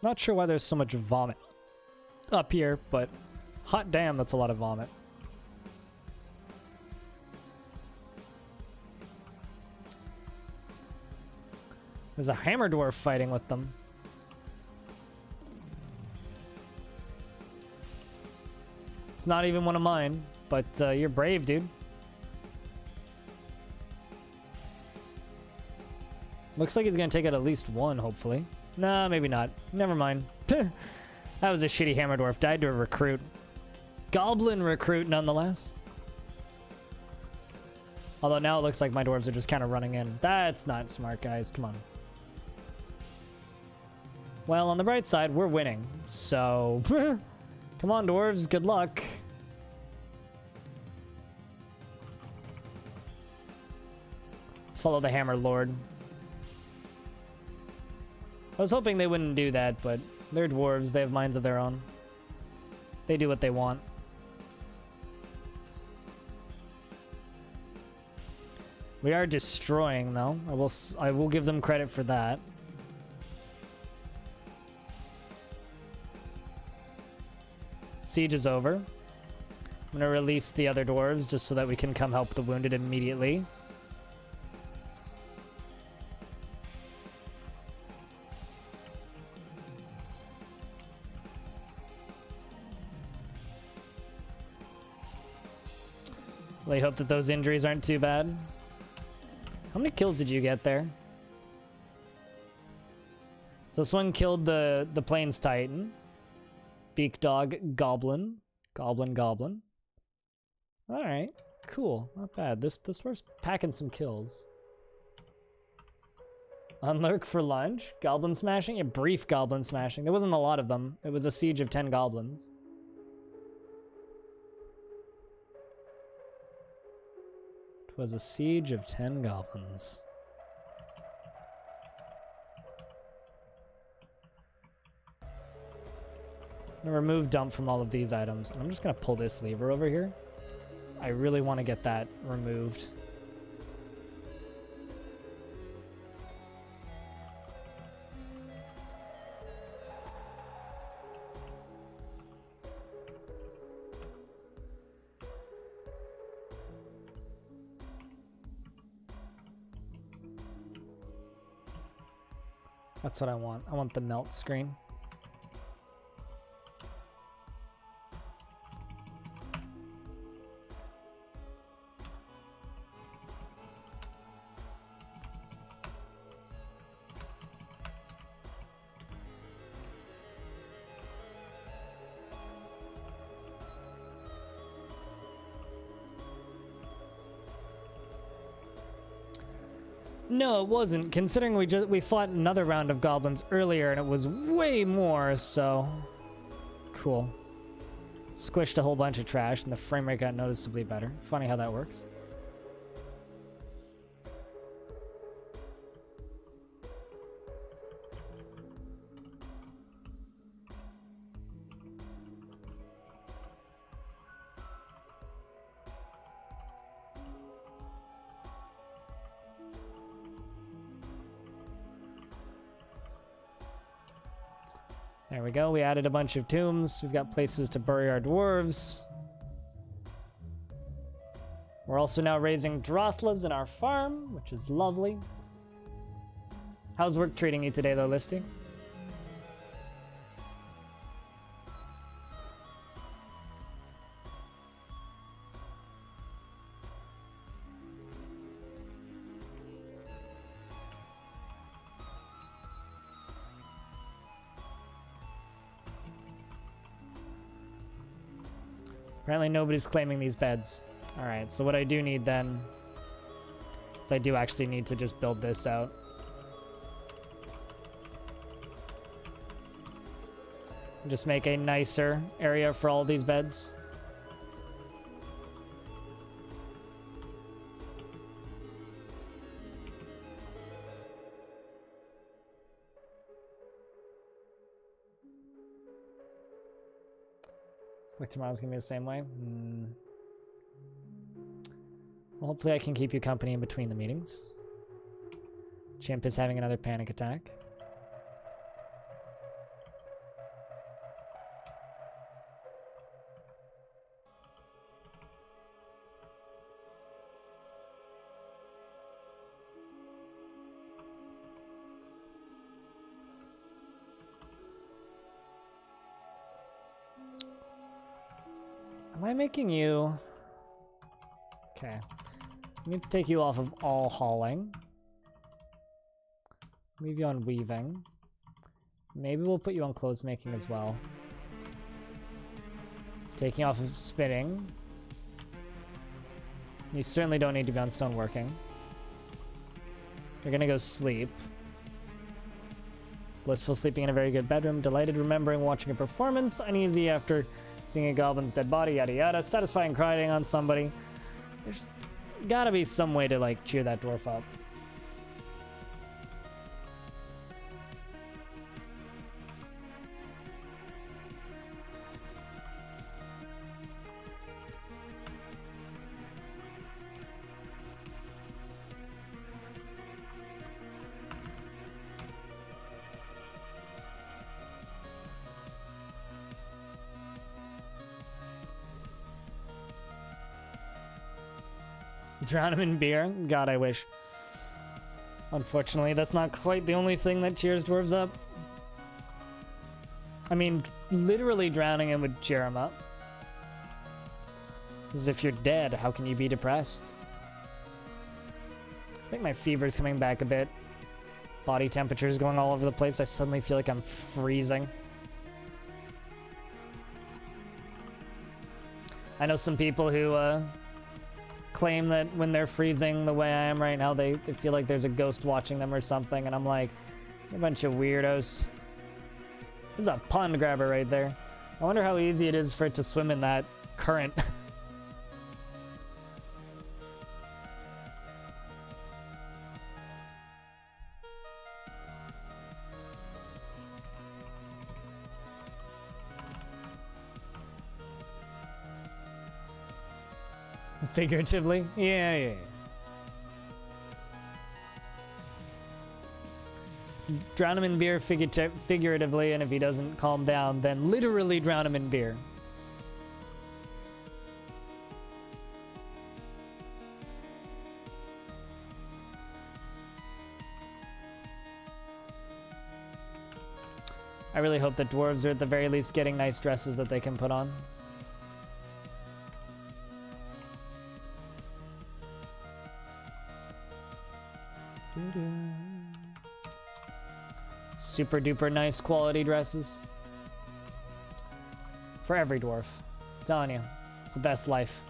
Not sure why there's so much vomit up here, but hot damn, that's a lot of vomit. There's a hammer dwarf fighting with them. It's not even one of mine, but you're brave, dude. Looks like he's gonna take out at least one, hopefully. Nah, maybe not. Never mind. That was a shitty hammer dwarf. Died to a recruit. Goblin recruit, nonetheless. Although now it looks like my dwarves are just kind of running in. That's not smart, guys. Come on. Well, on the bright side, we're winning. So, come on, dwarves. Good luck. Let's follow the hammer lord. I was hoping they wouldn't do that, but they're dwarves. They have minds of their own. They do what they want. We are destroying, though. I will give them credit for that. Siege is over. I'm gonna release the other dwarves just so that we can come help the wounded immediately. I hope that those injuries aren't too bad. How many kills did you get there? So this one killed the Plains Titan. Beak Dog Goblin. Goblin. Alright, Cool, not bad. This dwarf's packing some kills. Unlurk for lunch. Goblin smashing? A brief goblin smashing. There wasn't a lot of them. It was a siege of 10 goblins. It was a siege of 10 goblins. I'm gonna remove dump from all of these items, and I'm just gonna pull this lever over here. So I really want to get that removed. That's what I want. I want the melt screen. No, it wasn't. Considering we fought another round of goblins earlier and it was way more, so cool. Squished a whole bunch of trash and the frame rate got noticeably better. Funny how that works. There we go. We added a bunch of tombs. We've got places to bury our dwarves. We're also now raising drothlas in our farm, which is lovely. How's work treating you today, though, Listy? Apparently nobody's claiming these beds. Alright, so what I do need then is I do actually need to just build this out. Just make a nicer area for all these beds. Looks like tomorrow's gonna be the same way. Well, hopefully I can keep you company in between the meetings. Chimp is having another panic attack. Am I making you... Okay. I need to take you off of all hauling. Leave you on weaving. Maybe we'll put you on clothes making as well. Taking off of spinning. You certainly don't need to be on stone working. You're gonna go sleep. Blissful sleeping in a very good bedroom. Delighted remembering watching a performance. Uneasy after seeing a goblin's dead body, yada yada. Satisfying crying on somebody. There's gotta be some way to, like, cheer that dwarf up. Drown him in beer? God, I wish. Unfortunately, that's not quite the only thing that cheers dwarves up. I mean, literally drowning him would cheer him up. As if you're dead, how can you be depressed? I think my fever's coming back a bit. Body temperature's going all over the place. I suddenly feel like I'm freezing. I know some people who claim that when they're freezing the way I am right now, they feel like there's a ghost watching them or something, and I'm like, you're a bunch of weirdos. This is a pond grabber right there. I wonder how easy it is for it to swim in that current. Figuratively? Yeah. Drown him in beer figuratively, and if he doesn't calm down, then literally drown him in beer. I really hope that dwarves are at the very least getting nice dresses that they can put on. Super duper nice quality dresses. For every dwarf. I'm telling you, it's the best life.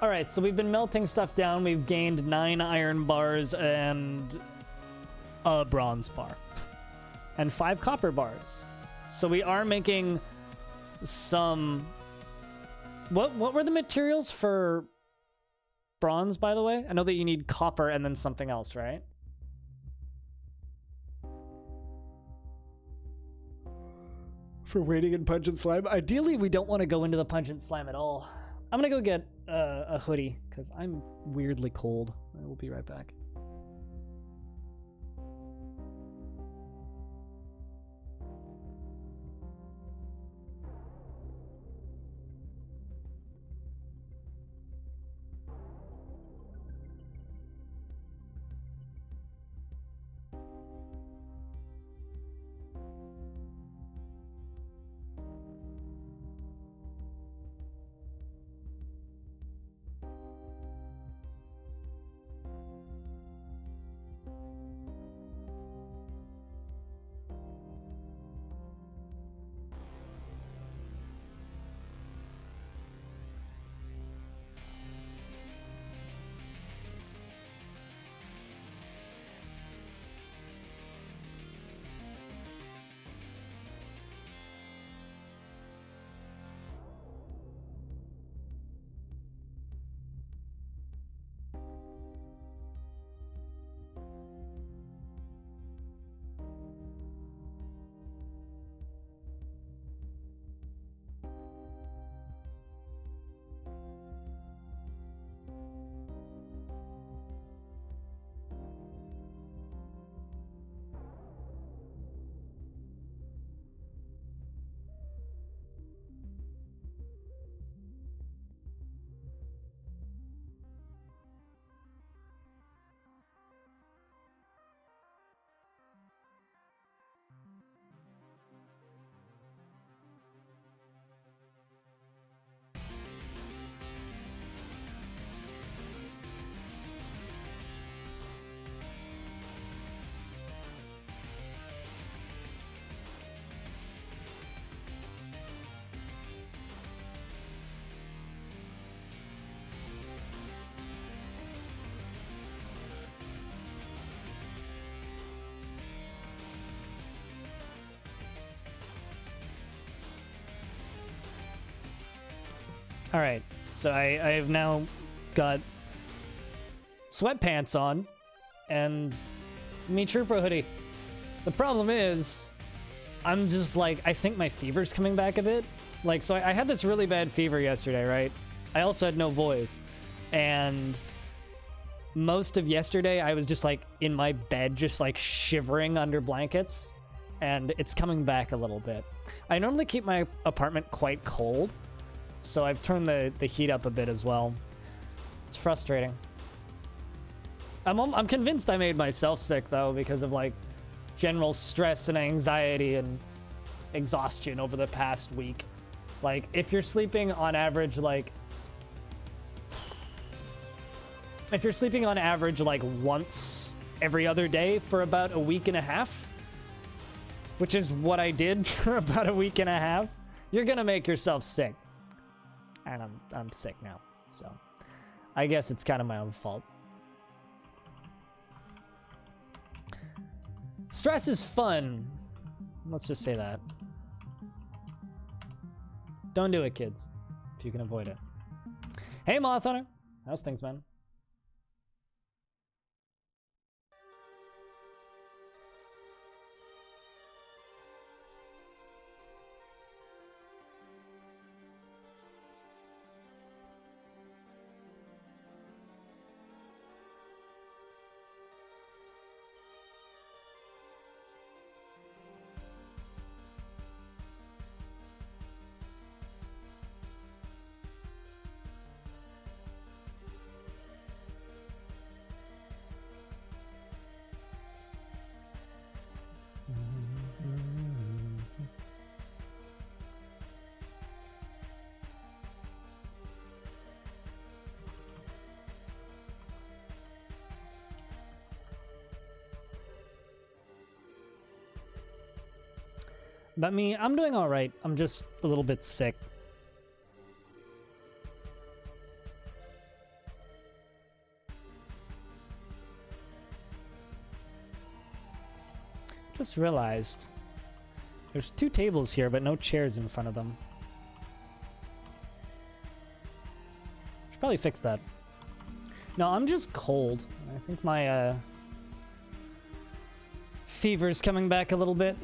All right, so we've been melting stuff down. We've gained 9 iron bars and a bronze bar and 5 copper bars. So we are making some... What were the materials for bronze, by the way? I know that you need copper and then something else, right? For waiting in Pungent Slime? Ideally, we don't want to go into the Pungent Slime at all. I'm gonna go get a hoodie because I'm weirdly cold. I will be right back. All right, so I have now got sweatpants on and me trooper hoodie. The problem is, I'm just like, I think my fever's coming back a bit. Like, so I had this really bad fever yesterday, right? I also had no voice. And most of yesterday, I was just like in my bed, just like shivering under blankets. And it's coming back a little bit. I normally keep my apartment quite cold, so I've turned the heat up a bit as well. It's frustrating. I'm convinced I made myself sick though because of like general stress and anxiety and exhaustion over the past week. Like if you're sleeping on average like if you're sleeping on average like once every other day for about a week and a half, which is what I did for about a week and a half, you're gonna make yourself sick. And I'm sick now, so I guess it's kind of my own fault. Stress is fun. Let's just say that. Don't do it, kids, if you can avoid it. Hey, Moth Hunter. How's things, man? But me, I'm doing all right. I'm just a little bit sick. Just realized there's 2 tables here, but no chairs in front of them. Should probably fix that. No, I'm just cold. I think my fever's coming back a little bit.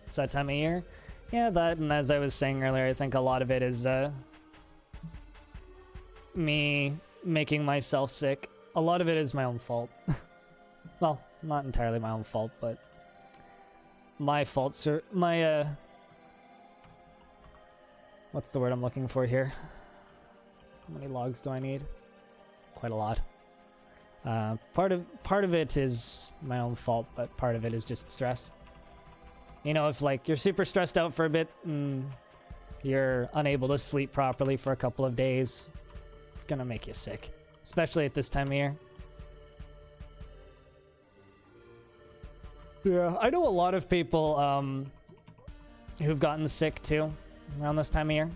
It's that time of year. Yeah, that, and as I was saying earlier, I think a lot of it is me making myself sick. A lot of it is my own fault. Well, not entirely my own fault, but my fault, sir. My, what's the word I'm looking for here? How many logs do I need? Quite a lot. Part of it is my own fault, but part of it is just stress. You know, if like you're super stressed out for a bit and you're unable to sleep properly for a couple of days, it's gonna make you sick, especially at this time of year. Yeah, I know a lot of people who've gotten sick too around this time of year.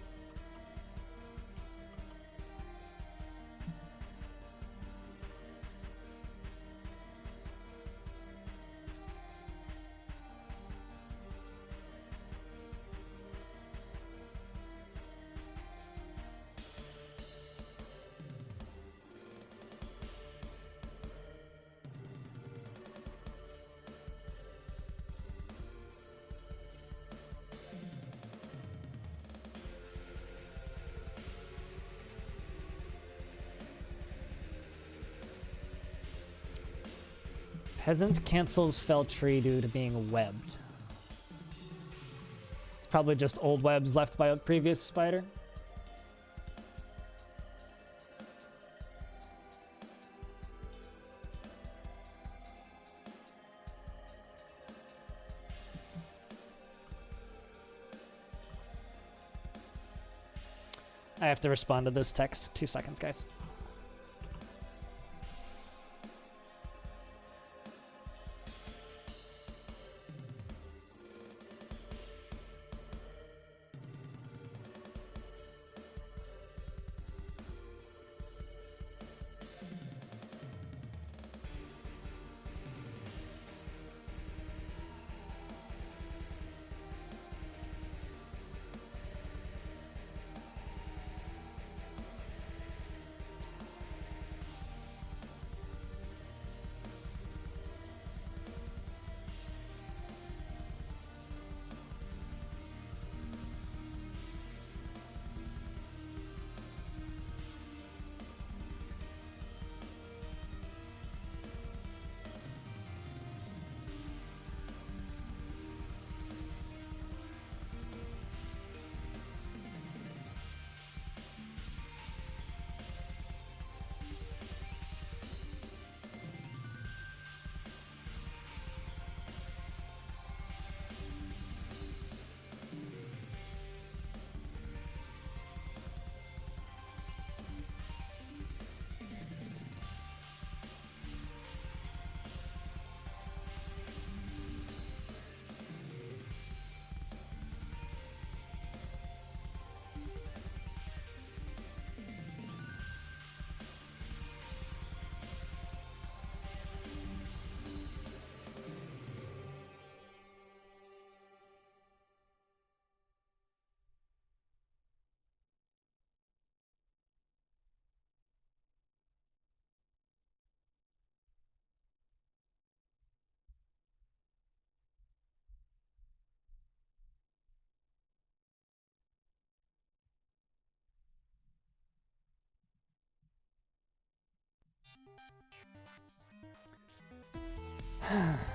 Peasant cancels fell tree due to being webbed. It's probably just old webs left by a previous spider. I have to respond to this text. 2 seconds, guys.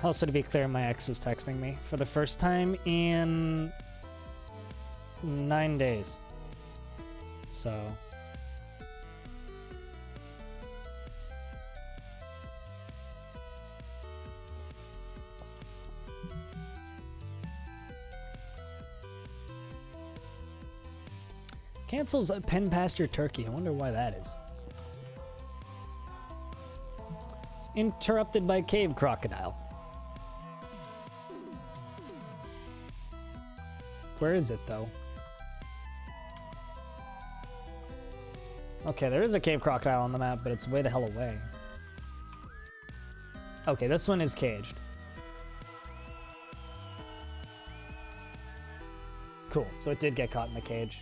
Also, to be clear, my ex is texting me for the first time in 9 days. So... Cancels a pen past your turkey. I wonder why that is. It's interrupted by cave crocodile. Where is it, though? Okay, there is a cave crocodile on the map, but it's way the hell away. Okay, this one is caged. Cool, so it did get caught in the cage.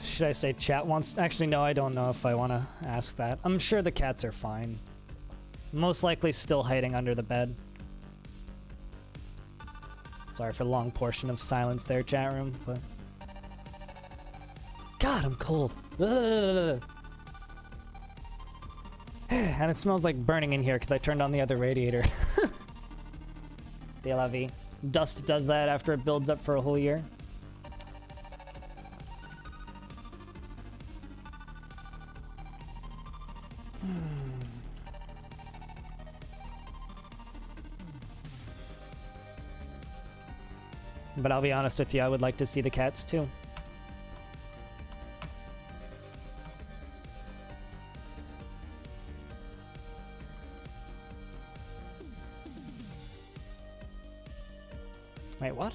Should I say chat wants... Actually, no, I don't know if I want to ask that. I'm sure the cats are fine. Most likely still hiding under the bed. Sorry for the long portion of silence there, chat room, but... God, I'm cold. Ugh. And it smells like burning in here because I turned on the other radiator. C'est la vie. Dust does that after it builds up for a whole year. But I'll be honest with you, I would like to see the cats too. Wait, what?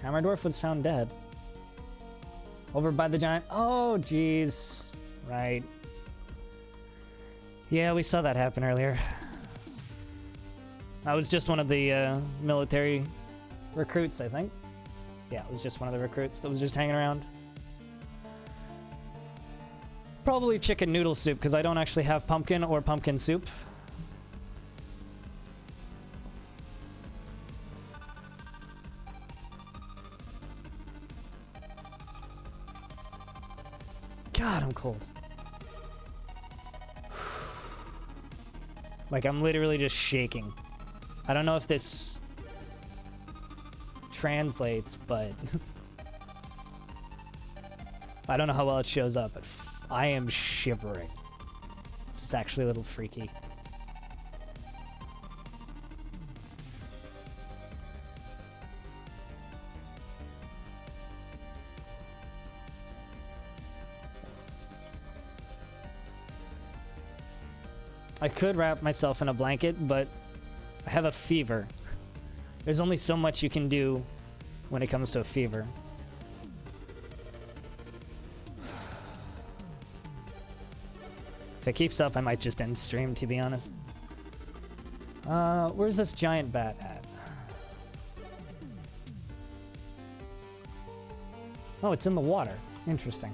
Hammer Dwarf was found dead. Over by the giant... Oh, jeez. Right. Yeah, we saw that happen earlier. I was just one of the military recruits, I think. Yeah, it was just one of the recruits that was just hanging around. Probably chicken noodle soup, because I don't actually have pumpkin or pumpkin soup. God, I'm cold. Like, I'm literally just shaking. I don't know if this translates, but I don't know how well it shows up, but I am shivering. This is actually a little freaky. I could wrap myself in a blanket, but I have a fever. There's only so much you can do when it comes to a fever. If it keeps up, I might just end stream, to be honest. Where's this giant bat at? Oh, it's in the water. Interesting.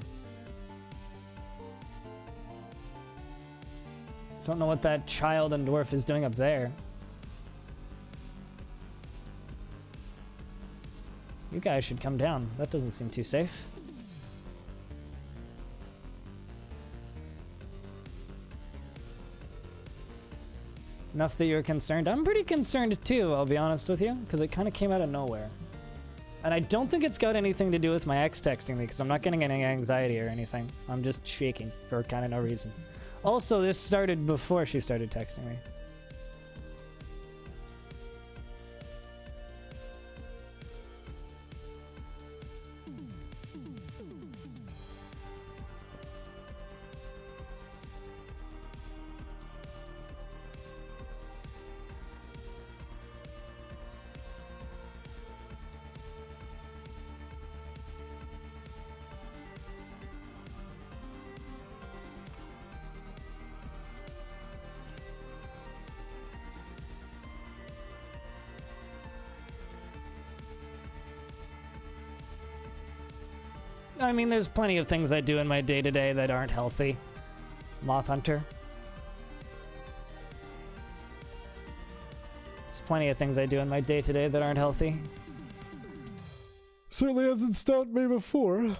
Don't know what that child and dwarf is doing up there. You guys should come down. That doesn't seem too safe. Enough that you're concerned. I'm pretty concerned too, I'll be honest with you, because it kind of came out of nowhere. And I don't think it's got anything to do with my ex texting me, because I'm not getting any anxiety or anything. I'm just shaking for kind of no reason. Also, this started before she started texting me. I mean, there's plenty of things I do in my day-to-day that aren't healthy. Moth Hunter. There's plenty of things I do in my day-to-day that aren't healthy. Certainly hasn't stopped me before.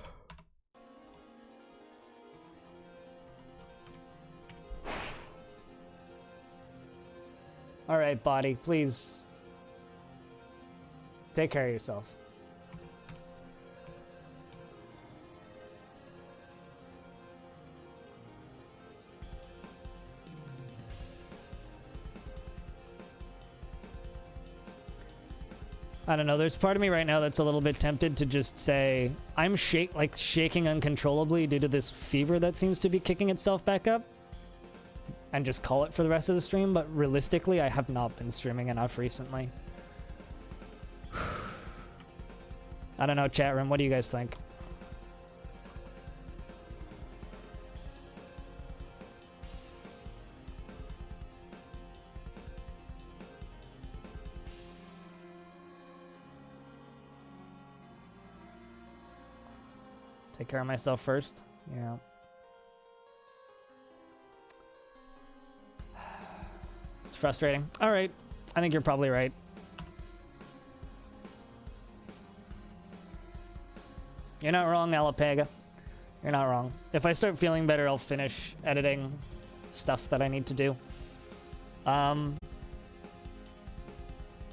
All right, body, please take care of yourself. I don't know, there's part of me right now that's a little bit tempted to just say, I'm shaking uncontrollably due to this fever that seems to be kicking itself back up, and just call it for the rest of the stream, but realistically, I have not been streaming enough recently. I don't know, chat room, what do you guys think? Take care of myself first. Yeah. It's frustrating. All right. I think you're probably right. You're not wrong, Alapega. You're not wrong. If I start feeling better, I'll finish editing stuff that I need to do.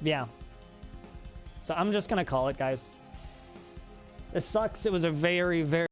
Yeah. So I'm just gonna call it, guys. It sucks. It was a very, very